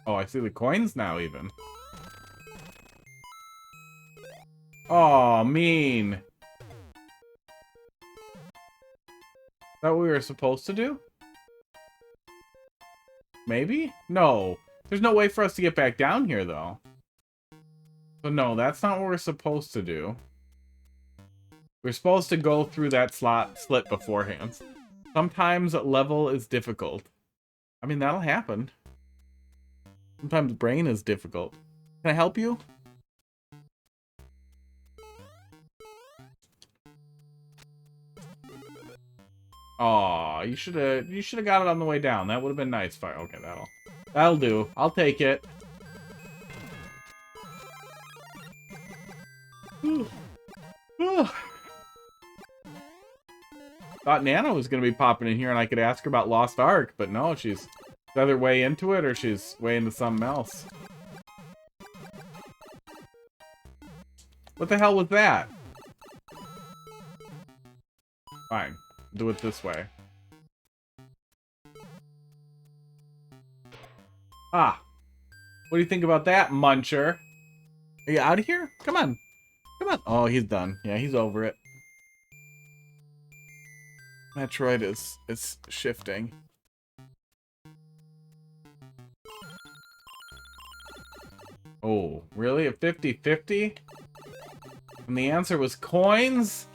Oh, I see the coins now, even. Oh, mean. Is that what we were supposed to do? Maybe? No. There's no way for us to get back down here, though. So no, that's not what we're supposed to do. We're supposed to go through that slit beforehand. Sometimes level is difficult. I mean, that'll happen. Sometimes brain is difficult. Can I help you? Aw, you should have got it on the way down. That would have been nice. Fire. Okay, that'll do. I'll take it. Thought Nana was gonna be popping in here and I could ask her about Lost Ark, but no, she's either way into it or she's way into something else. What the hell was that? Fine. Do it this way. Ah. What do you think about that, Muncher? Are you out of here? Come on. Come on. Oh, he's done. Yeah, he's over it. Metroid is shifting. Oh, really? A 50-50? And the answer was coins?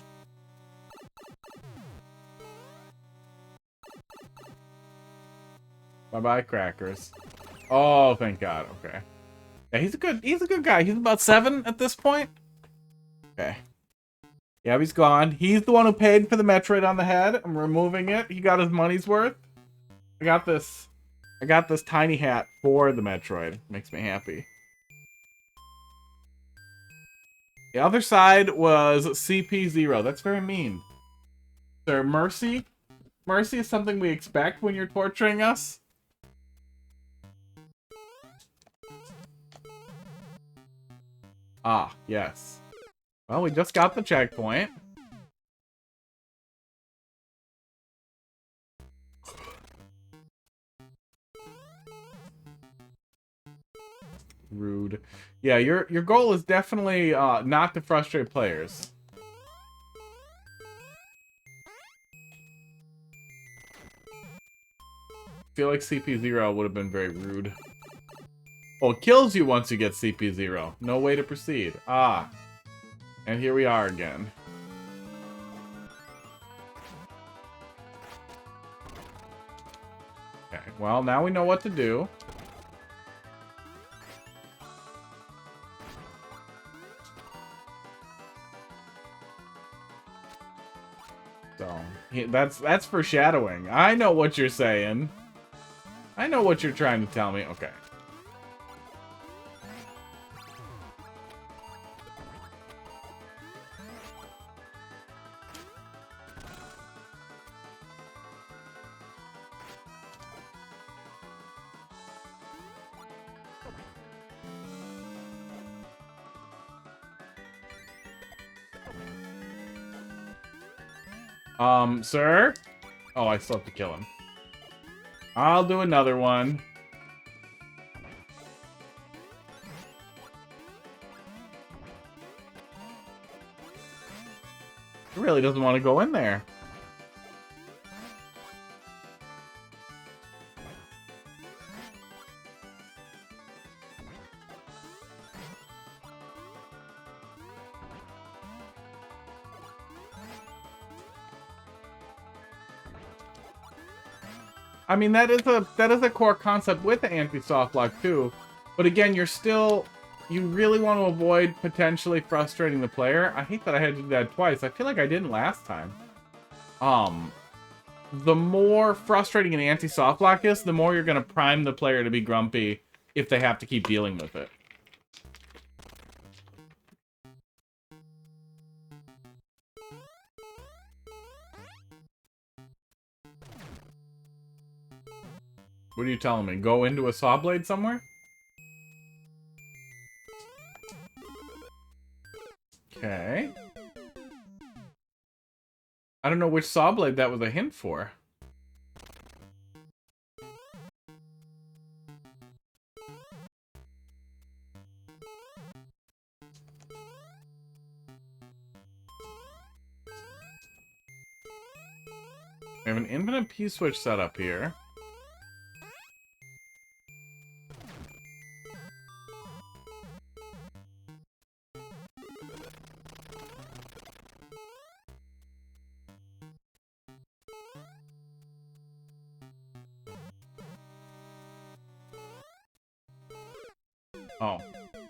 Bye-bye, crackers. Oh, thank God. Okay. Yeah, he's a good guy. He's about 7 at this point. Okay. Yeah, he's gone. He's the one who paid for the Metroid on the head. I'm removing it. He got his money's worth. I got this tiny hat for the Metroid. Makes me happy. The other side was CP0. That's very mean. Sir, mercy? Mercy is something we expect when you're torturing us? Ah, yes. Well, we just got the checkpoint. Rude. Yeah, your goal is definitely not to frustrate players. I feel like CP0 would have been very rude. Oh, it kills you once you get CP0. No way to proceed. Ah. And here we are again. Okay, well, now we know what to do. So, that's foreshadowing. I know what you're saying. I know what you're trying to tell me. Okay. Sir? Oh, I still have to kill him. I'll do another one. He really doesn't want to go in there. I mean, that is a core concept with the anti-soft lock too. But again, you really want to avoid potentially frustrating the player. I hate that I had to do that twice. I feel like I didn't last time. The more frustrating an anti-soft lock is, the more you're going to prime the player to be grumpy if they have to keep dealing with it. What are you telling me? Go into a saw blade somewhere? Okay. I don't know which saw blade that was a hint for. We have an infinite P-switch set up here. Oh.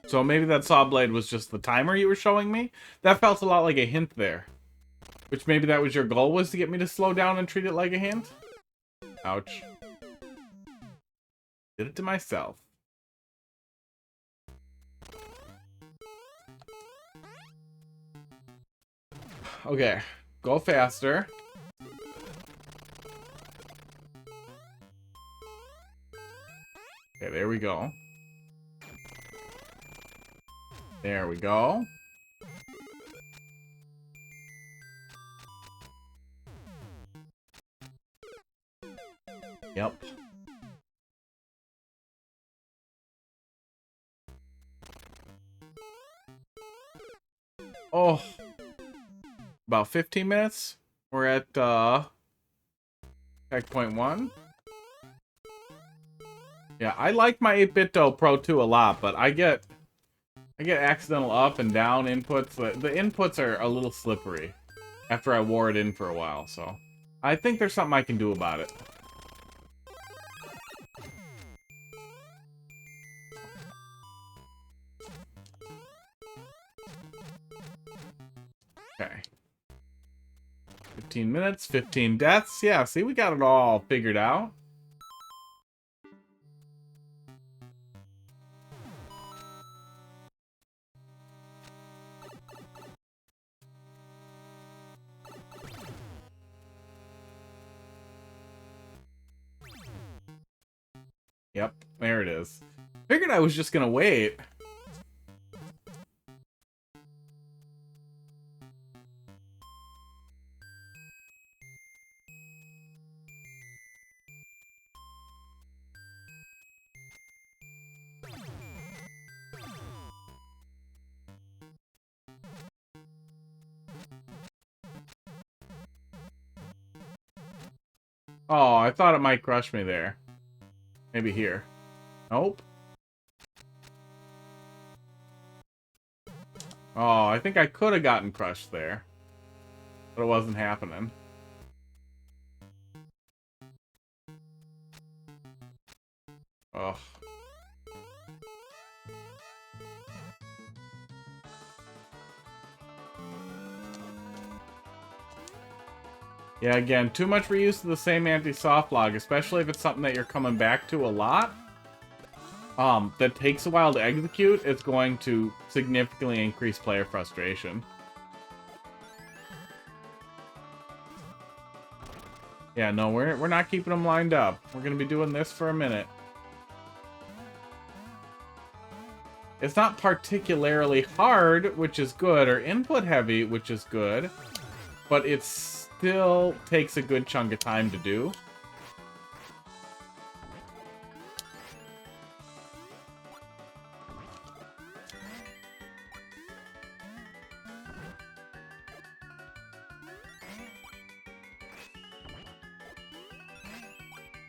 So maybe that saw blade was just the timer you were showing me? That felt a lot like a hint there. Which maybe that was your goal, was to get me to slow down and treat it like a hint? Ouch. Did it to myself. Okay. Go faster. Okay, there we go. There we go. Yep. Oh. About 15 minutes. We're at, checkpoint 1. Yeah, I like my 8BitDo Pro 2 a lot, but I get accidental up and down inputs. The inputs are a little slippery after I wore it in for a while, so I think there's something I can do about it. 15 minutes, 15 deaths. Yeah, see, we got it all figured out. Yep, there it is. Figured I was just gonna wait. Oh, I thought it might crush me there. Maybe here. Nope. Oh, I think I could have gotten crushed there. But it wasn't happening. Ugh. Yeah, again, too much reuse of the same anti-soft block, especially if it's something that you're coming back to a lot. That takes a while to execute, it's going to significantly increase player frustration. Yeah, no, we're not keeping them lined up. We're gonna be doing this for a minute. It's not particularly hard, which is good, or input heavy, which is good, but it still takes a good chunk of time to do.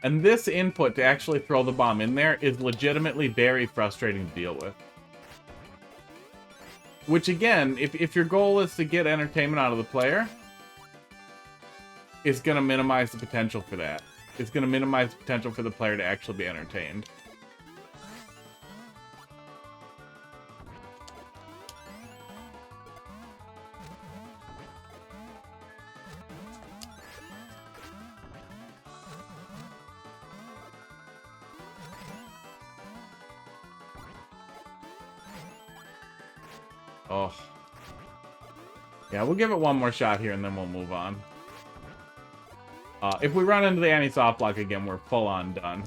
And this input to actually throw the bomb in there is legitimately very frustrating to deal with. Which again, if your goal is to get entertainment out of the player, it's going to minimize the potential for that. It's going to minimize the potential for the player to actually be entertained. Oh. Yeah, we'll give it one more shot here and then we'll move on. If we run into the anti-soft block again, we're full on done.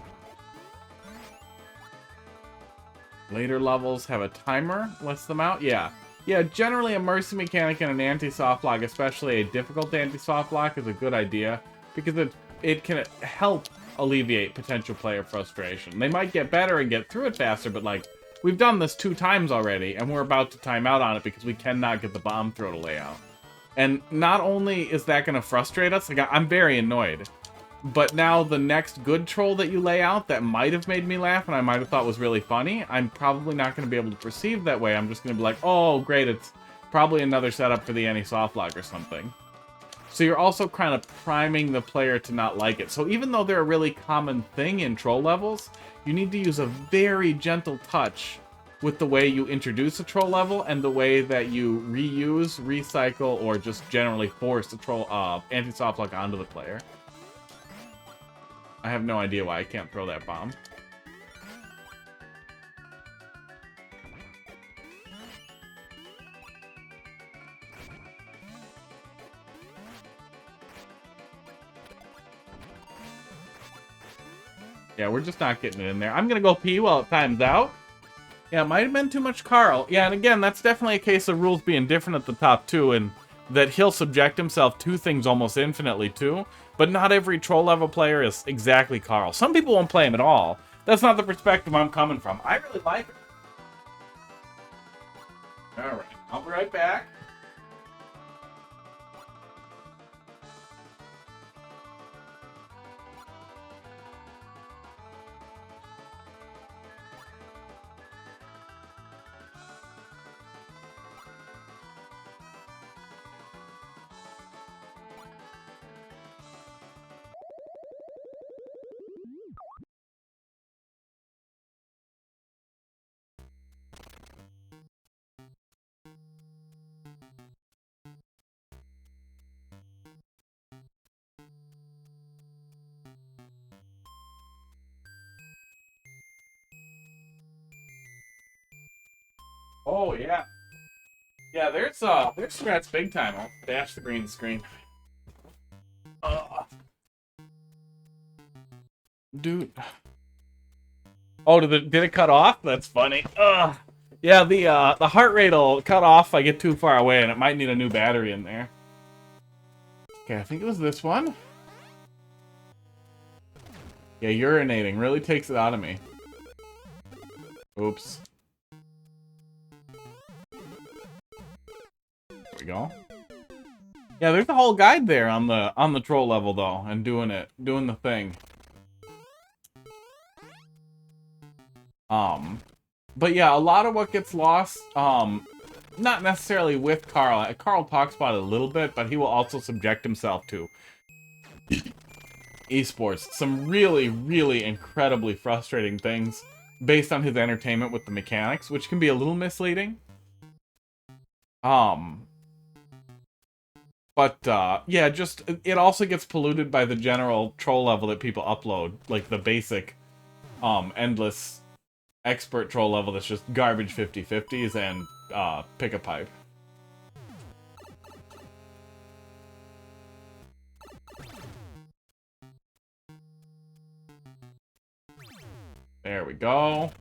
Later levels have a timer, lets them out. Yeah. Yeah, generally a mercy mechanic and an anti-soft block, especially a difficult anti-soft block, is a good idea. Because it can help alleviate potential player frustration. They might get better and get through it faster, but like, we've done this 2 times already, and we're about to time out on it because we cannot get the bomb throw to lay out. And not only is that going to frustrate us, like I'm very annoyed, but now the next good troll that you lay out that might have made me laugh and I might have thought was really funny, I'm probably not going to be able to perceive that way. I'm just going to be like, oh, great, it's probably another setup for the anti-soft block or something. So you're also kind of priming the player to not like it. So even though they're a really common thing in troll levels, you need to use a very gentle touch with the way you introduce a troll level and the way that you reuse, recycle, or just generally force a troll anti-soft block onto the player. I have no idea why I can't throw that bomb. Yeah, we're just not getting it in there. I'm gonna go pee while it times out. Yeah, it might have been too much Carl. Yeah, and again, that's definitely a case of rules being different at the top too, and that he'll subject himself to things almost infinitely too. But not every troll level player is exactly Carl. Some people won't play him at all. That's not the perspective I'm coming from. I really like it. Alright, I'll be right back. Oh yeah. Yeah, there's strats big time. I'll dash the green screen. Dude. Oh, did it cut off? That's funny. Yeah, the heart rate will cut off if I get too far away, and it might need a new battery in there. Okay, I think it was this one. Yeah, urinating really takes it out of me. Oops. There we go. Yeah, there's a whole guide there on the troll level though, and doing the thing. But yeah, a lot of what gets lost, not necessarily with Carl. Carl talks about it a little bit, but he will also subject himself to esports. Some really, really incredibly frustrating things based on his entertainment with the mechanics, which can be a little misleading. But, yeah, just, it also gets polluted by the general troll level that people upload. Like, the basic, endless expert troll level that's just garbage 50-50s and, pick a pipe. There we go.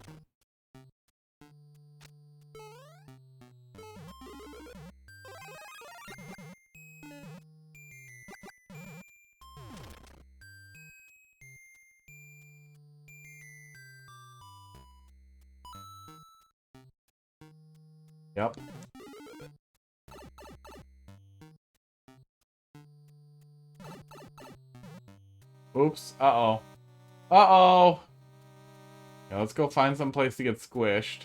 Yep. Oops. Uh-oh. Uh-oh! Yeah, let's go find some place to get squished.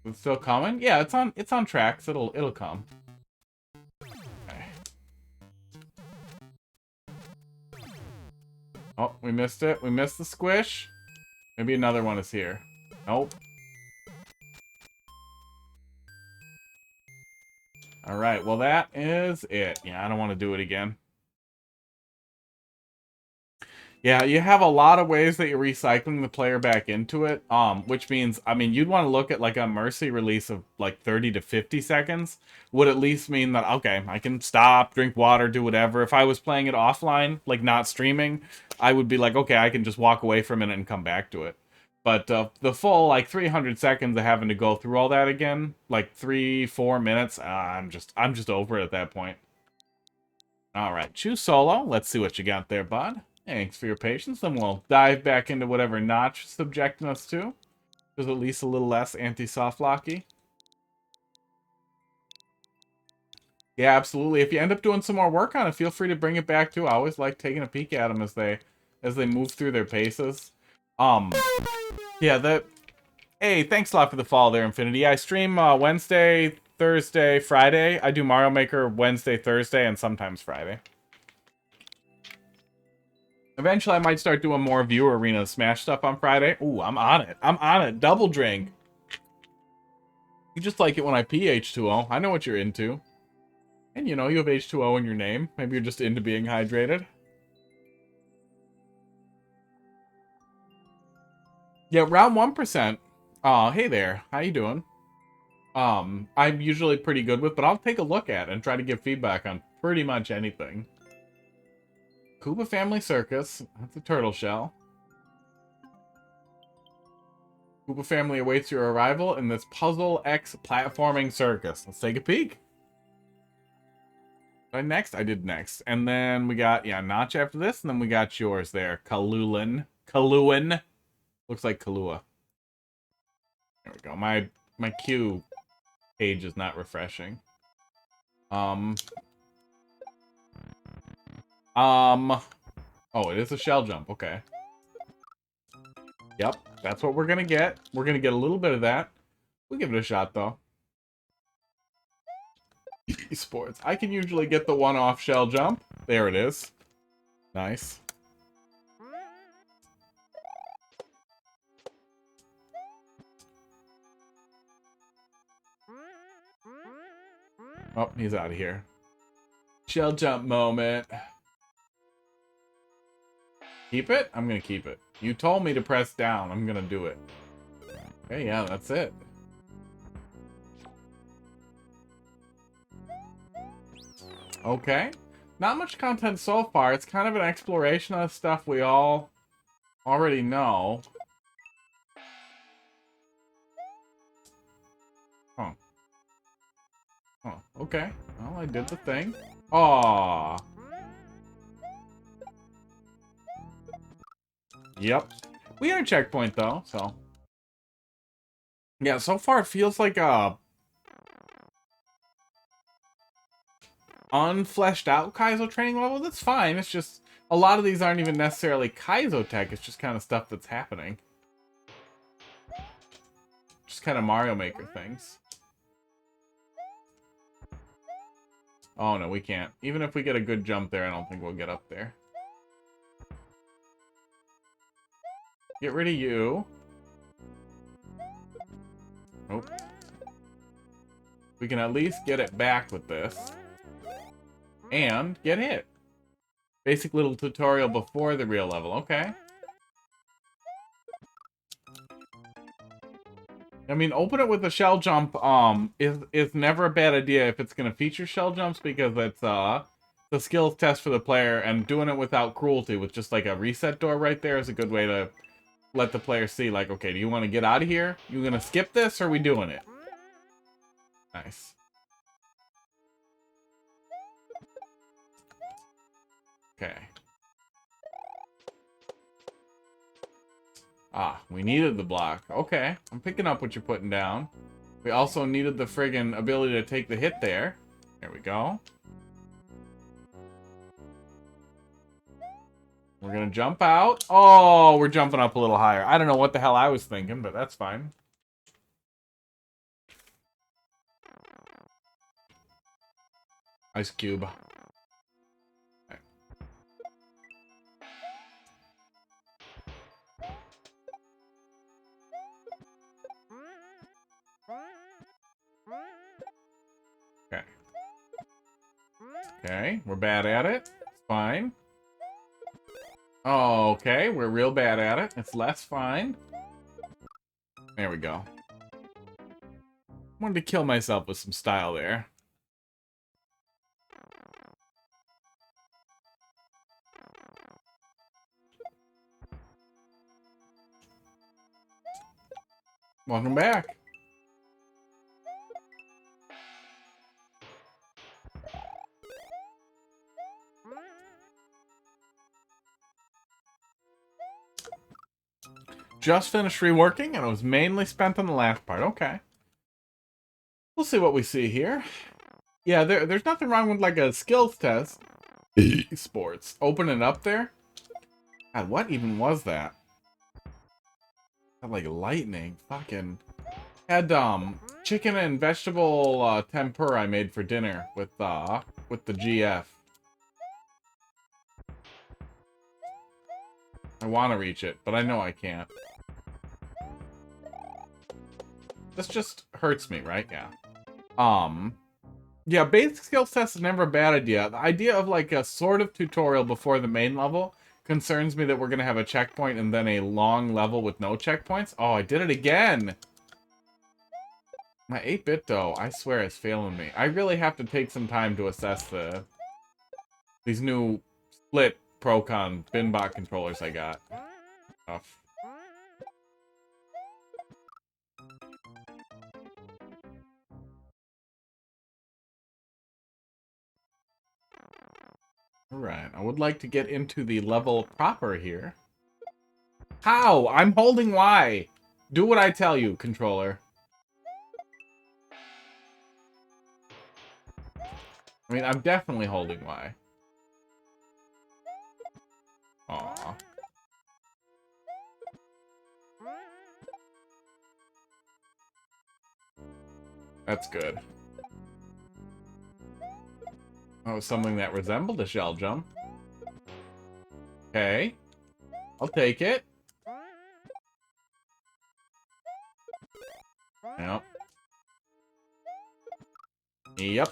It's still coming? Yeah, it's on tracks. It'll come. Okay. Oh, we missed it. We missed the squish. Maybe another one is here. Nope. Alright, well that is it. Yeah, I don't want to do it again. Yeah, you have a lot of ways that you're recycling the player back into it, which means, I mean, you'd want to look at, like, a Mercy release of, like, 30 to 50 seconds would at least mean that, okay, I can stop, drink water, do whatever. If I was playing it offline, like, not streaming, I would be like, okay, I can just walk away for a minute and come back to it. But the full, like, 300 seconds of having to go through all that again, like, 3-4 minutes, I'm just over it at that point. Alright, choose solo. Let's see what you got there, bud. Thanks for your patience, then we'll dive back into whatever Notch is subjecting us to. There's at least a little less anti-soft locky. Yeah, absolutely. If you end up doing some more work on it, feel free to bring it back too. I always like taking a peek at them as they move through their paces. Yeah, hey, thanks a lot for the follow there, Infinity. I stream Wednesday, Thursday, Friday. I do Mario Maker Wednesday, Thursday, and sometimes Friday. Eventually, I might start doing more Viewer Arena Smash stuff on Friday. Ooh, I'm on it. I'm on it. Double drink. You just like it when I pee H2O. I know what you're into. And you know, you have H2O in your name. Maybe you're just into being hydrated. Yeah, round 1%. Hey there. How you doing? I'm usually pretty good with, but I'll take a look at it and try to give feedback on pretty much anything. Koopa Family Circus. That's a turtle shell. Koopa Family awaits your arrival in this Puzzle X platforming circus. Let's take a peek. Next? I did next. And then we got, yeah, Notch after this, and then we got yours there. Kaluan. Kaluan. Looks like Kalua. There we go. My queue page is not refreshing. Oh, it is a shell jump. Okay. Yep, that's what we're gonna get. We're gonna get a little bit of that. We'll give it a shot, though. Esports. I can usually get the one-off shell jump. There it is. Nice. Oh, he's out of here. Shell jump moment. Keep it? I'm gonna keep it. You told me to press down. I'm gonna do it. Okay, yeah, that's it. Okay. Not much content so far. It's kind of an exploration of stuff we all already know. Huh. Huh. Okay. Well, I did the thing. Aww. Yep. We had a checkpoint, though, so... Yeah, so far it feels like a... unfleshed out Kaizo training level. That's fine. It's just... a lot of these aren't even necessarily Kaizo tech. It's just kind of stuff that's happening. Just kind of Mario Maker things. Oh, no, we can't. Even if we get a good jump there, I don't think we'll get up there. Get rid of you. Nope. We can at least get it back with this. And get hit. Basic little tutorial before the real level. Okay. I mean, open it with a shell jump, is never a bad idea if it's gonna feature shell jumps, because it's, the skills test for the player, and doing it without cruelty with just, like, a reset door right there is a good way to let the player see, like, okay, do you want to get out of here? You gonna skip this, or are we doing it? Nice. Okay. Ah, we needed the block. Okay, I'm picking up what you're putting down. We also needed the friggin' ability to take the hit there. There we go. We're gonna jump out. Oh, we're jumping up a little higher. I don't know what the hell I was thinking, but that's fine. Ice cube. Okay. Okay. Okay, we're bad at it. It's fine. Oh, okay, we're real bad at it. It's less fine. There we go. Wanted to kill myself with some style there. Welcome back. Just finished reworking, and it was mainly spent on the last part. Okay. We'll see what we see here. Yeah, there's nothing wrong with, like, a skills test. Sports. Open it up there. God, what even was that? Had, like, lightning. Fucking... Had, chicken and vegetable, tempura I made for dinner with the GF. I want to reach it, but I know I can't. This just hurts me, right? Yeah. Yeah, basic skills test is never a bad idea. The idea of, like, a sort of tutorial before the main level concerns me, that we're gonna have a checkpoint and then a long level with no checkpoints. Oh, I did it again! My 8-bit, though, I swear, is failing me. I really have to take some time to assess these new split Procon Binbot controllers I got. Tough. Alright, I would like to get into the level proper here. How? I'm holding Y! Do what I tell you, controller. I mean, I'm definitely holding Y. Aww. That's good. Oh, something that resembled a shell jump. Okay. I'll take it. Yep. Yep.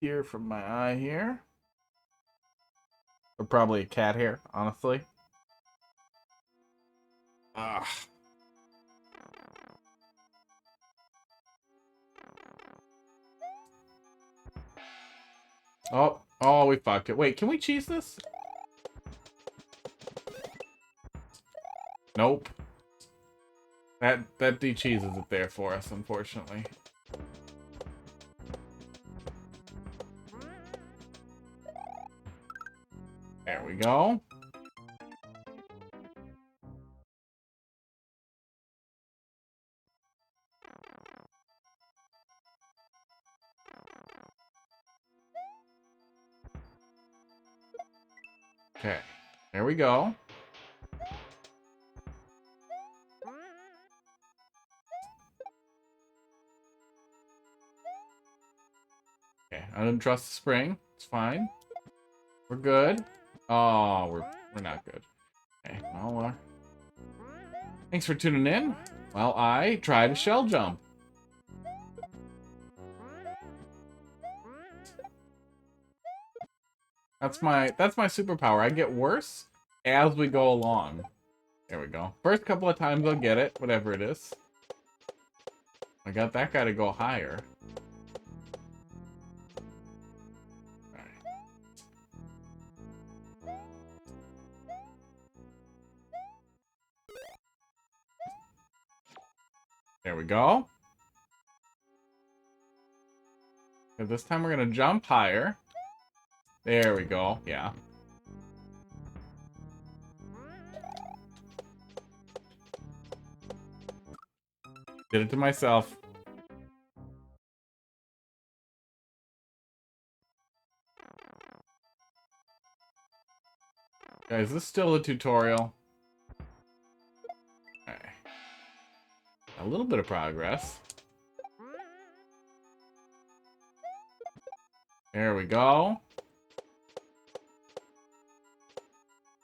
Here from my eye here. probably a cat hair, honestly. Ugh. Oh, we fucked it. Wait, can we cheese this? Nope. That de-cheeses it there for us, unfortunately. There we go. Okay, there we go. Okay, I didn't trust the spring. It's fine. We're good. Oh, we're not good. Okay, well, thanks for tuning in. Well, I tried a shell jump. That's my superpower. I get worse as we go along. There we go. First couple of times I'll get it, whatever it is. I got that guy to go higher. There we go. And this time we're gonna jump higher. There we go. Yeah. Did it to myself. Guys, this is still a tutorial. Okay. A little bit of progress. There we go.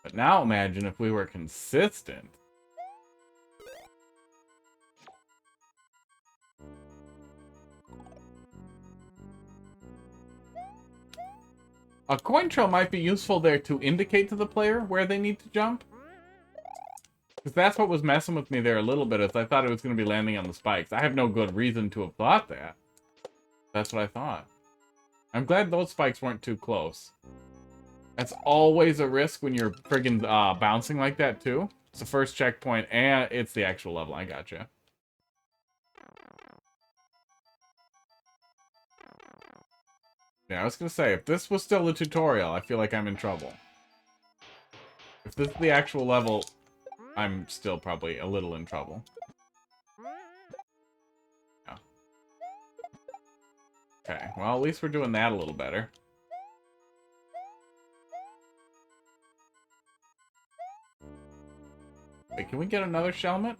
But now imagine if we were consistent. A coin trail might be useful there to indicate to the player where they need to jump. Because that's what was messing with me there a little bit, is I thought it was going to be landing on the spikes. I have no good reason to have thought that. That's what I thought. I'm glad those spikes weren't too close. That's always a risk when you're friggin' bouncing like that, too. It's the first checkpoint, and it's the actual level. I gotcha. Yeah, I was gonna say, if this was still a tutorial, I feel like I'm in trouble. If this is the actual level, I'm still probably a little in trouble. Yeah. Okay, well, at least we're doing that a little better. Wait, can we get another Shelmet?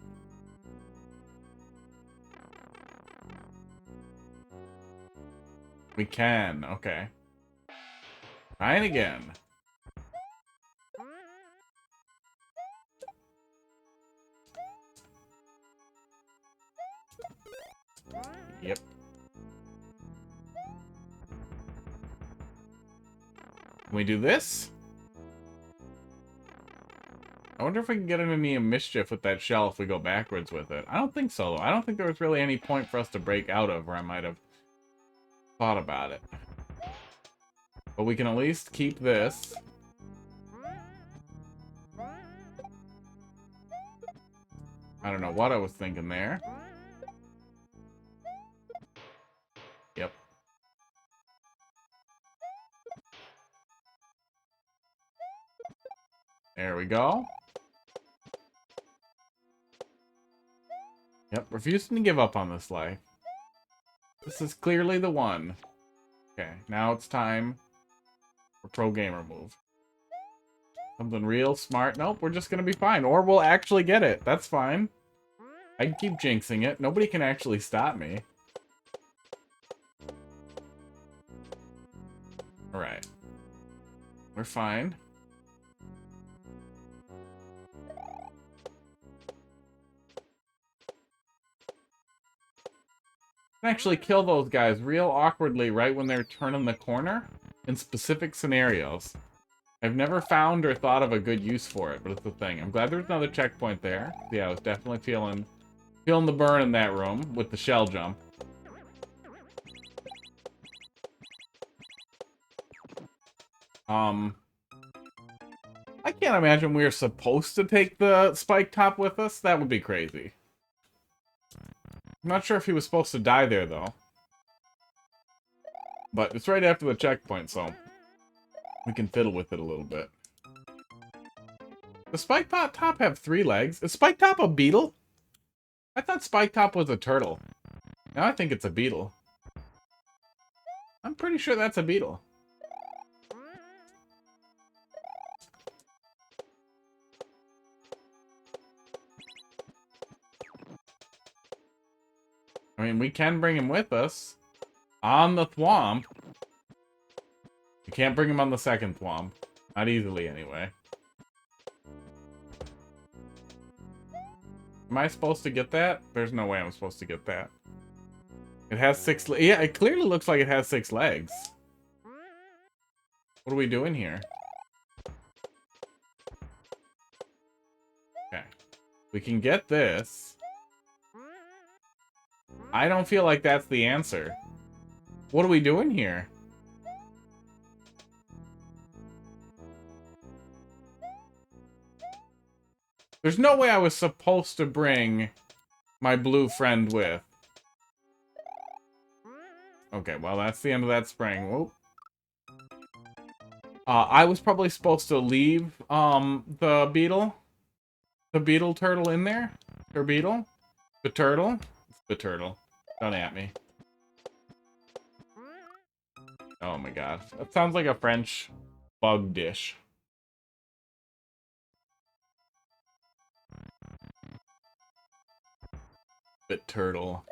We can, okay. Trying again. Yep. Can we do this? I wonder if we can get into any mischief with that shell if we go backwards with it. I don't think so. I don't think there was really any point for us to break out of, or I might have thought about it. But we can at least keep this. I don't know what I was thinking there. Yep. There we go. Yep, refusing to give up on this life. This is clearly the one. Okay, now it's time for pro gamer move. Something real smart. Nope, we're just gonna be fine. Or we'll actually get it. That's fine. I can keep jinxing it. Nobody can actually stop me. Alright. We're fine. Can actually kill those guys real awkwardly right when they're turning the corner in specific scenarios. I've never found or thought of a good use for it, but it's the thing. I'm glad there's another checkpoint there. Yeah, I was definitely feeling the burn in that room with the shell jump. I can't imagine we are supposed to take the spike top with us. That would be crazy. I'm not sure if he was supposed to die there, though. But it's right after the checkpoint, so we can fiddle with it a little bit. Does Spike Top have 3 legs? Is Spike Top a beetle? I thought Spike Top was a turtle. Now I think it's a beetle. I'm pretty sure that's a beetle. I mean, we can bring him with us on the Thwomp. We can't bring him on the second Thwomp. Not easily, anyway. Am I supposed to get that? There's no way I'm supposed to get that. It has 6 legs. Yeah, it clearly looks like it has 6 legs. What are we doing here? Okay. We can get this. I don't feel like that's the answer. What are we doing here? There's no way I was supposed to bring my blue friend with. Okay, well, that's the end of that spring. Whoop. I was probably supposed to leave the beetle turtle in there. Or beetle? The turtle? It's the turtle. Don't at me. Oh my god. That sounds like a French bug dish. The turtle.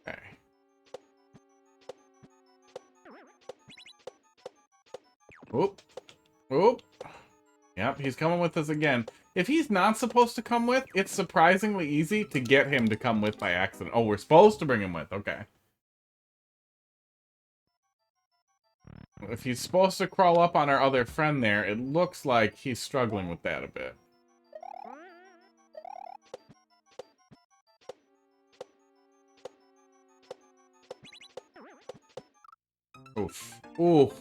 Okay. Whoop. Whoop. Yep, he's coming with us again. If he's not supposed to come with, it's surprisingly easy to get him to come with by accident. Oh, we're supposed to bring him with. Okay. If he's supposed to crawl up on our other friend there, it looks like he's struggling with that a bit. Oof. Ooh.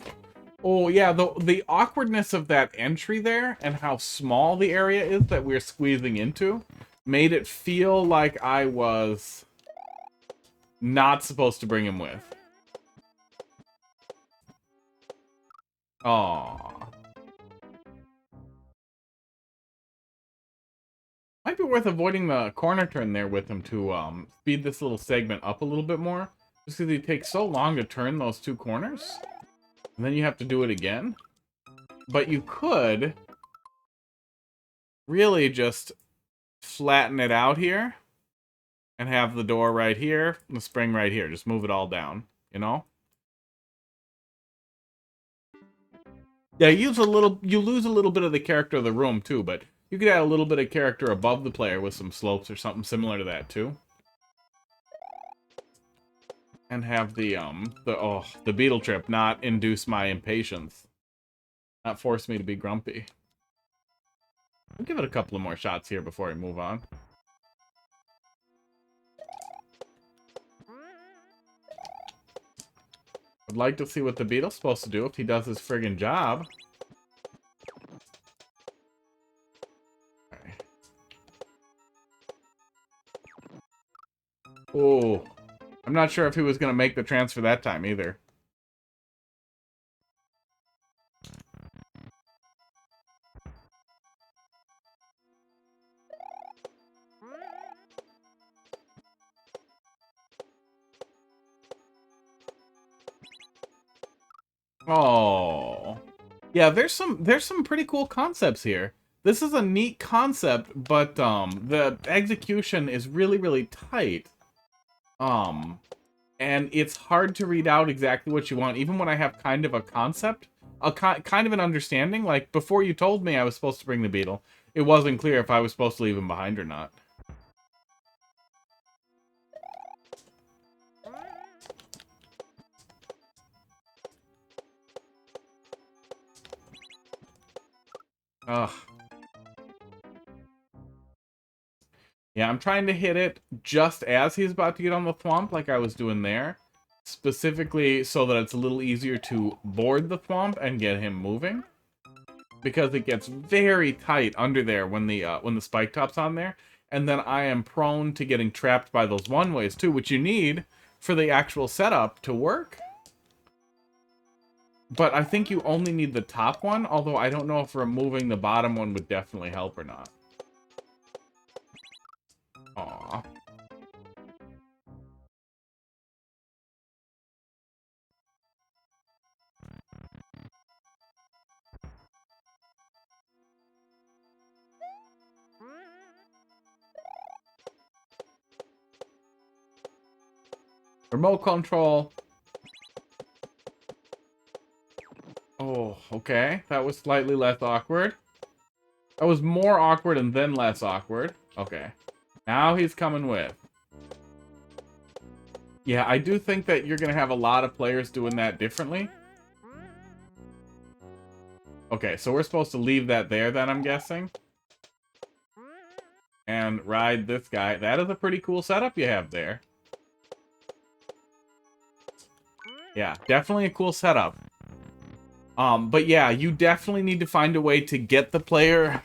Oh, yeah, the awkwardness of that entry there and how small the area is that we're squeezing into made it feel like I was not supposed to bring him with. Aww. Might be worth avoiding the corner turn there with him to speed this little segment up a little bit more. Just because it takes so long to turn those 2 corners. And then you have to do it again. But you could really just flatten it out here. And have the door right here, and the spring right here. Just move it all down, you know? Yeah, you lose a little bit of the character of the room, too, but you could add a little bit of character above the player with some slopes or something similar to that, too. And have the beetle trip not induce my impatience. Not force me to be grumpy. I'll give it a couple of more shots here before we move on. I'd like to see what the beetle's supposed to do if he does his friggin' job. Okay. Oh. I'm not sure if he was going to make the transfer that time either. Oh. Yeah, there's some pretty cool concepts here. This is a neat concept, but the execution is really, really tight. And it's hard to read out exactly what you want, even when I have kind of a concept, kind of an understanding. Like, before you told me I was supposed to bring the beetle, it wasn't clear if I was supposed to leave him behind or not. Ugh. Yeah, I'm trying to hit it just as he's about to get on the thwomp, like I was doing there. Specifically so that it's a little easier to board the thwomp and get him moving. Because it gets very tight under there when the spike top's on there. And then I am prone to getting trapped by those one-ways too, which you need for the actual setup to work. But I think you only need the top one, although I don't know if removing the bottom one would definitely help or not. Aww. Remote control. Oh, okay. That was slightly less awkward. That was more awkward and then less awkward. Okay. Now he's coming with. Yeah, I do think that you're going to have a lot of players doing that differently. Okay, so we're supposed to leave that there then, I'm guessing. And ride this guy. That is a pretty cool setup you have there. Yeah, definitely a cool setup. But yeah, you definitely need to find a way to get the player...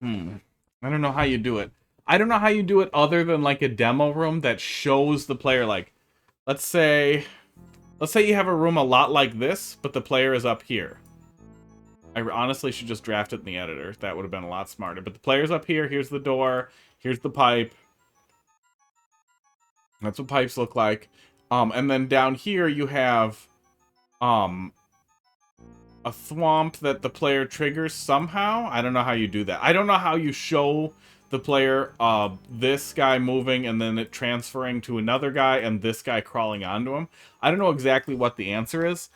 I don't know how you do it. I don't know how you do it other than like a demo room that shows the player, like... Let's say you have a room a lot like this, but the player is up here. I honestly should just draft it in the editor. That would have been a lot smarter. But the player's up here. Here's the door. Here's the pipe. That's what pipes look like. And then down here you have a thwomp that the player triggers somehow. I don't know how you do that. I don't know how you show the player this guy moving and then it transferring to another guy and this guy crawling onto him. I don't know exactly what the answer is,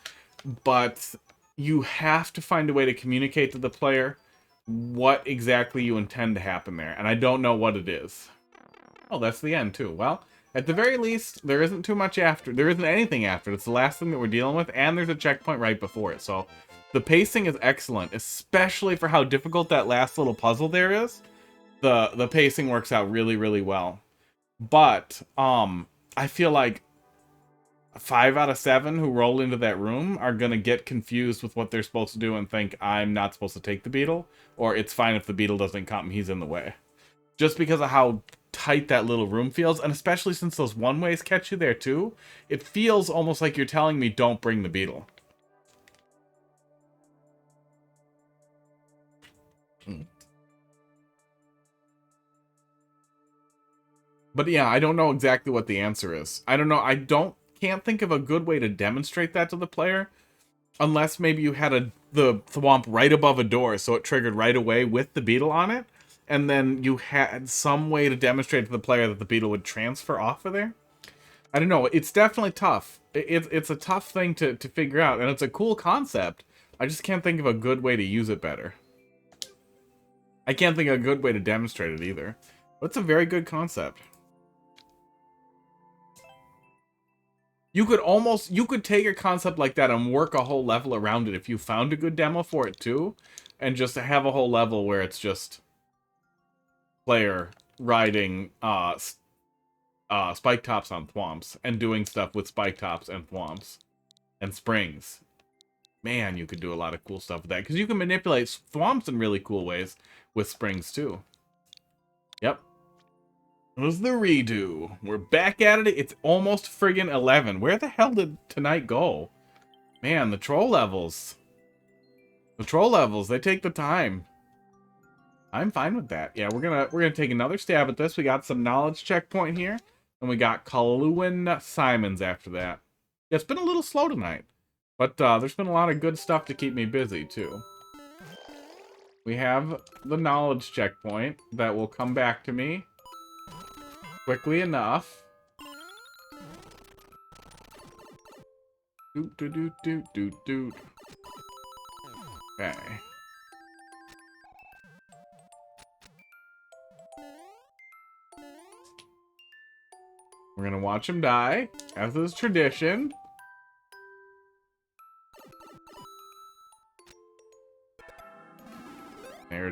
but you have to find a way to communicate to the player what exactly you intend to happen there. And I don't know what it is. Oh, that's the end too. Well, at the very least, there isn't too much after. There isn't anything after. It's the last thing that we're dealing with, and there's a checkpoint right before it. So the pacing is excellent, especially for how difficult that last little puzzle there is. The pacing works out really, really well. But I feel like 5 out of 7 who roll into that room are going to get confused with what they're supposed to do and think I'm not supposed to take the beetle, or it's fine if the beetle doesn't come, he's in the way. Just because of how tight that little room feels, and especially since those one-ways catch you there too, it feels almost like you're telling me don't bring the beetle. But yeah, I don't know exactly what the answer is. I don't know. Can't think of a good way to demonstrate that to the player, unless maybe you had the thwomp right above a door, so it triggered right away with the beetle on it, and then you had some way to demonstrate to the player that the beetle would transfer off of there. I don't know. It's definitely tough. It's a tough thing to figure out, and it's a cool concept. I just can't think of a good way to use it better. I can't think of a good way to demonstrate it either. But it's a very good concept. You could take a concept like that and work a whole level around it if you found a good demo for it too, and just have a whole level where it's just player riding spike tops on thwomps and doing stuff with spike tops and thwomps and springs. Man, you could do a lot of cool stuff with that because you can manipulate thwomps in really cool ways with springs too. Yep. It was the redo. We're back at it. It's almost friggin' 11. Where the hell did tonight go? Man, the troll levels. The troll levels, they take the time. I'm fine with that. Yeah, we're gonna take another stab at this. We got some knowledge checkpoint here, and we got Kalluin Simons after that. Yeah, it's been a little slow tonight, but there's been a lot of good stuff to keep me busy too. We have the knowledge checkpoint that will come back to me quickly enough. Doot doot doot doot doot doot. Okay. We're gonna watch him die, as is tradition.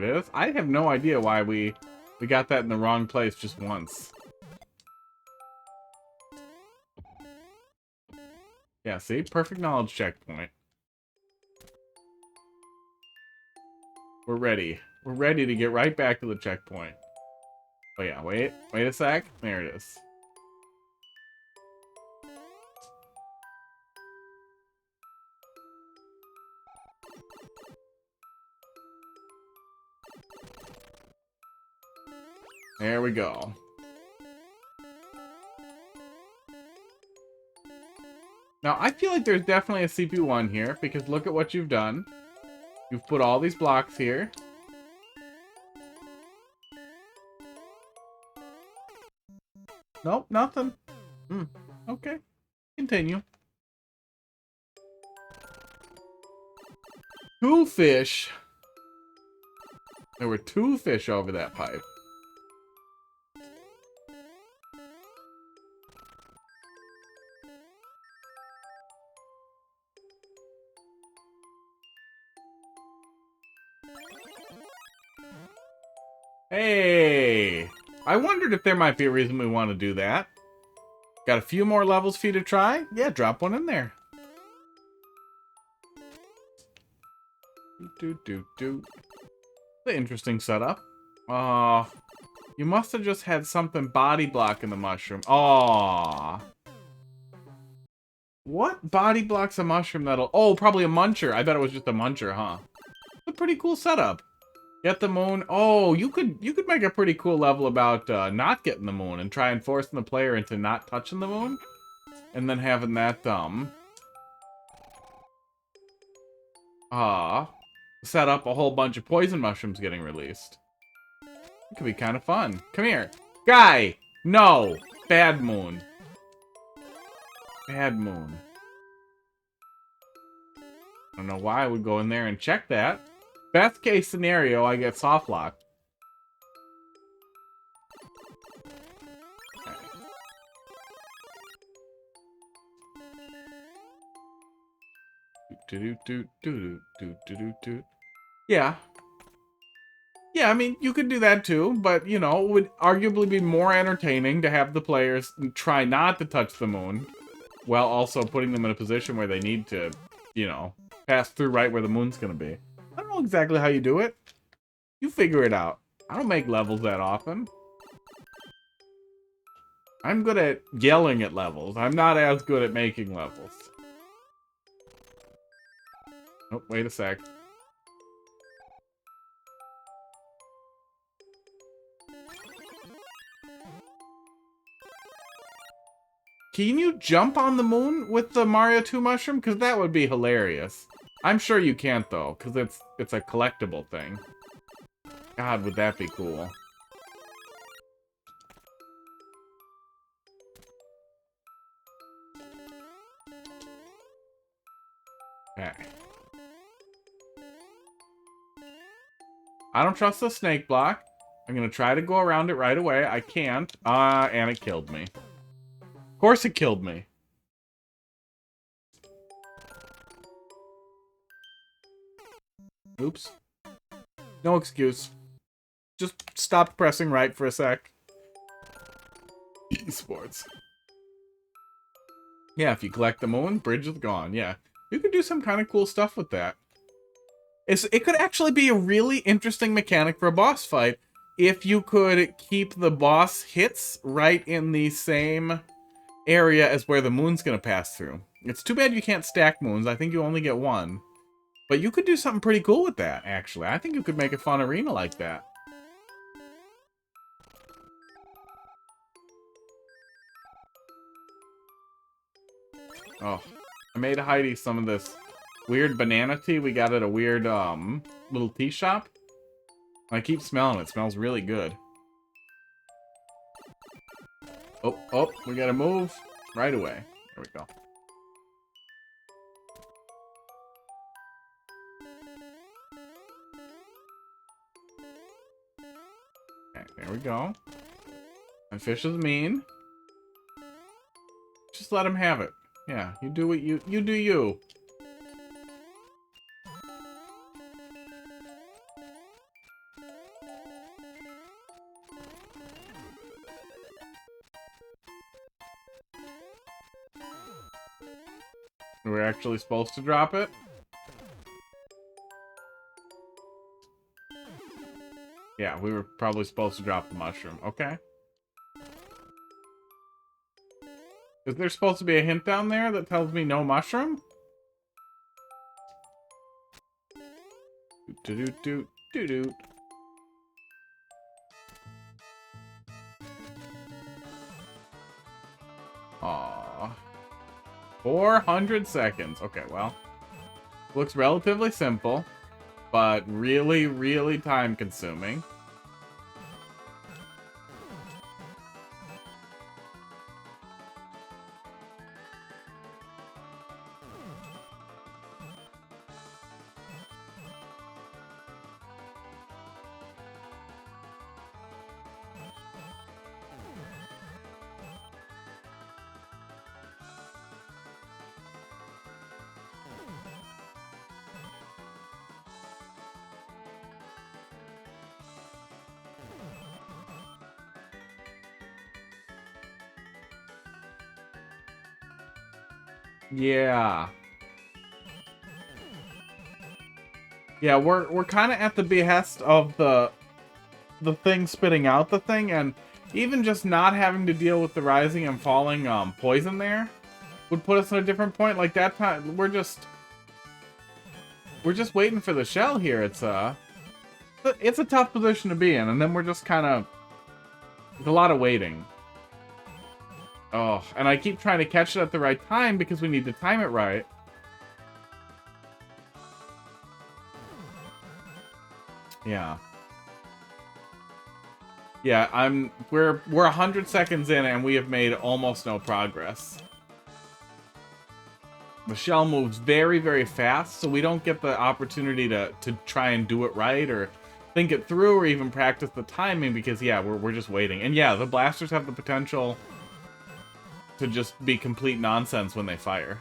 it is. I have no idea why we got that in the wrong place just once. Yeah, see? Perfect knowledge checkpoint. We're ready. We're ready to get right back to the checkpoint. Oh yeah, wait a sec. There it is. There we go. Now, I feel like there's definitely a CP1 here, because look at what you've done. You've put all these blocks here. Nope, nothing. Okay. Continue. 2 fish. There were 2 fish over that pipe. Hey! I wondered if there might be a reason we want to do that. Got a few more levels for you to try? Yeah, drop one in there. The interesting setup. You must have just had something body blocking the mushroom. Aww. What body blocks a mushroom that'll... Oh, probably a muncher. I bet it was just a muncher, huh? It's a pretty cool setup. Get the moon. Oh, you could make a pretty cool level about not getting the moon and try and forcing the player into not touching the moon. And then having that, set up a whole bunch of poison mushrooms getting released. It could be kind of fun. Come here. Guy! No! Bad moon. Bad moon. I don't know why I would go in there and check that. Best case scenario, I get soft locked. Yeah. Yeah, I mean, you could do that too, but, you know, it would arguably be more entertaining to have the players try not to touch the moon, while also putting them in a position where they need to, you know, pass through right where the moon's gonna be. I don't know exactly how you do it. You figure it out. I don't make levels that often. I'm good at yelling at levels. I'm not as good at making levels. Oh, wait a sec. Can you jump on the moon with the Mario 2 mushroom? Because that would be hilarious. I'm sure you can't, though, because it's a collectible thing. God, would that be cool. Okay. I don't trust the snake block. I'm going to try to go around it right away. I can't. And it killed me. Of course it killed me. Oops. No excuse. Just stop pressing right for a sec. Esports. Yeah, if you collect the moon, bridge is gone. Yeah. You could do some kind of cool stuff with that. It could actually be a really interesting mechanic for a boss fight if you could keep the boss hits right in the same area as where the moon's gonna pass through. It's too bad you can't stack moons. I think you only get one. But you could do something pretty cool with that, actually. I think you could make a fun arena like that. Oh, I made Heidi some of this weird banana tea we got at a weird, little tea shop. I keep smelling it. It smells really good. Oh, we gotta move right away. There we go. Okay, there we go. My fish is mean. Just let him have it. Yeah, you do what you do you. We're actually supposed to drop it? Yeah, we were probably supposed to drop the mushroom. Okay. Is there supposed to be a hint down there that tells me no mushroom? Do-do-do-do-do. Aww. 400 seconds. Okay, well. Looks relatively simple, but really, really time consuming. Yeah. Yeah, we're kind of at the behest of the thing spitting out the thing, and even just not having to deal with the rising and falling poison there would put us in a different point. Like that time, we're just waiting for the shell here. It's a tough position to be in, and then we're just kind of, there's a lot of waiting. Oh, and I keep trying to catch it at the right time because we need to time it right. Yeah. Yeah, we're 100 seconds in and we have made almost no progress. The shell moves very, very fast, so we don't get the opportunity to try and do it right or think it through or even practice the timing because, yeah, we're just waiting. And yeah, the blasters have the potential to just be complete nonsense when they fire.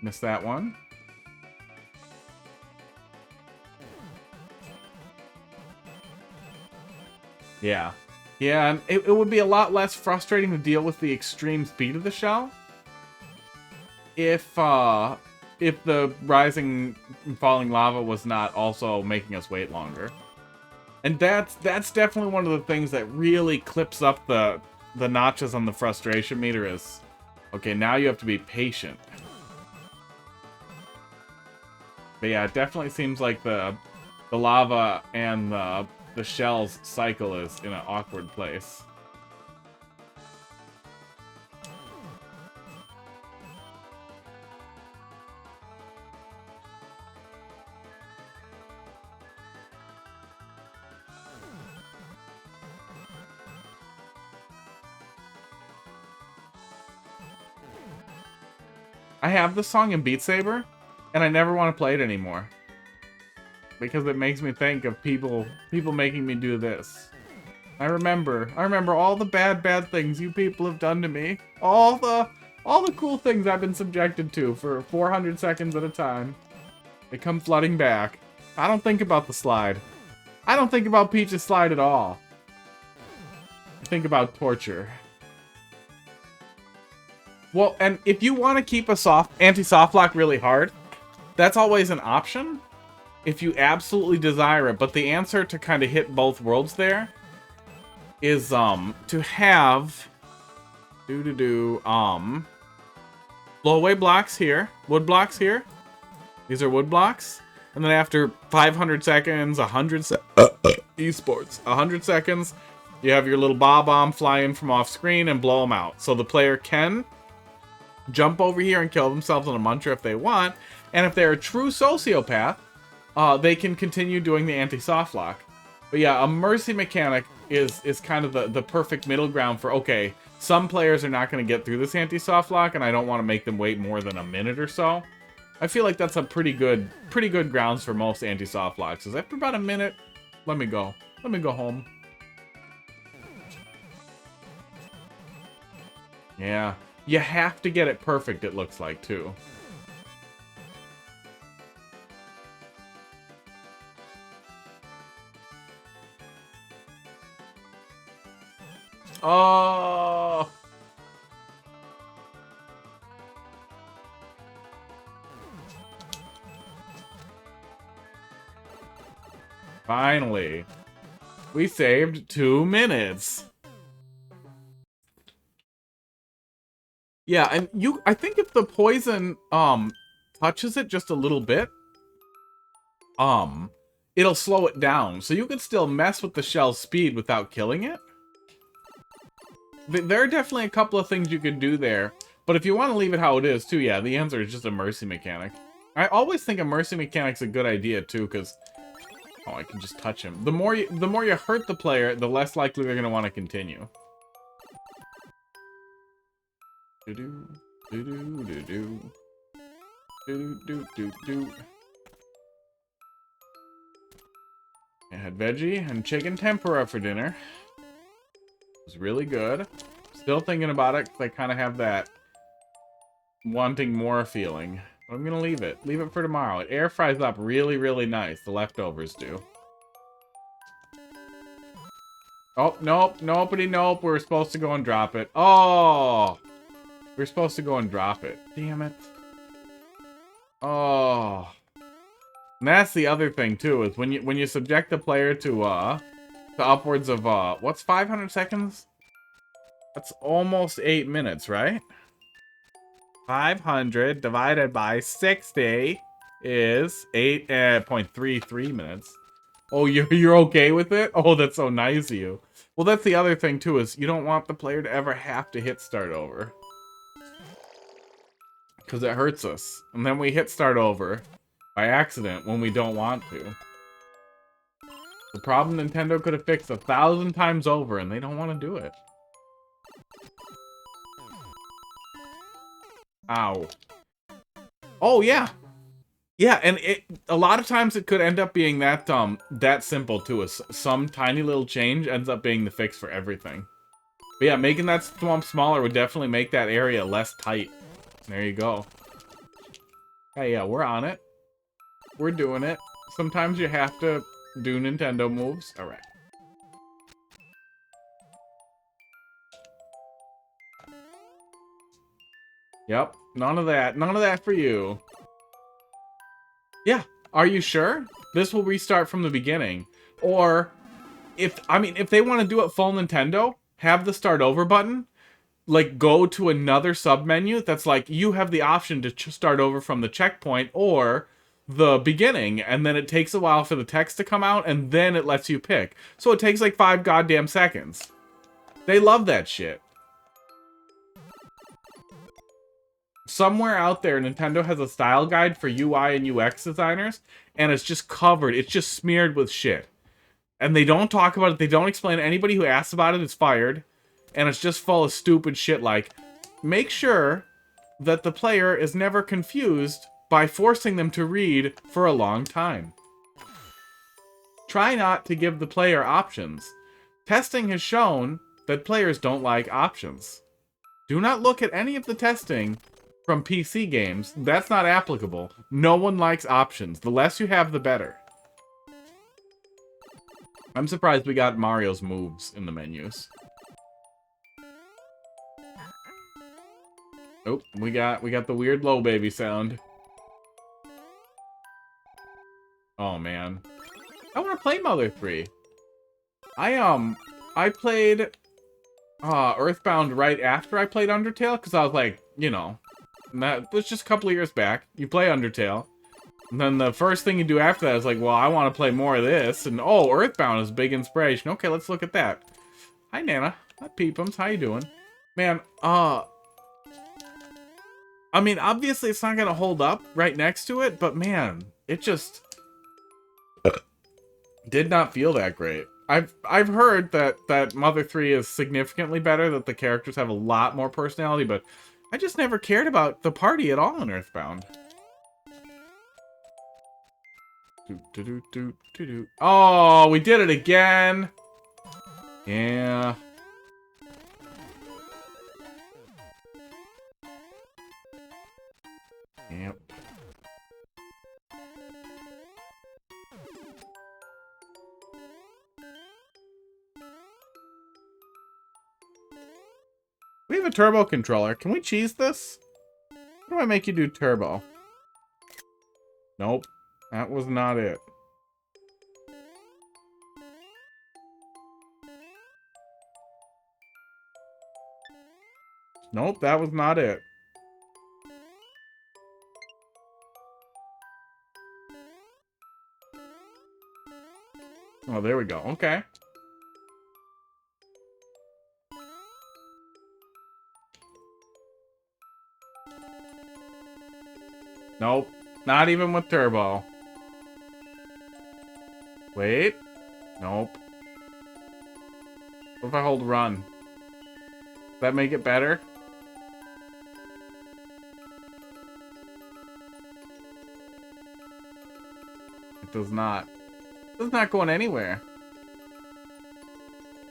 Missed that one. Yeah. Yeah, and it would be a lot less frustrating to deal with the extreme speed of the shell if the rising and falling lava was not also making us wait longer. And that's definitely one of the things that really clips up the notches on the frustration meter is, okay, now you have to be patient. But yeah, it definitely seems like the lava and the shell's cycle is in an awkward place. I have this song in Beat Saber, and I never want to play it anymore. Because it makes me think of people making me do this. I remember all the bad things you people have done to me. All the cool things I've been subjected to for 400 seconds at a time. They come flooding back. I don't think about the slide. I don't think about Peach's slide at all. I think about torture. Well, and if you want to keep a anti-soft lock really hard, that's always an option if you absolutely desire it. But the answer to kind of hit both worlds there is to have blow away blocks here, wood blocks here. These are wood blocks, and then after 500 seconds, 100 esports, 100 seconds, you have your little bomb fly in from off screen and blow them out. So the player can jump over here and kill themselves on a muncher if they want, and if they're a true sociopath, they can continue doing the anti-soft lock. But yeah, a mercy mechanic is kind of the perfect middle ground for, okay, some players are not going to get through this anti-soft lock, and I don't want to make them wait more than a minute or so. I feel like that's a pretty good grounds for most anti-soft locks. Is after about a minute, let me go home. Yeah. You have to get it perfect, it looks like, too. Oh. Finally. We saved 2 minutes. Yeah, and I think if the poison touches it just a little bit, it'll slow it down. So you can still mess with the shell's speed without killing it. There are definitely a couple of things you can do there. But if you want to leave it how it is, too, yeah, the answer is just a mercy mechanic. I always think a mercy mechanic's a good idea, too, because... Oh, I can just touch him. The more you hurt the player, the less likely they're going to want to continue. Do-do, do-do, do-do. Do-do-do-do-do. I had veggie and chicken tempura for dinner. It was really good. Still thinking about it, because I kind of have that wanting more feeling. But I'm going to leave it. Leave it for tomorrow. It air fries up really, really nice. The leftovers do. Oh, nope. Nobody, nope. We were supposed to go and drop it. Oh! We were supposed to go and drop it. Damn it. Oh. And that's the other thing, too, is when you subject the player to upwards of, what's 500 seconds? That's almost 8 minutes, right? 500 divided by 60 is 8.33 minutes. Oh, you're okay with it? Oh, that's so nice of you. Well, that's the other thing, too, is you don't want the player to ever have to hit start over. Because it hurts us. And then we hit start over by accident when we don't want to. The problem Nintendo could have fixed 1,000 times over, and they don't want to do it. Ow. Oh, yeah. Yeah, and a lot of times it could end up being that that simple, too. Some tiny little change ends up being the fix for everything. But yeah, making that swamp smaller would definitely make that area less tight. There you go. Hey, yeah, we're on it. We're doing it. Sometimes you have to do Nintendo moves. Alright. Yep. None of that. None of that for you. Yeah. Are you sure? This will restart from the beginning. Or, if they want to do it full Nintendo, have the start over button. Like, go to another sub-menu that's like, you have the option to start over from the checkpoint or the beginning, and then it takes a while for the text to come out, and then it lets you pick. So it takes like 5 goddamn seconds. They love that shit. Somewhere out there, Nintendo has a style guide for UI and UX designers, and it's just covered, it's just smeared with shit. And they don't talk about it, they don't explain it. Anybody who asks about it is fired. And it's just full of stupid shit like, make sure that the player is never confused by forcing them to read for a long time. Try not to give the player options. Testing has shown that players don't like options. Do not look at any of the testing from PC games. That's not applicable. No one likes options. The less you have, the better. I'm surprised we got Mario's moves in the menus. Oh, we got the weird low baby sound. Oh man. I want to play Mother 3. I played Earthbound right after I played Undertale, because I was like, you know, that was just a couple of years back. You play Undertale. And then the first thing you do after that is like, well, I want to play more of this. And oh, Earthbound is a big inspiration. Okay, let's look at that. Hi Nana. Hi Peepums. How you doing? Man, I mean, obviously it's not gonna hold up right next to it, but man, it just did not feel that great. I've heard that Mother 3 is significantly better, that the characters have a lot more personality, but I just never cared about the party at all in Earthbound. Oh, we did it again! Yeah. Yep. We have a turbo controller. Can we cheese this? How do I make you do turbo? Nope. That was not it. Nope, that was not it. Oh, there we go. Okay. Nope. Not even with turbo. Wait. Nope. What if I hold run? Does that make it better? It does not. It's not going anywhere.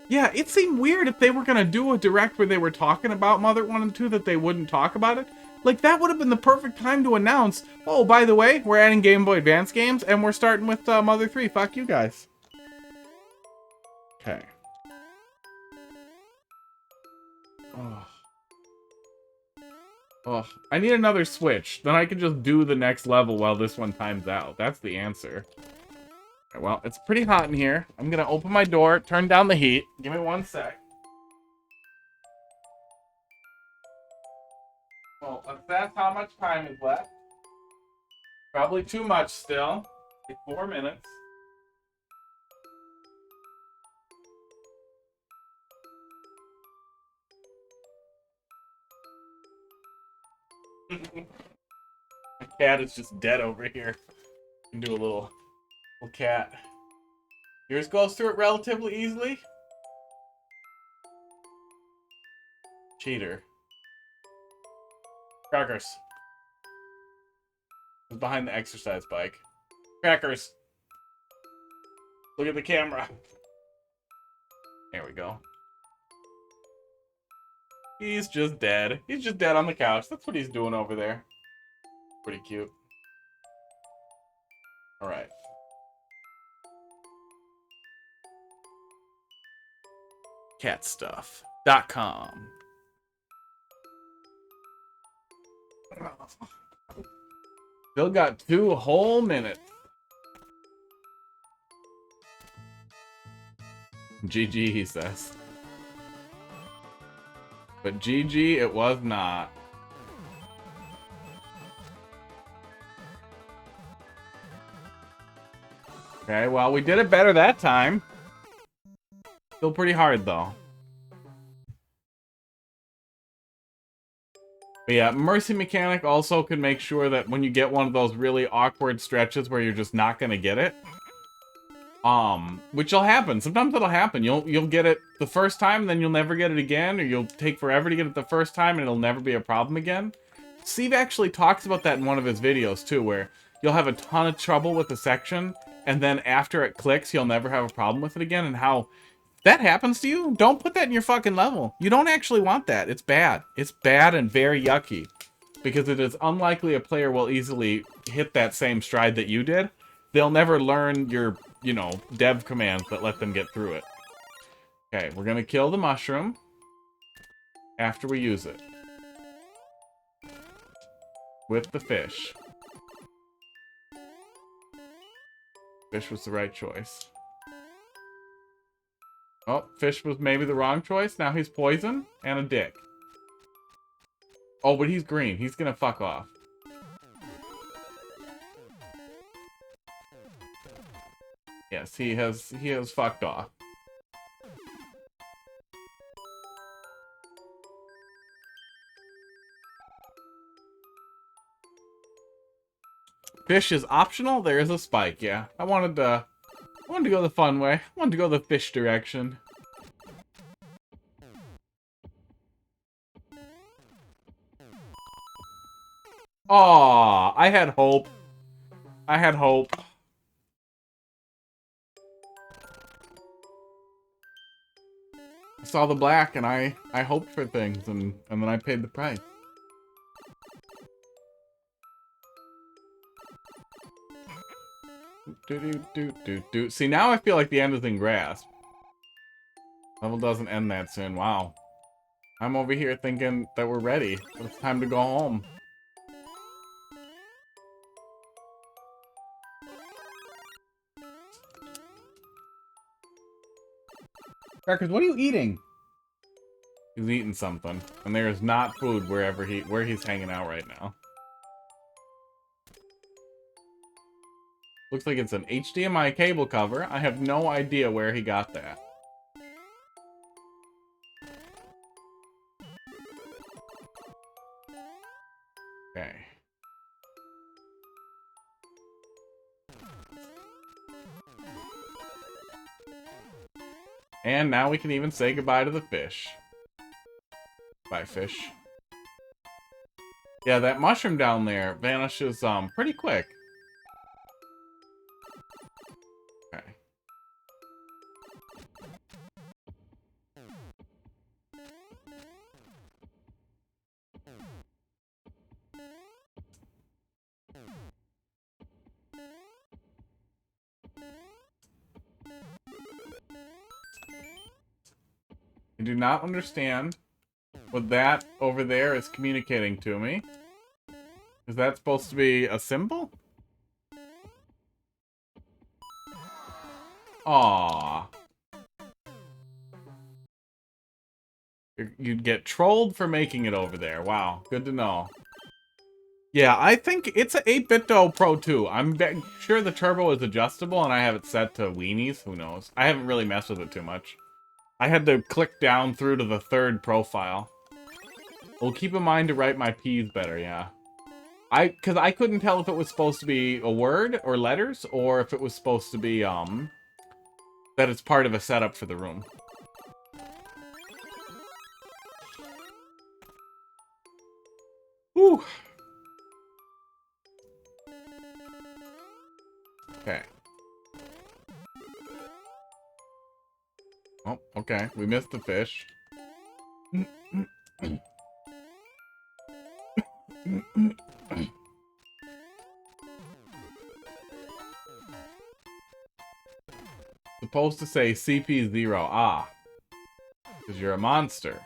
Yeah, it seemed weird if they were gonna do a direct where they were talking about Mother 1 and 2 that they wouldn't talk about it. Like, that would have been the perfect time to announce, oh, by the way, we're adding Game Boy Advance games, and we're starting with Mother 3. Fuck you guys. Okay. Oh. Oh, I need another Switch. Then I can just do the next level while this one times out. That's the answer. Okay, well, it's pretty hot in here. I'm gonna open my door, turn down the heat. Give me 1 sec. Well, if that's how much time is left. Probably too much still. Like 4 minutes. My cat is just dead over here. Can do a little cat. Yours goes through it relatively easily. Cheater. Crackers. It's behind the exercise bike. Crackers. Look at the camera. There we go. He's just dead. He's just dead on the couch. That's what he's doing over there. Pretty cute. Alright. Catstuff.com. Still got 2 whole minutes. GG, he says. But GG, it was not. Okay, well, we did it better that time. Still pretty hard, though. But yeah, Mercy Mechanic also can make sure that when you get one of those really awkward stretches where you're just not gonna get it, which will happen. Sometimes it'll happen. You'll get it the first time, and then you'll never get it again, or you'll take forever to get it the first time, and it'll never be a problem again. Steve actually talks about that in one of his videos too, where you'll have a ton of trouble with a section, and then after it clicks, you'll never have a problem with it again, and how that happens to you. Don't put that in your fucking level. You don't actually want that. It's bad. It's bad and very yucky, because it is unlikely a player will easily hit that same stride that you did. They'll never learn your, you know, dev commands that let them get through it. Okay, we're gonna kill the mushroom after we use it with the fish. Fish was the right choice. Oh, fish was maybe the wrong choice. Now he's poison and a dick. Oh, but he's green. He's gonna fuck off. Yes, he has fucked off. Fish is optional. There is a spike. Yeah, I wanted to go the fun way. I wanted to go the fish direction. Aw, I had hope. I had hope. I saw the black and I hoped for things and then I paid the price. Do. See, now I feel like the end is in grasp. Level doesn't end that soon. Wow. I'm over here thinking that we're ready. It's time to go home. Crackers, what are you eating? He's eating something, and there is not food where he's hanging out right now. Looks like it's an HDMI cable cover. I have no idea where he got that. Okay. And now we can even say goodbye to the fish. Bye, fish. Yeah, that mushroom down there vanishes pretty quick. Okay. I do not understand what that over there is communicating to me. Is that supposed to be a symbol? Aww. You'd get trolled for making it over there. Wow, good to know. Yeah, I think it's an 8BitDo Pro 2. I'm sure the turbo is adjustable, and I have it set to weenies. Who knows? I haven't really messed with it too much. I had to click down through to the third profile. Well, keep in mind to write my P's better, yeah. Because I couldn't tell if it was supposed to be a word or letters, or if it was supposed to be, that it's part of a setup for the room. Whew. Okay. Oh, okay. We missed the fish. Supposed to say CP0. Ah. Because you're a monster.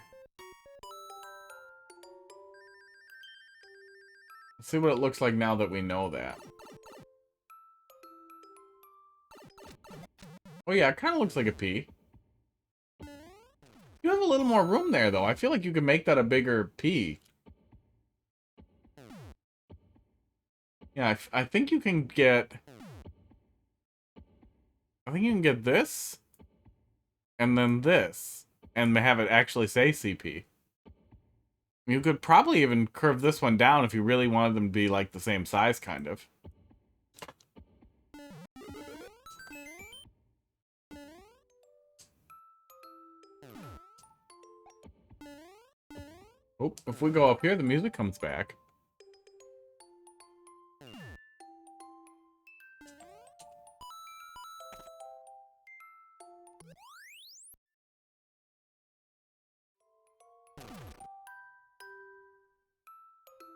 Let's see what it looks like now that we know that. Oh yeah, it kind of looks like a P. You have a little more room there, though. I feel like you could make that a bigger P. Yeah, I think you can get... I think you can get this. And then this. And have it actually say CP. You could probably even curve this one down if you really wanted them to be, like, the same size, kind of. Oh, if we go up here, the music comes back.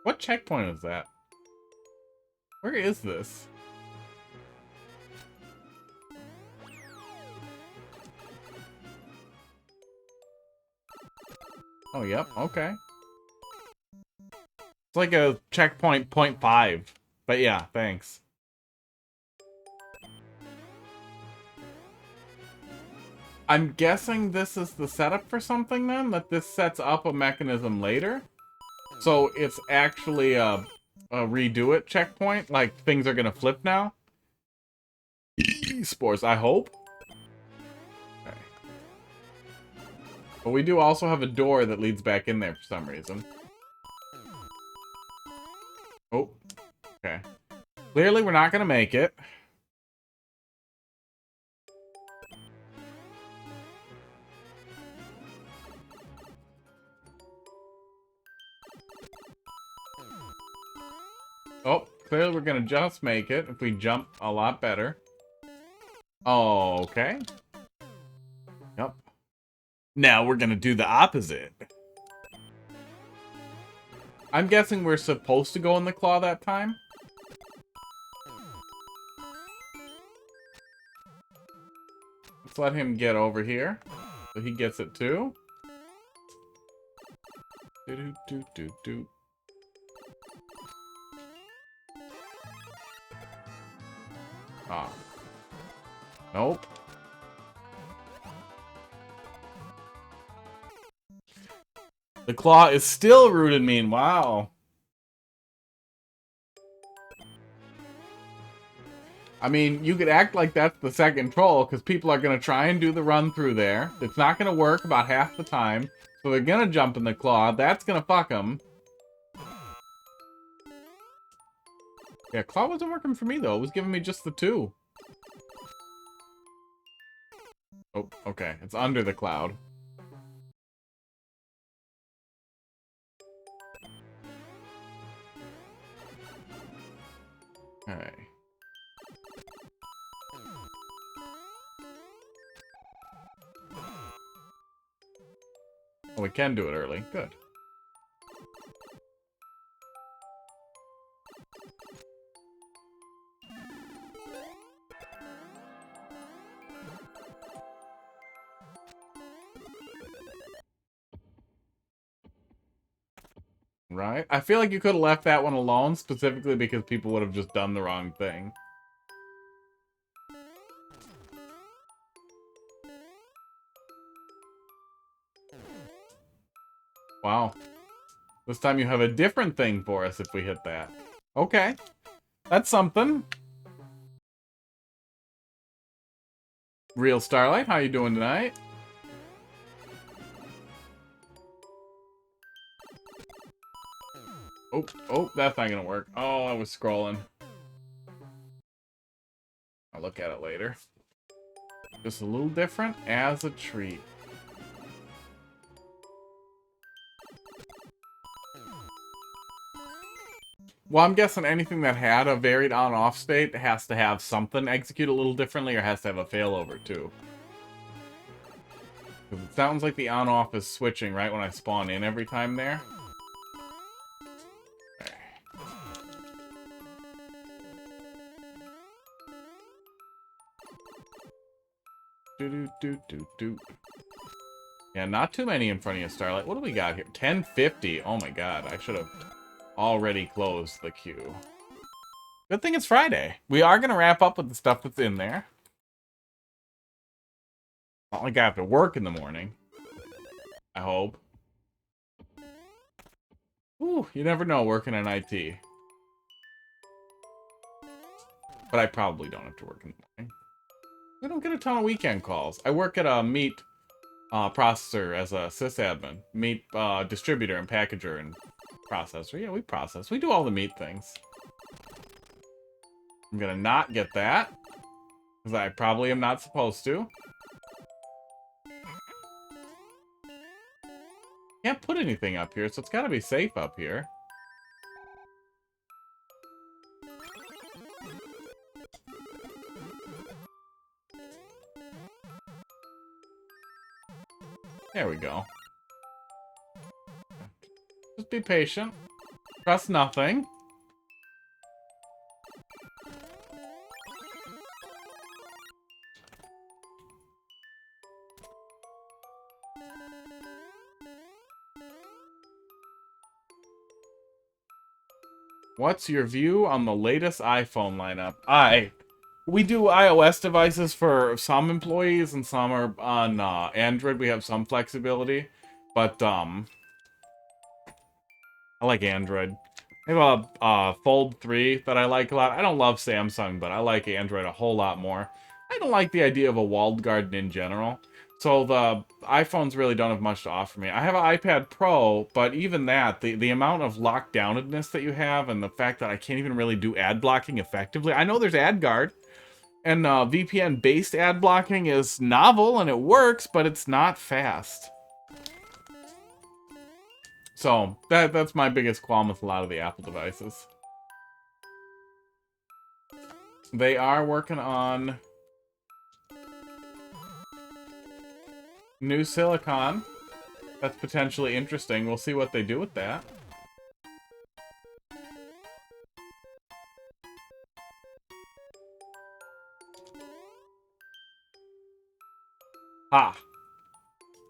What checkpoint is that? Where is this? Oh, yep, okay. It's like a checkpoint 0.5. But yeah, thanks. I'm guessing this is the setup for something then? That this sets up a mechanism later? So it's actually a redo it checkpoint? Like things are gonna flip now? Spores, I hope. Okay. But we do also have a door that leads back in there for some reason. Oh. Okay. Clearly we're not gonna make it. Oh, clearly we're gonna just make it if we jump a lot better. Oh, okay. Yep. Now we're gonna do the opposite. I'm guessing we're supposed to go in the claw that time. Let's let him get over here. So he gets it too. Do do do do. Ah. Nope. The claw is still rooted mean. Wow. I mean, you could act like that's the second troll, because people are going to try and do the run through there. It's not going to work about half the time, so they're going to jump in the claw. That's going to fuck them. Yeah, claw wasn't working for me, though. It was giving me just the 2. Oh, okay. It's under the cloud. Alright. Oh, we can do it early. Good. Right? I feel like you could have left that one alone, specifically because people would have just done the wrong thing. Wow. This time you have a different thing for us if we hit that. Okay. That's something. Real Starlight, how you doing tonight? Oh, that's not gonna work. Oh, I was scrolling. I'll look at it later. Just a little different as a treat. Well, I'm guessing anything that had a varied on-off state has to have something execute a little differently or has to have a failover too. Because it sounds like the on-off is switching right when I spawn in every time there. Do. Yeah, not too many in front of you, Starlight. What do we got here? 1050. Oh my god, I should have already closed the queue. Good thing it's Friday. We are going to wrap up with the stuff that's in there. Not like I have to work in the morning. I hope. Ooh, you never know working in IT. But I probably don't have to work in the morning. I don't get a ton of weekend calls. I work at a meat processor as a sysadmin. Meat distributor and packager and processor. Yeah, we process. We do all the meat things. I'm gonna not get that. Because I probably am not supposed to. Can't put anything up here, so it's gotta be safe up here. There we go. Just be patient. Trust nothing. What's your view on the latest iPhone lineup? We do iOS devices for some employees and some are on Android. We have some flexibility, but I like Android. I have a Fold 3 that I like a lot. I don't love Samsung, but I like Android a whole lot more. I don't like the idea of a walled garden in general. So the iPhones really don't have much to offer me. I have an iPad Pro, but even that, the amount of lockdownedness that you have and the fact that I can't even really do ad blocking effectively. I know there's AdGuard, and VPN-based ad blocking is novel and it works, but it's not fast. So that's my biggest qualm with a lot of the Apple devices. They are working on new silicon. That's potentially interesting. We'll see what they do with that. Ah.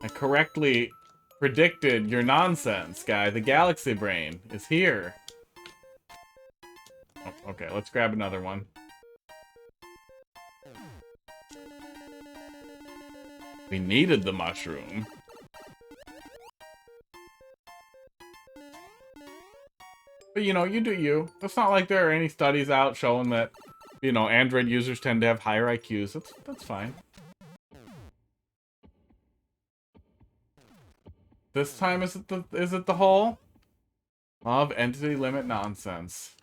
I correctly predicted your nonsense, guy. The Galaxy Brain is here. Oh, okay, let's grab another one. We needed the mushroom. But, you know, you do you. It's not like there are any studies out showing that, you know, Android users tend to have higher IQs. That's fine. This time, is it the whole of entity limit nonsense?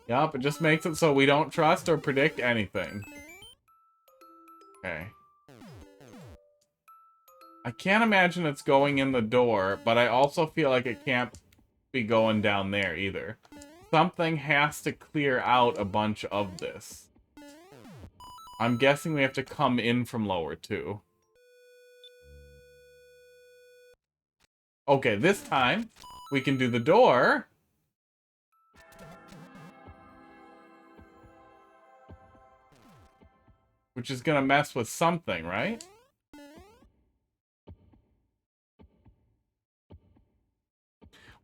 Yup, it just makes it so we don't trust or predict anything. Okay. I can't imagine it's going in the door, but I also feel like it can't be going down there either. Something has to clear out a bunch of this. I'm guessing we have to come in from lower too. Okay, this time we can do the door. Which is gonna mess with something, right?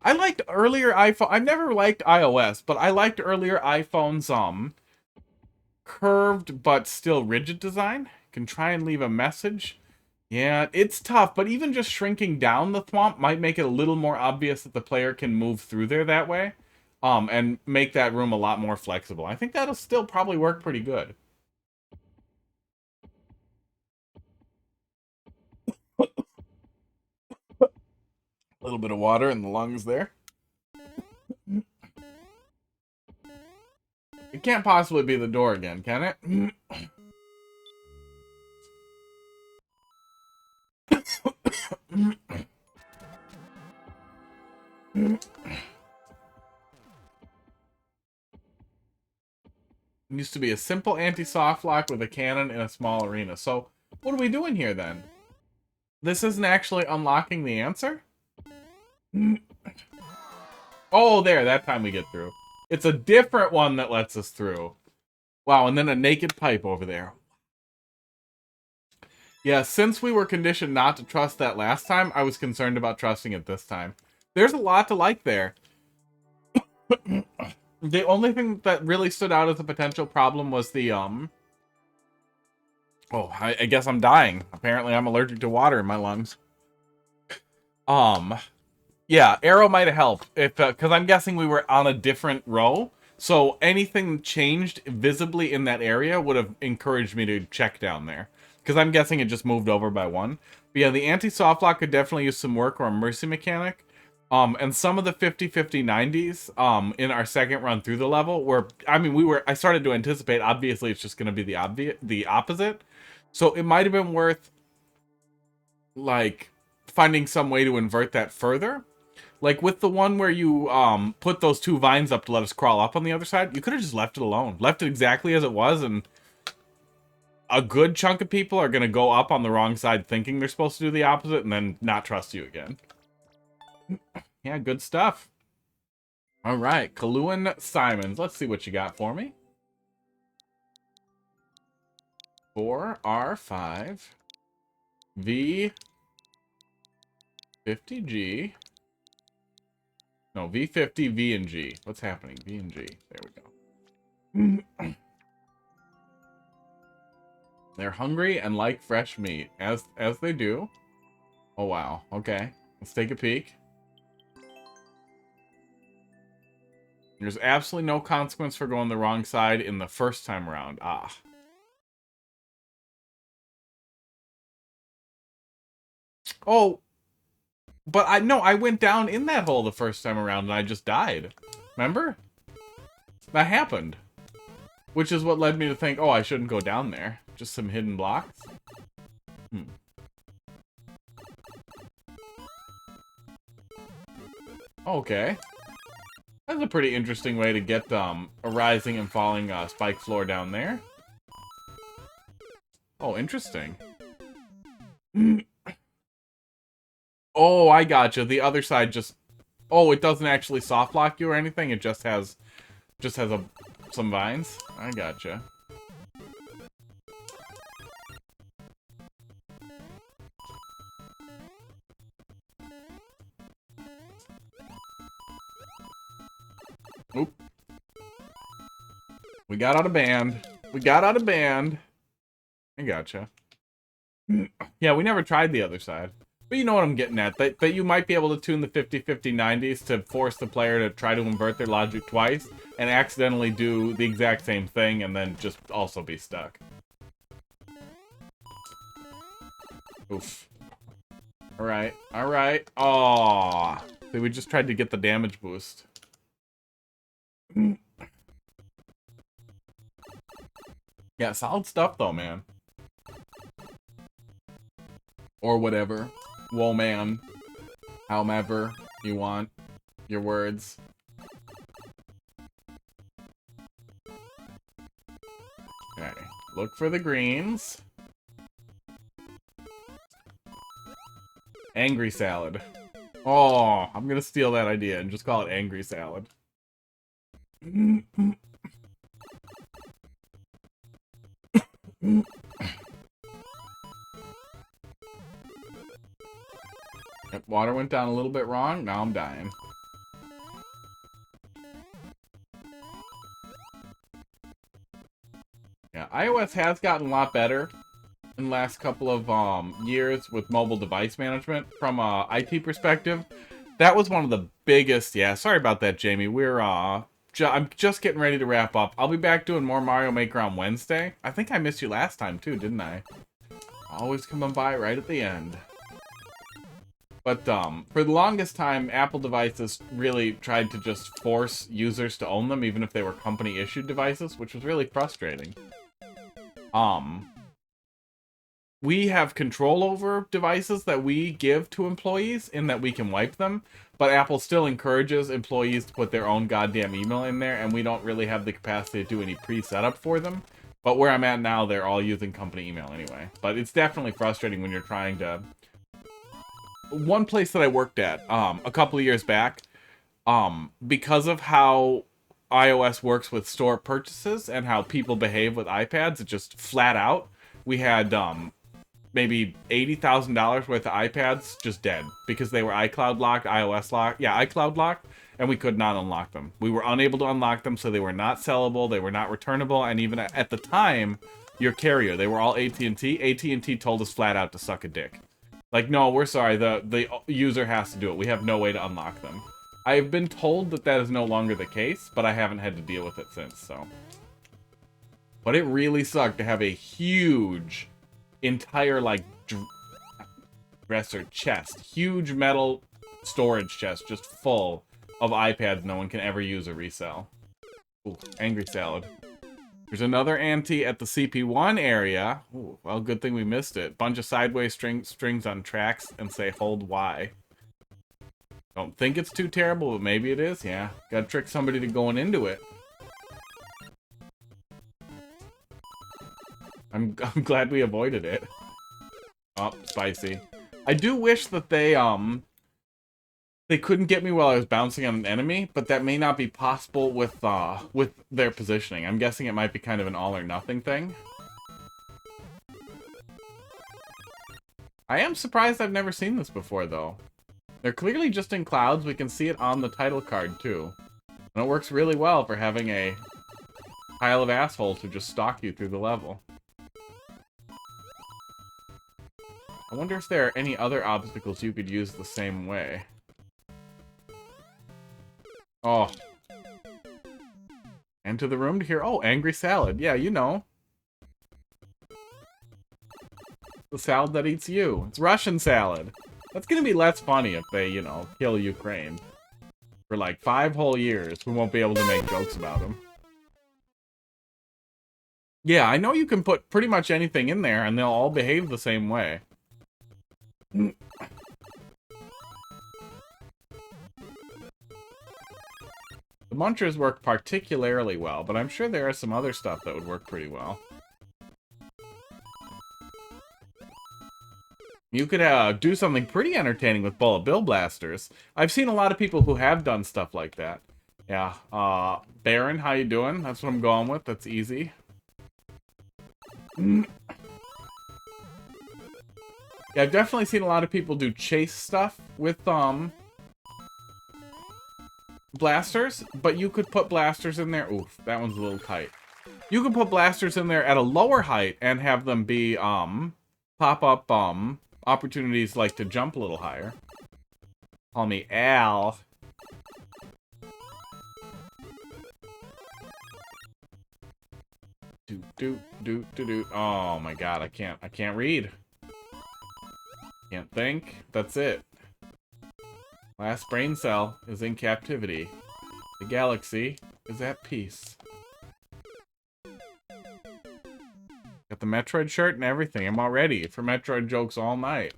I liked earlier iPhone. I've never liked iOS, but I liked earlier iPhones, curved but still rigid design. Can try and leave a message. Yeah, it's tough, but even just shrinking down the thwomp might make it a little more obvious that the player can move through there that way. And make that room a lot more flexible. I think that'll still probably work pretty good. A little bit of water in the lungs there. It can't possibly be the door again, can it? It used to be a simple anti-soft lock with a cannon in a small arena. So, what are we doing here then? This isn't actually unlocking the answer? Oh, there, that time we get through. It's a different one that lets us through. Wow, and then a naked pipe over there. Yeah, since we were conditioned not to trust that last time, I was concerned about trusting it this time. There's a lot to like there. The only thing that really stood out as a potential problem was the, Oh, I guess I'm dying. Apparently I'm allergic to water in my lungs. Yeah, arrow might have helped. If, because I'm guessing we were on a different row. So anything changed visibly in that area would have encouraged me to check down there. Because I'm guessing it just moved over by one. But yeah, the anti-soft lock could definitely use some work, or a mercy mechanic. And some of the 50-50-90s in our second run through the level were, I mean, I started to anticipate, obviously it's just going to be the opposite. So it might have been worth, like, finding some way to invert that further. Like with the one where you put those two vines up to let us crawl up on the other side, you could have just left it alone. Left it exactly as it was, and a good chunk of people are going to go up on the wrong side thinking they're supposed to do the opposite and then not trust you again. Yeah, good stuff. All right, Kaluan Simons. Let's see what you got for me. 4R5 V50G. No, V50 V and G. What's happening? V and G. There we go. They're hungry and like fresh meat, as they do. Oh wow. Okay, let's take a peek. There's absolutely no consequence for going the wrong side in the first time around. Ah. Oh. But I went down in that hole the first time around and I just died. Remember? That happened. Which is what led me to think, oh, I shouldn't go down there. Just some hidden blocks. Okay. That's a pretty interesting way to get a rising and falling spike floor down there. Oh, interesting. Oh, I gotcha. The other side just... Oh, it doesn't actually soft lock you or anything. It just has some vines. I gotcha. Oop. We got out of band. We got out of band. I gotcha. Yeah, we never tried the other side. But you know what I'm getting at. That you might be able to tune the 50-50-90s to force the player to try to invert their logic twice and accidentally do the exact same thing and then just also be stuck. Oof. Alright, alright. Aww. See, we just tried to get the damage boost. Yeah, solid stuff though, man. Or whatever. Whoa, man. However you want your words. Okay, look for the greens. Angry salad. Oh, I'm gonna steal that idea and just call it angry salad. Yep, water went down a little bit wrong. Now I'm dying. Yeah, iOS has gotten a lot better in the last couple of years with mobile device management. From a IT perspective, that was one of the biggest. Yeah, sorry about that, Jamie. We're I'm just getting ready to wrap up. I'll be back doing more Mario Maker on Wednesday. I think I missed you last time too, didn't I? Always coming by right at the end. But for the longest time, Apple devices really tried to just force users to own them, even if they were company-issued devices, which was really frustrating. We have control over devices that we give to employees in that we can wipe them, but Apple still encourages employees to put their own goddamn email in there, and we don't really have the capacity to do any pre-setup for them. But where I'm at now, they're all using company email anyway. But it's definitely frustrating when you're trying to... One place that I worked at a couple of years back, because of how iOS works with store purchases and how people behave with iPads, it just flat out, we had maybe $80,000 worth of iPads just dead because they were iCloud locked, iOS locked, yeah, iCloud locked, and we could not unlock them. We were unable to unlock them, so they were not sellable, they were not returnable, and even at the time, your carrier, they were all AT&T. AT&T told us flat out to suck a dick. Like, no, we're sorry, the user has to do it. We have no way to unlock them. I've been told that that is no longer the case, but I haven't had to deal with it since, so. But it really sucked to have a huge, entire, like, dresser chest. Huge metal storage chest just full of iPads no one can ever use or resell. Ooh, angry salad. There's another ante at the CP1 area. Ooh, well, good thing we missed it. Bunch of sideways strings on tracks and say hold Y. Don't think it's too terrible, but maybe it is. Yeah, gotta trick somebody to going into it. I'm glad we avoided it. Oh, spicy. I do wish that they couldn't get me while I was bouncing on an enemy, but that may not be possible with their positioning. I'm guessing it might be kind of an all or nothing thing. I am surprised I've never seen this before, though. They're clearly just in clouds. We can see it on the title card, too. And it works really well for having a pile of assholes who just stalk you through the level. I wonder if there are any other obstacles you could use the same way. Oh. Enter the room to hear, oh, angry salad. Yeah, you know. The salad that eats you. It's Russian salad. That's gonna be less funny if they, you know, kill Ukraine. For like 5 whole years, we won't be able to make jokes about them. Yeah, I know you can put pretty much anything in there and they'll all behave the same way. The munchers work particularly well, but I'm sure there is some other stuff that would work pretty well. You could do something pretty entertaining with bullet bill blasters. I've seen a lot of people who have done stuff like that. Yeah, Baron, how you doing? That's what I'm going with. That's easy. Yeah, I've definitely seen a lot of people do chase stuff with blasters, but you could put blasters in there. Oof, that one's a little tight. You could put blasters in there at a lower height and have them be, pop-up, opportunities like to jump a little higher. Call me Al. Do. Oh my god, I can't read. Can't think. That's it. Last brain cell is in captivity. The galaxy is at peace. Got the Metroid shirt and everything. I'm all ready for Metroid jokes all night.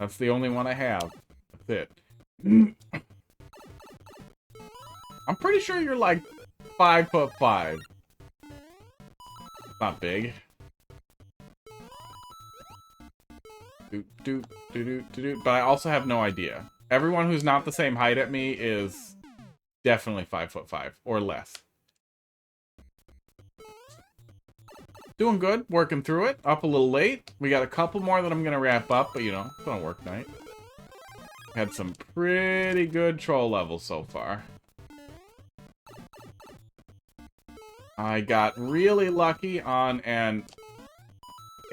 That's the only one I have. That's it. I'm pretty sure you're like 5'5". Not big. But I also have no idea. Everyone who's not the same height at me is definitely 5'5" or less. Doing good, working through it. Up a little late. We got a couple more that I'm gonna wrap up, but you know, it's gonna work night. Had some pretty good troll levels so far. I got really lucky on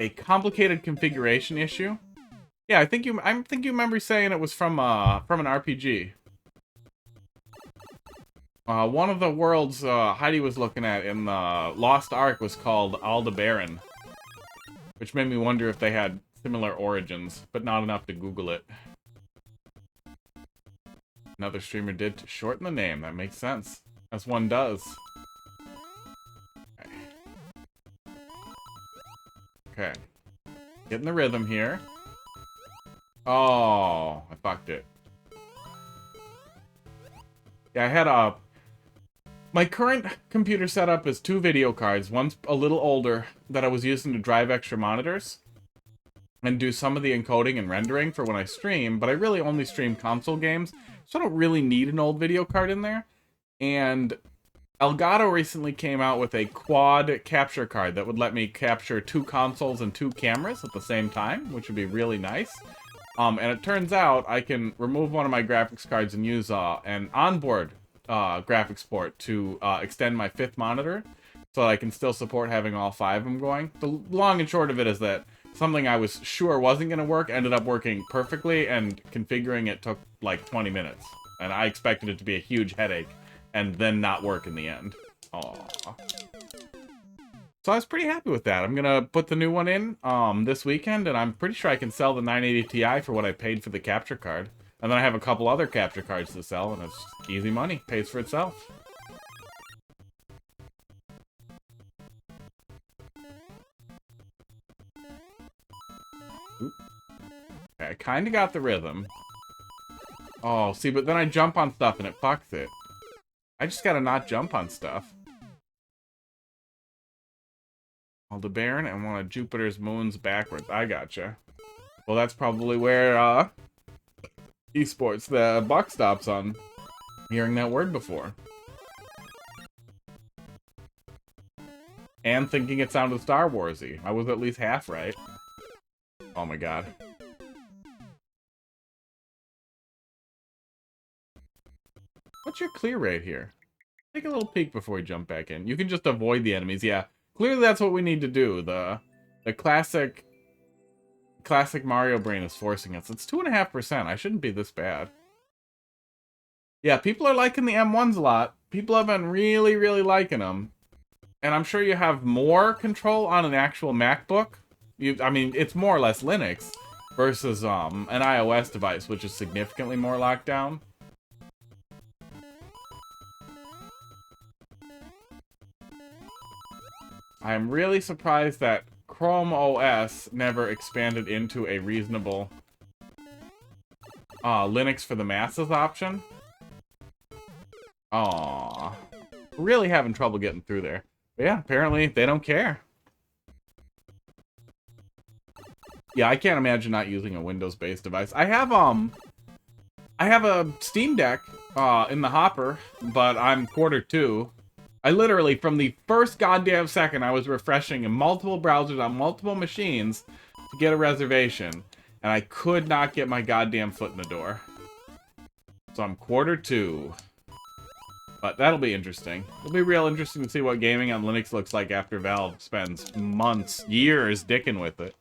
a complicated configuration issue. Yeah, I think you remember saying it was from an RPG. One of the worlds Heidi was looking at in the Lost Ark was called Aldebaran, which made me wonder if they had similar origins, but not enough to Google it. Another streamer did to shorten the name. That makes sense, as one does. Okay. Getting the rhythm here. Oh, I fucked it. Yeah, I had my current computer setup is 2 video cards. One's a little older that I was using to drive extra monitors and do some of the encoding and rendering for when I stream, but I really only stream console games, so I don't really need an old video card in there. And Elgato recently came out with a quad capture card that would let me capture 2 consoles and 2 cameras at the same time, which would be really nice. And it turns out I can remove one of my graphics cards and use an onboard graphics port to extend my 5th monitor, so that I can still support having all 5 of them going. The long and short of it is that something I was sure wasn't going to work ended up working perfectly, and configuring it took like 20 minutes. And I expected it to be a huge headache, and then not work in the end. Aww. So I was pretty happy with that. I'm gonna put the new one in this weekend, and I'm pretty sure I can sell the 980 Ti for what I paid for the capture card. And then I have a couple other capture cards to sell, and it's easy money. Pays for itself. Oop. Okay, I kind of got the rhythm. Oh, see, but then I jump on stuff and it fucks it. I just gotta not jump on stuff. Aldebaran and one of Jupiter's moons backwards. I gotcha. Well, that's probably where, esports, the buck stops on hearing that word before. And thinking it sounded Star Wars-y. I was at least half right. Oh my god. What's your clear rate here? Take a little peek before we jump back in. You can just avoid the enemies, yeah. Clearly that's what we need to do. The classic Mario brain is forcing us. It's 2.5%. I shouldn't be this bad. Yeah, people are liking the M1s a lot. People have been really, really liking them. And I'm sure you have more control on an actual MacBook. I mean, it's more or less Linux versus an iOS device, which is significantly more locked down. I'm really surprised that Chrome OS never expanded into a reasonable Linux for the masses option. Aww. Really having trouble getting through there. But yeah, apparently they don't care. Yeah, I can't imagine not using a Windows-based device. I have a Steam Deck in the hopper, but I'm Q2. I literally, from the first goddamn second, I was refreshing in multiple browsers on multiple machines to get a reservation, and I could not get my goddamn foot in the door. So I'm Q2. But that'll be interesting. It'll be real interesting to see what gaming on Linux looks like after Valve spends months, years dicking with it.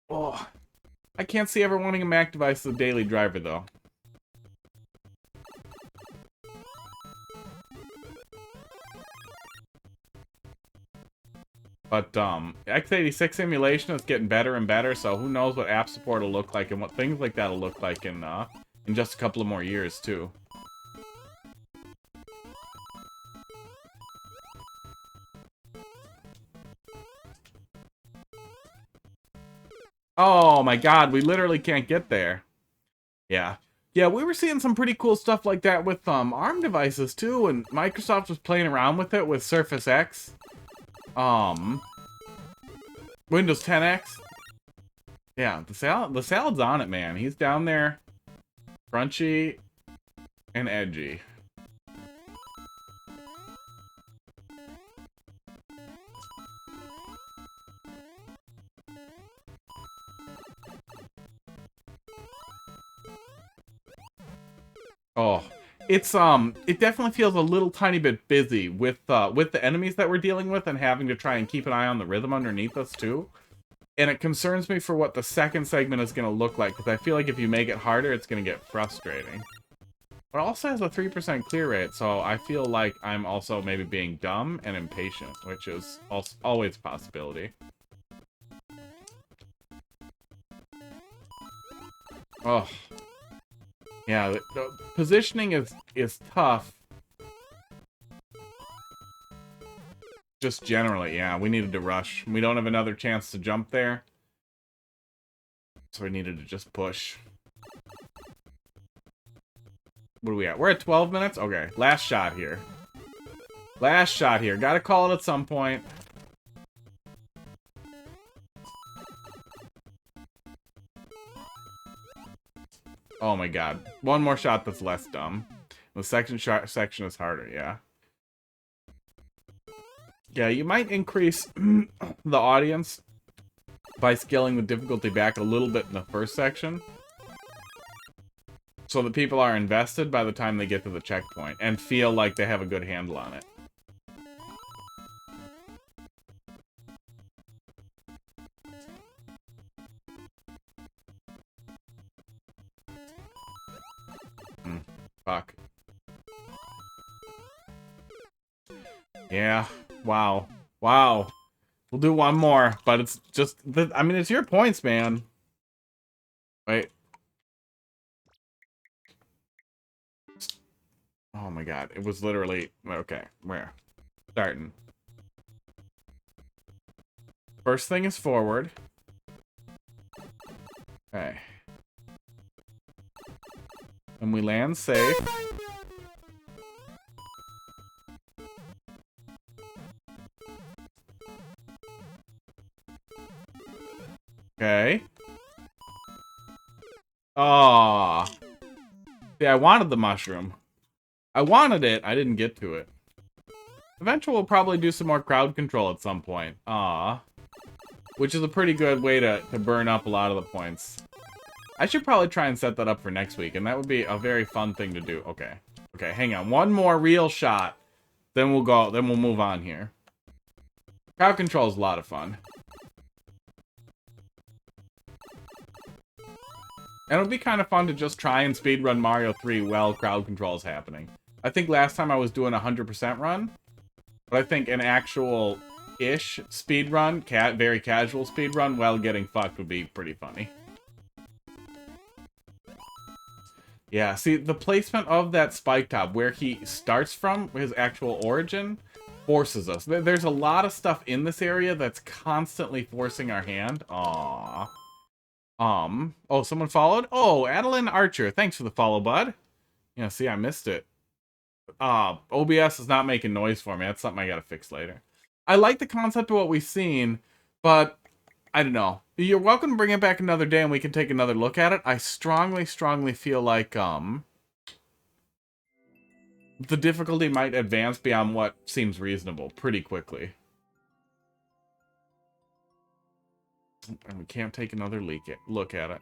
Oh, I can't see ever wanting a Mac device as a daily driver, though. But, x86 emulation is getting better and better, so who knows what app support will look like and what things like that will look like in just a couple of more years, too. Oh my god, we literally can't get there. Yeah. Yeah, we were seeing some pretty cool stuff like that with ARM devices, too, and Microsoft was playing around with it with Surface X. Windows 10X. Yeah, the salad's on it, man. He's down there, crunchy and edgy. Oh, it's it definitely feels a little tiny bit busy with the enemies that we're dealing with and having to try and keep an eye on the rhythm underneath us too. And it concerns me for what the second segment is going to look like, because I feel like if you make it harder, it's going to get frustrating. But it also has a 3% clear rate, so I feel like I'm also maybe being dumb and impatient, which is also always a possibility. Oh. Yeah, the positioning is tough. Just generally, yeah, we needed to rush. We don't have another chance to jump there. So we needed to just push. What are we at? We're at 12 minutes? Okay, last shot here. Last shot here. Gotta call it at some point. Oh my god. One more shot that's less dumb. The section is harder, yeah. Yeah, you might increase the audience by scaling the difficulty back a little bit in the first section, so that people are invested by the time they get to the checkpoint and feel like they have a good handle on it. Fuck. Yeah. Wow. Wow. We'll do one more, but it's just... I mean, it's your points, man. Wait. Oh my god. It was literally... Okay. Where? Starting. First thing is forward. Okay. And we land safe. Okay. Aww. See, I wanted the mushroom. I wanted it. I didn't get to it. Eventually, we'll probably do some more crowd control at some point. Aww. Which is a pretty good way to burn up a lot of the points. I should probably try and set that up for next week, and that would be a very fun thing to do. Okay. Okay, hang on. One more real shot. Then we'll go. Then we'll move on here. Crowd control is a lot of fun. And it'll be kind of fun to just try and speedrun Mario 3 while crowd control is happening. I think last time I was doing a 100% run. But I think an actual-ish speedrun, very casual speedrun, while getting fucked would be pretty funny. Yeah, see, the placement of that spike top, where he starts from, his actual origin, forces us. There's a lot of stuff in this area that's constantly forcing our hand. Aww. Oh, someone followed? Oh, Adeline Archer, thanks for the follow, bud. Yeah, see, I missed it. OBS is not making noise for me. That's something I gotta fix later. I like the concept of what we've seen, but I don't know. You're welcome to bring it back another day and we can take another look at it. I strongly, strongly feel like, the difficulty might advance beyond what seems reasonable pretty quickly. And we can't take another look at it.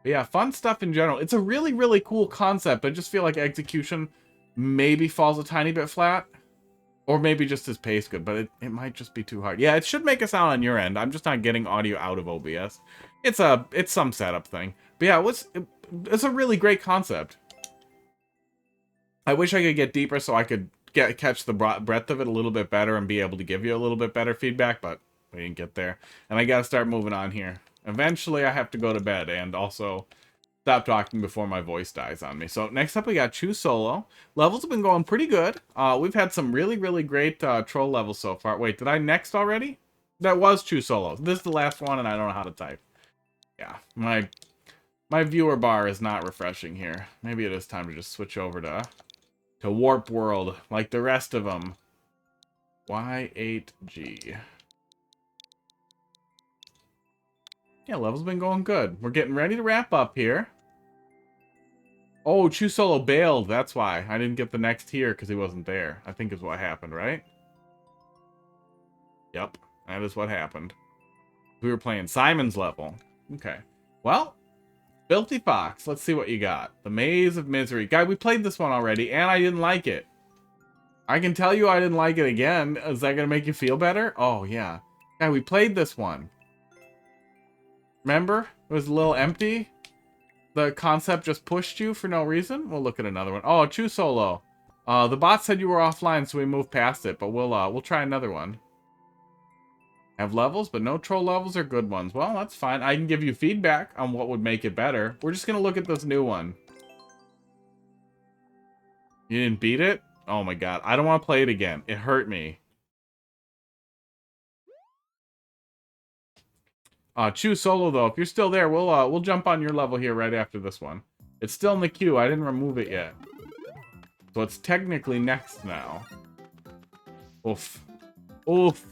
But yeah, fun stuff in general. It's a really, really cool concept. I just feel like execution maybe falls a tiny bit flat. Or maybe just his pace good, but it might just be too hard. Yeah, it should make a sound on your end. I'm just not getting audio out of OBS. It's some setup thing. But yeah, it's a really great concept. I wish I could get deeper so I could catch the breadth of it a little bit better and be able to give you a little bit better feedback, but we didn't get there. And I gotta start moving on here. Eventually, I have to go to bed and also stop talking before my voice dies on me. So next up we got Choose Solo. Levels have been going pretty good. We've had some really, really great troll levels so far. Wait, did I next already? That was Choose Solo. This is the last one and I don't know how to type. Yeah, my viewer bar is not refreshing here. Maybe it is time to just switch over to Warp World like the rest of them. Y8G. Yeah, level's been going good. We're getting ready to wrap up here. Oh, Choose Solo bailed. That's why. I didn't get the next tier because he wasn't there. I think is what happened, right? Yep, that is what happened. We were playing Simon's level. Okay. Well, Filthy Fox, let's see what you got. The Maze of Misery. Guy, we played this one already, and I didn't like it. I can tell you I didn't like it again. Is that going to make you feel better? Oh, yeah. Guy, we played this one. Remember? It was a little empty. The concept just pushed you for no reason. We'll look at another one. Oh, Choose Solo. The bot said you were offline, so we moved past it, but we'll try another one. Have levels, but no troll levels are good ones. Well, that's fine. I can give you feedback on what would make it better. We're just gonna look at this new one. You didn't beat it? Oh my god. I don't want to play it again. It hurt me. Choose Solo though. If you're still there, we'll jump on your level here right after this one. It's still in the queue. I didn't remove it yet. So it's technically next now. Oof. Oof.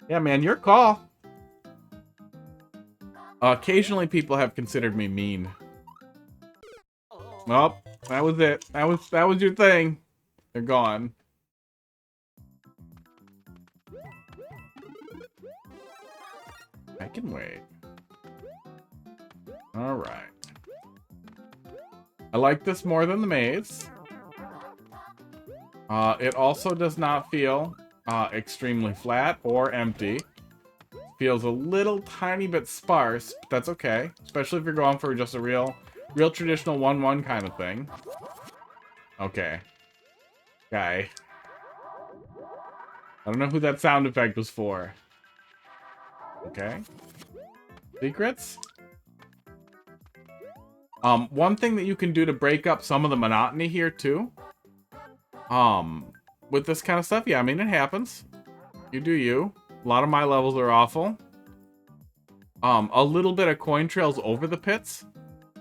Yeah, man, your call. Occasionally people have considered me mean. Well, that was it. That was your thing. They're gone. I can wait. Alright. I like this more than the maze. It also does not feel extremely flat or empty. Feels a little tiny bit sparse, but that's okay. Especially if you're going for just a real traditional 1-1 kind of thing. Okay. Guy. I don't know who that sound effect was for. Okay. Secrets? One thing that you can do to break up some of the monotony here, too. With this kind of stuff, yeah, I mean, it happens. You do you. A lot of my levels are awful. A little bit of coin trails over the pits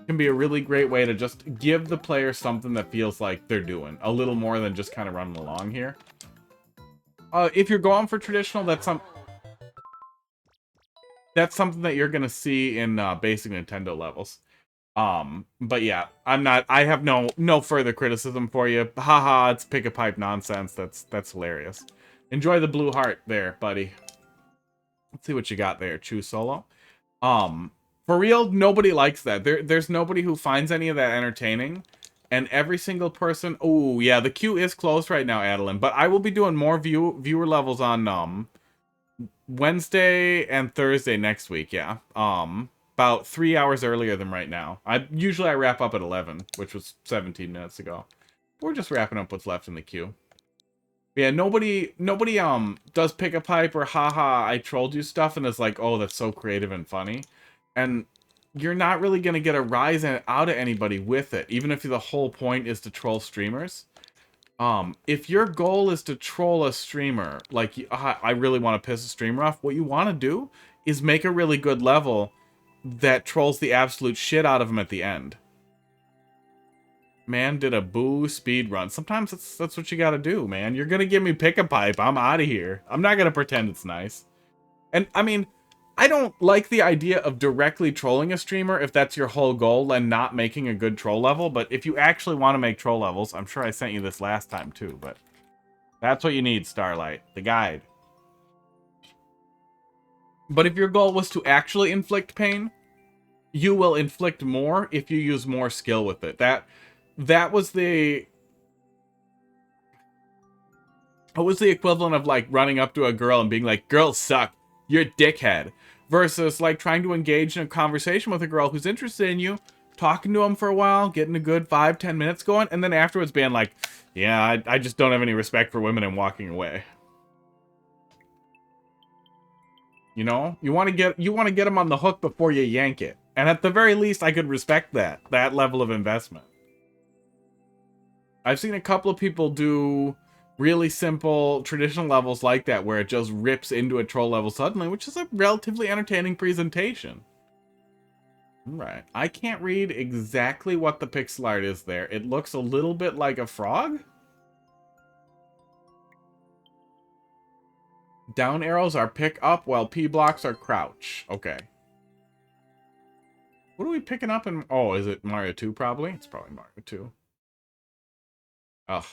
can be a really great way to just give the player something that feels like they're doing. A little more than just kind of running along here. If you're going for traditional, that's something that you're gonna see in basic Nintendo levels. But yeah, I have no further criticism for you. Haha, it's pick a pipe nonsense. That's hilarious. Enjoy the blue heart there, buddy. Let's see what you got there. Choose Solo. For real, nobody likes that. There's nobody who finds any of that entertaining. And every single person... Oh, yeah, the queue is closed right now, Adeline. But I will be doing more viewer levels on Wednesday and Thursday next week, yeah. About 3 hours earlier than right now. Usually I wrap up at 11, which was 17 minutes ago. We're just wrapping up what's left in the queue. Yeah, nobody does pick a pipe or haha, I trolled you stuff and it's like, oh, that's so creative and funny. And you're not really going to get a rise out of anybody with it, even if the whole point is to troll streamers. If your goal is to troll a streamer, like, I really want to piss a streamer off, what you want to do is make a really good level that trolls the absolute shit out of them at the end. Man did a boo speed run. Sometimes that's what you gotta do, man. You're gonna give me pick a pipe. I'm out of here. I'm not gonna pretend it's nice. And, I mean, I don't like the idea of directly trolling a streamer if that's your whole goal and not making a good troll level. But if you actually want to make troll levels, I'm sure I sent you this last time too, but that's what you need, Starlight. The guide. But if your goal was to actually inflict pain, you will inflict more if you use more skill with it. That was the... What was the equivalent of, like, running up to a girl and being like, girls suck, you're a dickhead. Versus, like, trying to engage in a conversation with a girl who's interested in you, talking to them for a while, getting a good 5-10 minutes going, and then afterwards being like, yeah, I just don't have any respect for women and walking away. You know? You want to get them on the hook before you yank it. And at the very least, I could respect that level of investment. I've seen a couple of people do really simple traditional levels like that where it just rips into a troll level suddenly, which is a relatively entertaining presentation. Right. I can't read exactly what the pixel art is there. It looks a little bit like a frog. Down arrows are pick up while P blocks are crouch. Okay. What are we picking up in... Oh, is it Mario 2 probably? It's probably Mario 2. Ugh.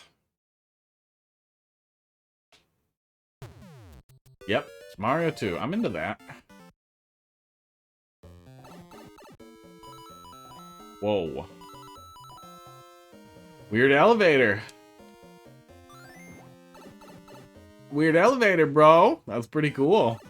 Yep, it's Mario 2. I'm into that. Whoa. Weird elevator. Weird elevator, bro. That's pretty cool.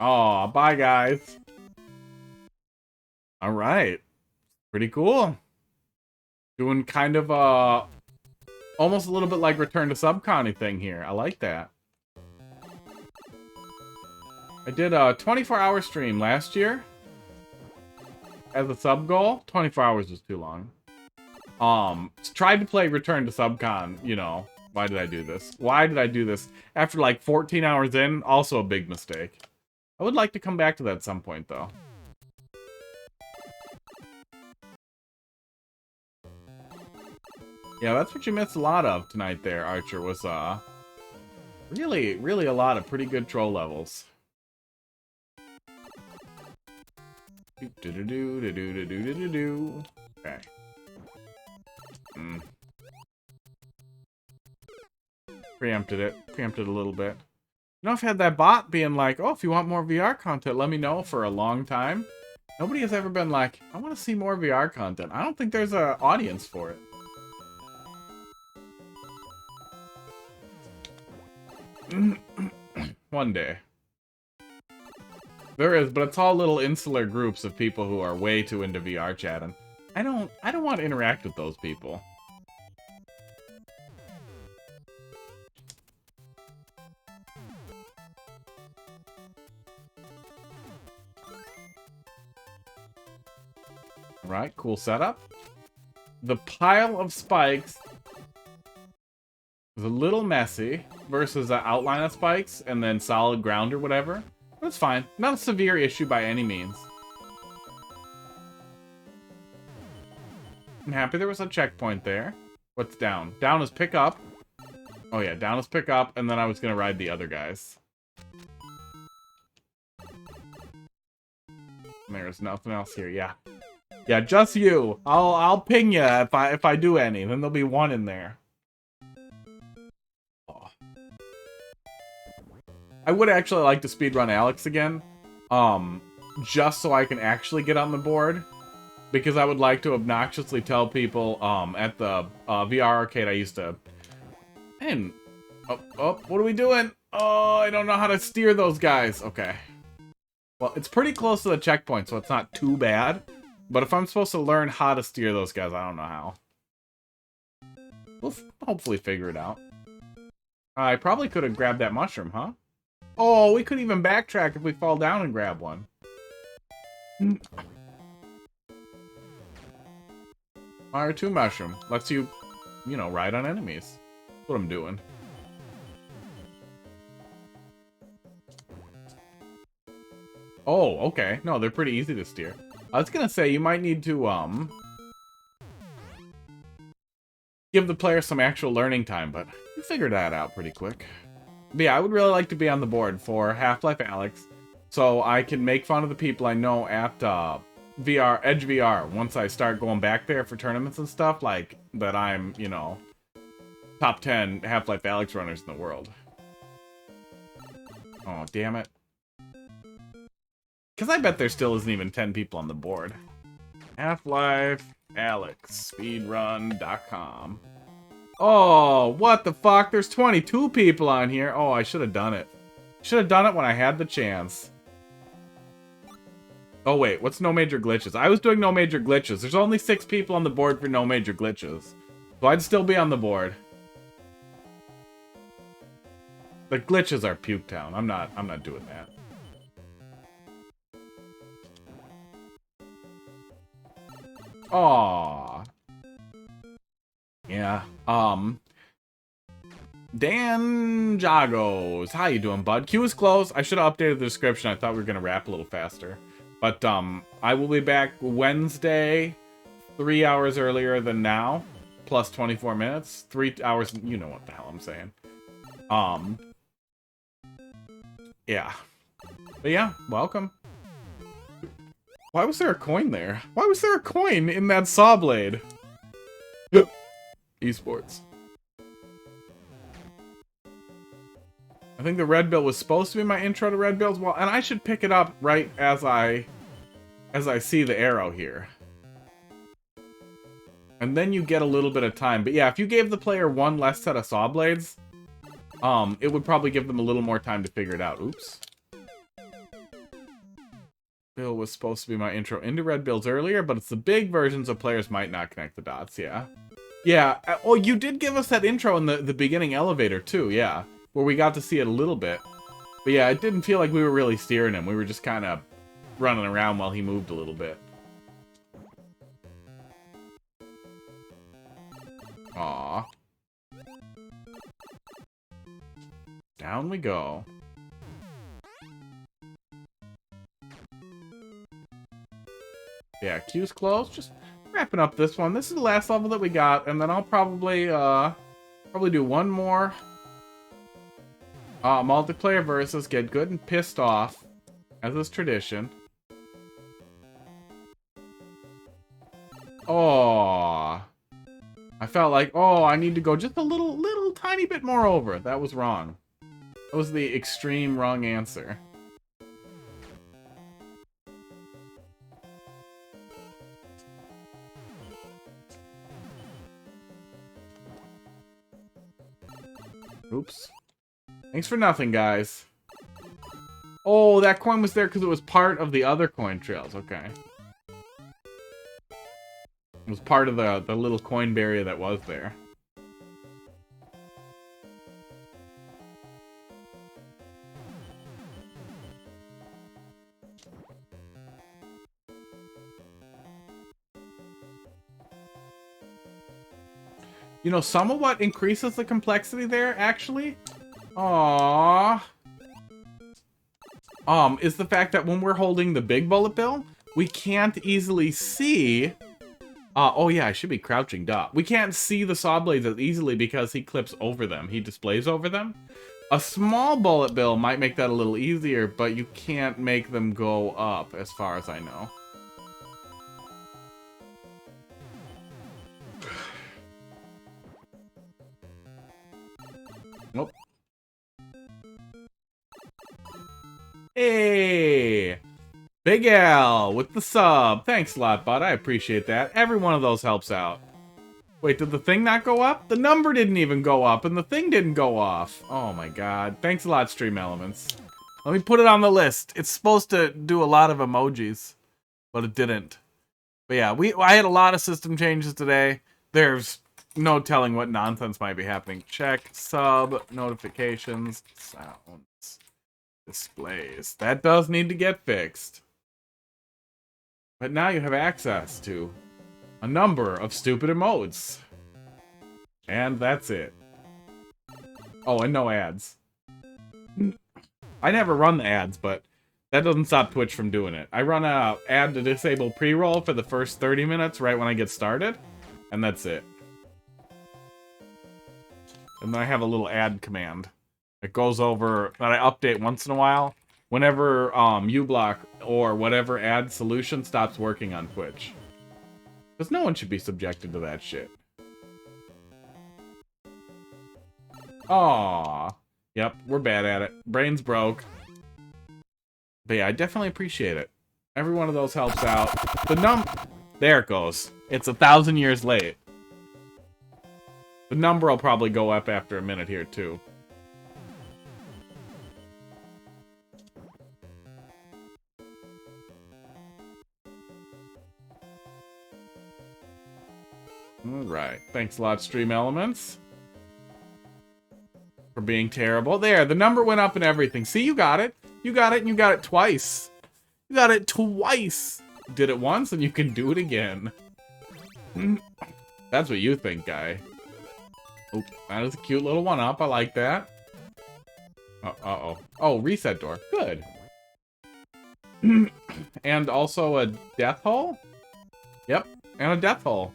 Oh, bye, guys. All right. Pretty cool. Doing kind of almost a little bit like Return to Subcon thing here. I like that. I did a 24-hour stream last year as a sub goal. 24 hours was too long. Tried to play Return to Subcon, you know. Why did I do this? Why did I do this? After like 14 hours in, also a big mistake. I would like to come back to that at some point, though. Yeah, that's what you missed a lot of tonight there, Archer, was, really, really a lot of pretty good troll levels. Do-do-do-do-do-do-do-do-do. Okay. Preempted it. Preempted a little bit. You know, I've had that bot being like, oh, if you want more VR content, let me know for a long time. Nobody has ever been like, I want to see more VR content. I don't think there's an audience for it. One day. There is, but it's all little insular groups of people who are way too into VR chatting. I don't want to interact with those people. Right, cool setup. The pile of spikes is a little messy versus the outline of spikes and then solid ground or whatever. That's fine. Not a severe issue by any means. I'm happy there was a checkpoint there. What's down? Down is pick up. Oh yeah, down is pick up, and then I was gonna ride the other guys. There's nothing else here. Yeah. Yeah, just you. I'll ping you if I do any. Then there'll be one in there. Oh. I would actually like to speedrun Alex again. Just so I can actually get on the board. Because I would like to obnoxiously tell people at the VR arcade I used to... And... Oh, what are we doing? Oh, I don't know how to steer those guys. Okay. Well, it's pretty close to the checkpoint, so it's not too bad. But if I'm supposed to learn how to steer those guys, I don't know how. We'll hopefully figure it out. I probably could have grabbed that mushroom, huh? Oh, we could even backtrack if we fall down and grab one. Mario 2 mushroom. Lets you, you know, ride on enemies. That's what I'm doing. Oh, okay. No, they're pretty easy to steer. I was gonna say, you might need to, give the player some actual learning time, but you figured that out pretty quick. But yeah, I would really like to be on the board for Half-Life Alyx, so I can make fun of the people I know at, VR, Edge VR, once I start going back there for tournaments and stuff, like, that I'm, you know, top 10 Half-Life Alyx runners in the world. Oh, damn it. Because I bet there still isn't even 10 people on the board. Half-Life Alyx, speedrun.com. Oh, what the fuck? There's 22 people on here. Oh, I should have done it. Should have done it when I had the chance. Oh, wait. What's no major glitches? I was doing no major glitches. There's only 6 people on the board for no major glitches. So I'd still be on the board. The glitches are Puke Town. I'm not doing that. Aww. Yeah. Dan Jagos. How you doing, bud? Queue is closed. I should have updated the description. I thought we were gonna wrap a little faster. But I will be back Wednesday, 3 hours earlier than now, plus 24 minutes. 3 hours, you know what the hell I'm saying. Yeah. But yeah, welcome. Why was there a coin there? Why was there a coin in that saw blade? Esports. I think the red bill was supposed to be my intro to red bills. Well, and I should pick it up right as I see the arrow here. And then you get a little bit of time. But yeah, if you gave the player one less set of saw blades, it would probably give them a little more time to figure it out. Oops. Bill was supposed to be my intro into red bills earlier, but it's the big version, so players might not connect the dots, yeah. Yeah, oh, you did give us that intro in the beginning elevator, too, yeah. Where we got to see it a little bit. But yeah, it didn't feel like we were really steering him. We were just kind of running around while he moved a little bit. Aww. Down we go. Yeah, queue's closed. Just wrapping up this one. This is the last level that we got, and then I'll probably do one more. Multiplayer versus, get good and pissed off, as is tradition. Oh, I felt like, oh, I need to go just a little tiny bit more over. That was wrong. That was the extreme wrong answer. Oops. Thanks for nothing, guys. Oh, that coin was there because it was part of the other coin trails. Okay. It was part of the little coin barrier that was there. You know, some of what increases the complexity there, actually, aww, is the fact that when we're holding the big bullet bill, we can't easily see, oh yeah, I should be crouching up. We can't see the saw blades as easily because he clips over them. He displays over them. A small bullet bill might make that a little easier, but you can't make them go up, as far as I know. Nope. Hey! Big Al with the sub. Thanks a lot, bud. I appreciate that. Every one of those helps out. Wait, did the thing not go up? The number didn't even go up, and the thing didn't go off. Oh my god. Thanks a lot, Stream Elements. Let me put it on the list. It's supposed to do a lot of emojis, but it didn't. But yeah, I had a lot of system changes today. There's no telling what nonsense might be happening. Check sub notifications sounds displays. That does need to get fixed. But now you have access to a number of stupid emotes. And that's it. Oh, and no ads. I never run the ads, but that doesn't stop Twitch from doing it. I run a ad to disable pre-roll for the first 30 minutes right when I get started, and that's it. And then I have a little ad command that goes over, that I update once in a while, whenever uBlock or whatever ad solution stops working on Twitch. Because no one should be subjected to that shit. Aww. Yep, we're bad at it. Brains broke. But yeah, I definitely appreciate it. Every one of those helps out. There it goes. It's 1,000 years late. The number will probably go up after a minute here, too. Alright. Thanks a lot, Stream Elements. For being terrible. There, the number went up and everything. See, you got it. You got it, and you got it twice. You got it twice. Did it once, and you can do it again. That's what you think, guy. Oh, that is a cute little one-up. I like that. Uh-oh. Oh, reset door. Good. And also a death hole? Yep, and a death hole.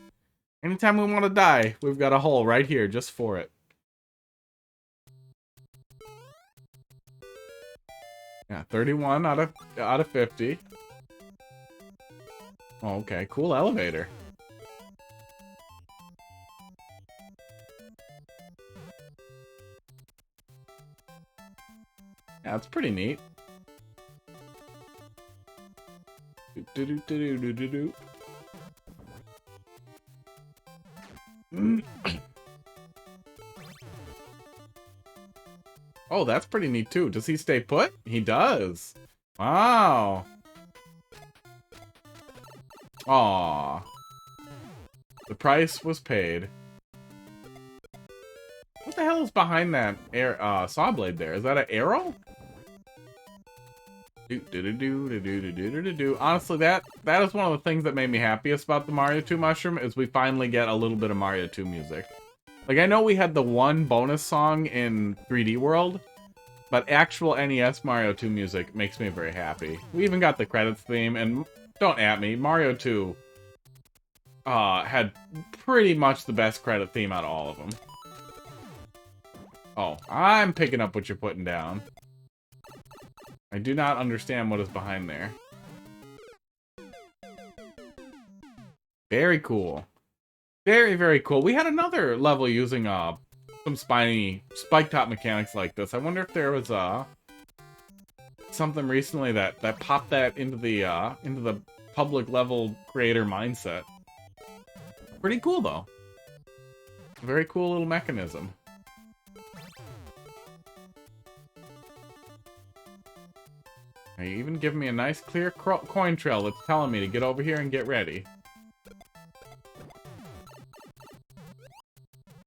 Anytime we want to die, we've got a hole right here just for it. Yeah, 31 out of 50. Oh, okay, cool elevator. Yeah, it's pretty neat. Oh, that's pretty neat too. Does he stay put? He does. Wow. Aww. The price was paid. What the hell is behind that saw blade there? Is that an arrow? Honestly, that is one of the things that made me happiest about the Mario 2 mushroom is we finally get a little bit of Mario 2 music. Like, I know we had the one bonus song in 3D World, but actual NES Mario 2 music makes me very happy. We even got the credits theme, and don't at me, Mario 2 had pretty much the best credit theme out of all of them. Oh, I'm picking up what you're putting down. I do not understand what is behind there. Very cool. Very, very cool. We had another level using some spike top mechanics like this. I wonder if there was something recently that popped that into the public level creator mindset. Pretty cool though. Very cool little mechanism. They even give me a nice clear coin trail that's telling me to get over here and get ready.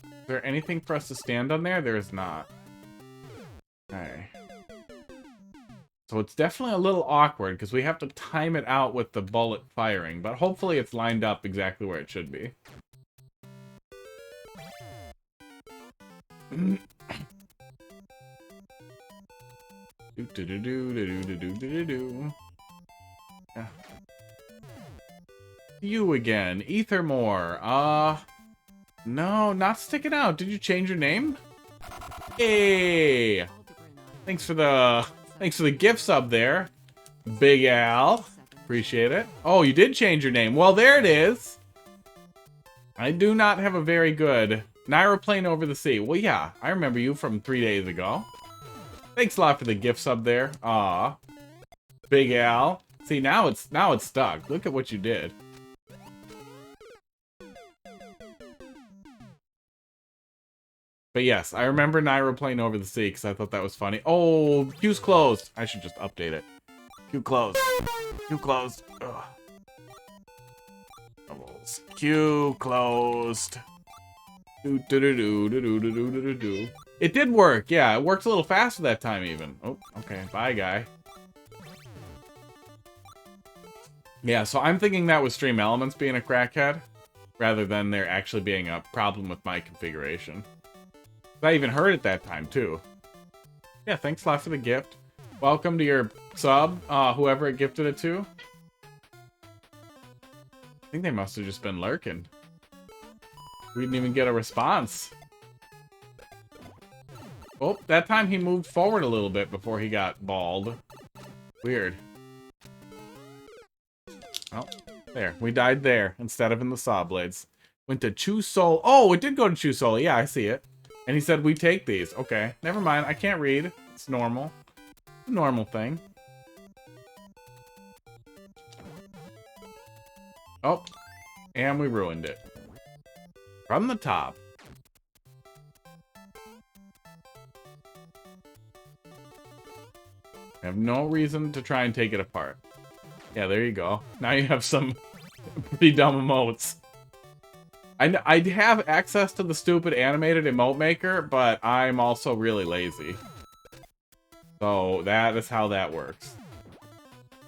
Is there anything for us to stand on there? There is not. Okay. So it's definitely a little awkward because we have to time it out with the bullet firing, but hopefully it's lined up exactly where it should be. Yeah. You again, Ethermore. No, not sticking out. Did you change your name? Hey, thanks for the gift sub there, Big Al. Appreciate it. Oh, you did change your name. Well, there it is. I do not have a very good Naira Plane Over the Sea. Well, yeah, I remember you from 3 days ago. Thanks a lot for the gift sub there. Aw. Big Al. See, now it's stuck. Look at what you did. But yes, I remember Naira Plane Over the Sea because I thought that was funny. Oh, queue's closed. I should just update it. Queue closed. Queue closed. Ugh. Doubles. Queue closed. It did work. Yeah, it worked a little faster that time even. Oh, okay. Bye, guy. Yeah, so I'm thinking that was Stream Elements being a crackhead rather than there actually being a problem with my configuration. I even heard it that time, too. Yeah, thanks a lot for the gift. Welcome to your sub, whoever it gifted it to. I think they must have just been lurking. We didn't even get a response. Oh, that time he moved forward a little bit before he got balled. Weird. Oh, there. We died there instead of in the saw blades. Went to Chusol. Oh, it did go to Chusol. Yeah, I see it. And he said we take these. Okay, never mind. I can't read. It's normal. Normal thing. Oh, and we ruined it. From the top. I have no reason to try and take it apart. Yeah, there you go. Now you have some pretty dumb emotes. I have access to the stupid animated emote maker, but I'm also really lazy. So that is how that works.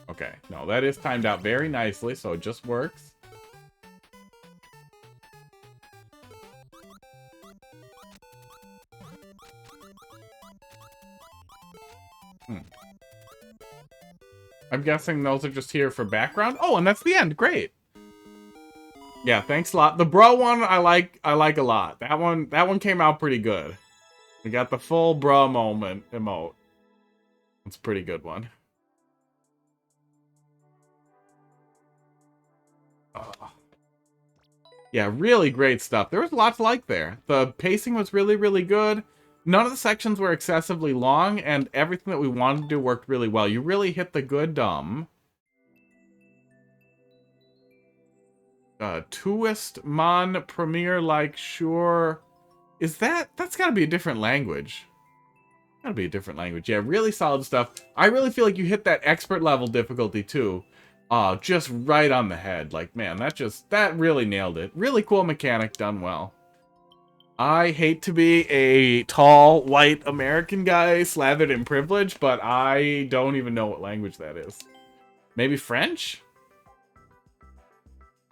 Okay, no, that is timed out very nicely, so it just works. I'm guessing those are just here for background. Oh, and that's the end. Great. Yeah, thanks a lot. The bro one I like a lot. That one came out pretty good. We got the full bro moment emote. It's a pretty good one. Yeah, really great stuff. There was a lot to like there. The pacing was really, really good. None of the sections were excessively long, and everything that we wanted to do worked really well. You really hit the good Tuist Mon Premier like sure. Is that's gotta be a different language. Gotta be a different language. Yeah, really solid stuff. I really feel like you hit that expert level difficulty too. Just right on the head. Like, man, that really nailed it. Really cool mechanic, done well. I hate to be a tall, white American guy slathered in privilege, but I don't even know what language that is. Maybe French?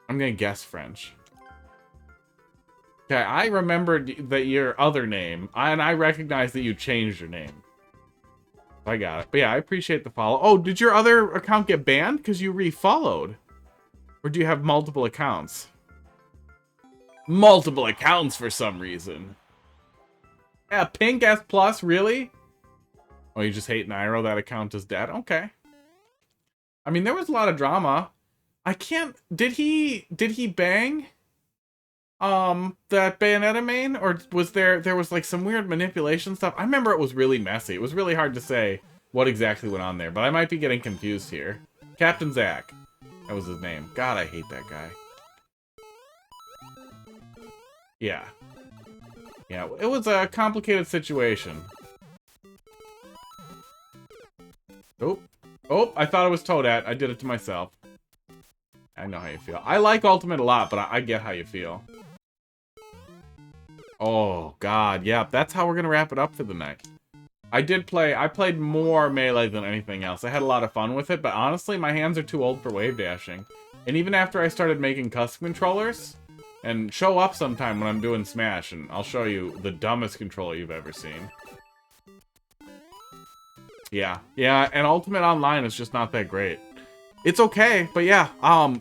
I'm gonna guess French. Okay, I remembered that your other name, and I recognize that you changed your name. I got it. But yeah, I appreciate the follow. Oh, did your other account get banned because you refollowed? Or do you have multiple accounts? Multiple accounts for some reason. Yeah, Pink S Plus, really? Oh, you just hate Nairo, that account is dead? Okay. I mean, there was a lot of drama. I can't... Did he bang? That Bayonetta main? Or was there was like some weird manipulation stuff? I remember it was really messy. It was really hard to say what exactly went on there, but I might be getting confused here. Captain Zack. That was his name. God, I hate that guy. Yeah. Yeah, it was a complicated situation. Oh. Oh, I thought it was Toadette. I did it to myself. I know how you feel. I like Ultimate a lot, but I get how you feel. Oh, God. Yeah, that's how we're going to wrap it up for the night. I played more Melee than anything else. I had a lot of fun with it, but honestly, my hands are too old for wave dashing. And even after I started making custom controllers, and show up sometime when I'm doing Smash, and I'll show you the dumbest controller you've ever seen. Yeah, and Ultimate Online is just not that great. It's okay, but yeah,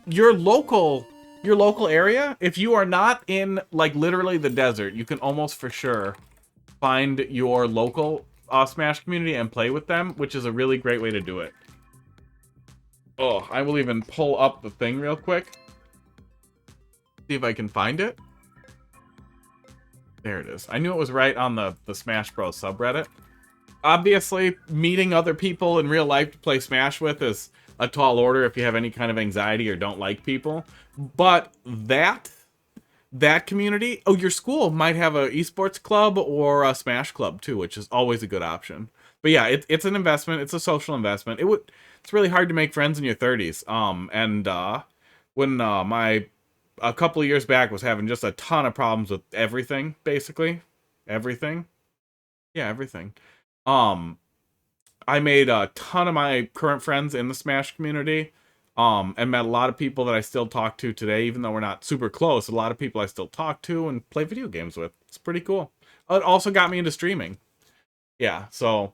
your local area, if you are not in, like, literally the desert, you can almost for sure find your local Smash community and play with them, which is a really great way to do it. Oh, I will even pull up the thing real quick. See if I can find it. There it is. I knew it was right on the Smash Bros subreddit. Obviously, meeting other people in real life to play Smash with is a tall order if you have any kind of anxiety or don't like people. But that community... Oh, your school might have an esports club or a Smash club too, which is always a good option. But yeah, it's an investment. It's a social investment. It's really hard to make friends in your 30s. When a couple of years back was having just a ton of problems with everything, basically. Everything. Yeah, everything. I made a ton of my current friends in the Smash community, and met a lot of people that I still talk to today, even though we're not super close. A lot of people I still talk to and play video games with. It's pretty cool. It also got me into streaming. Yeah, so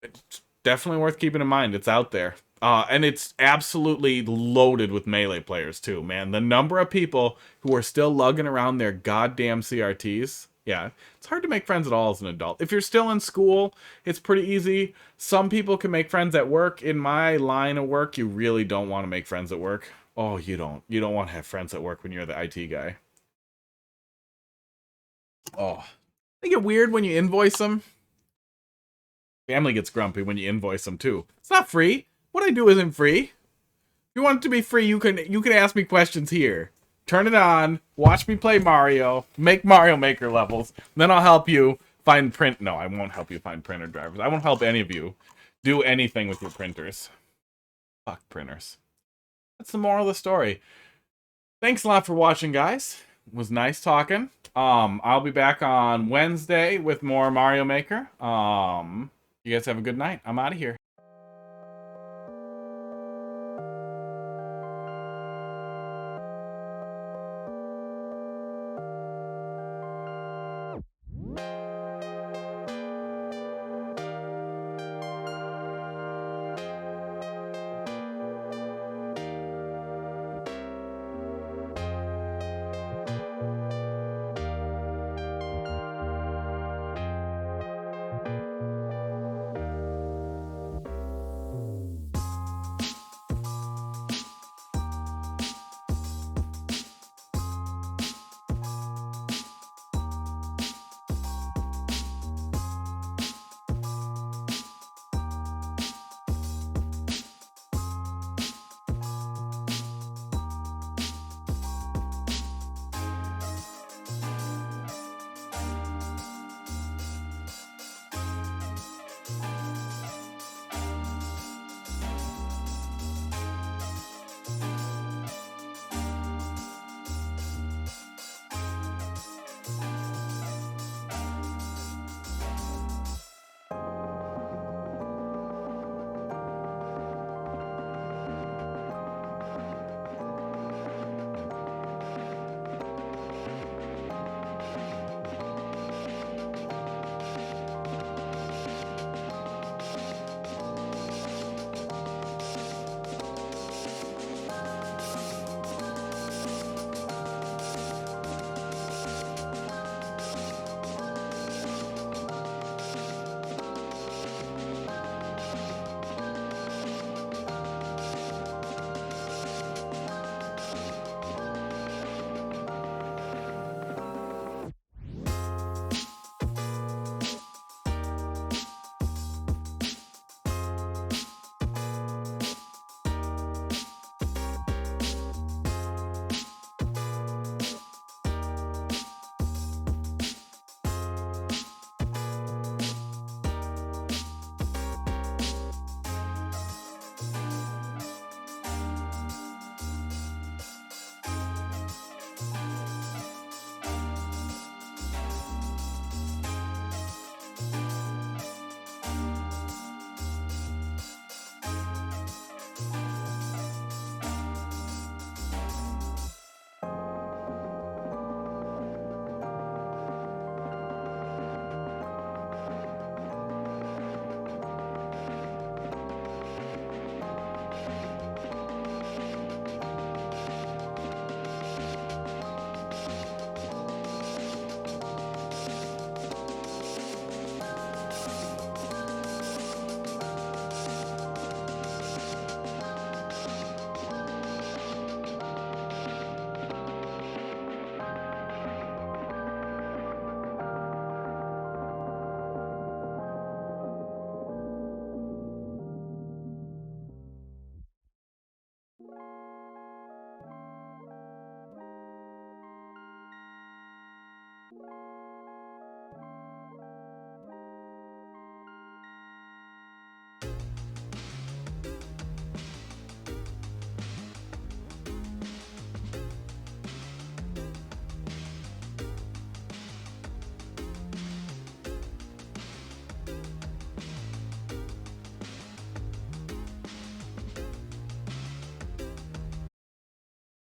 it's definitely worth keeping in mind. It's out there. And it's absolutely loaded with Melee players, too, man. The number of people who are still lugging around their goddamn CRTs Yeah, it's hard to make friends at all as an adult. If you're still in school, it's pretty easy. Some people can make friends at work. In my line of work, you really don't want to make friends at work. Oh, you don't. You don't want to have friends at work when you're the IT guy. Oh, they get weird when you invoice them. Family gets grumpy when you invoice them too. It's not free. What I do isn't free. If you want it to be free, you can ask me questions here. Turn it on, watch me play Mario, make Mario Maker levels, then I'll help you find print. No, I won't help you find printer drivers. I won't help any of you do anything with your printers. Fuck printers. That's the moral of the story. Thanks a lot for watching, guys. It was nice talking. I'll be back on Wednesday with more Mario Maker. You guys have a good night. I'm out of here.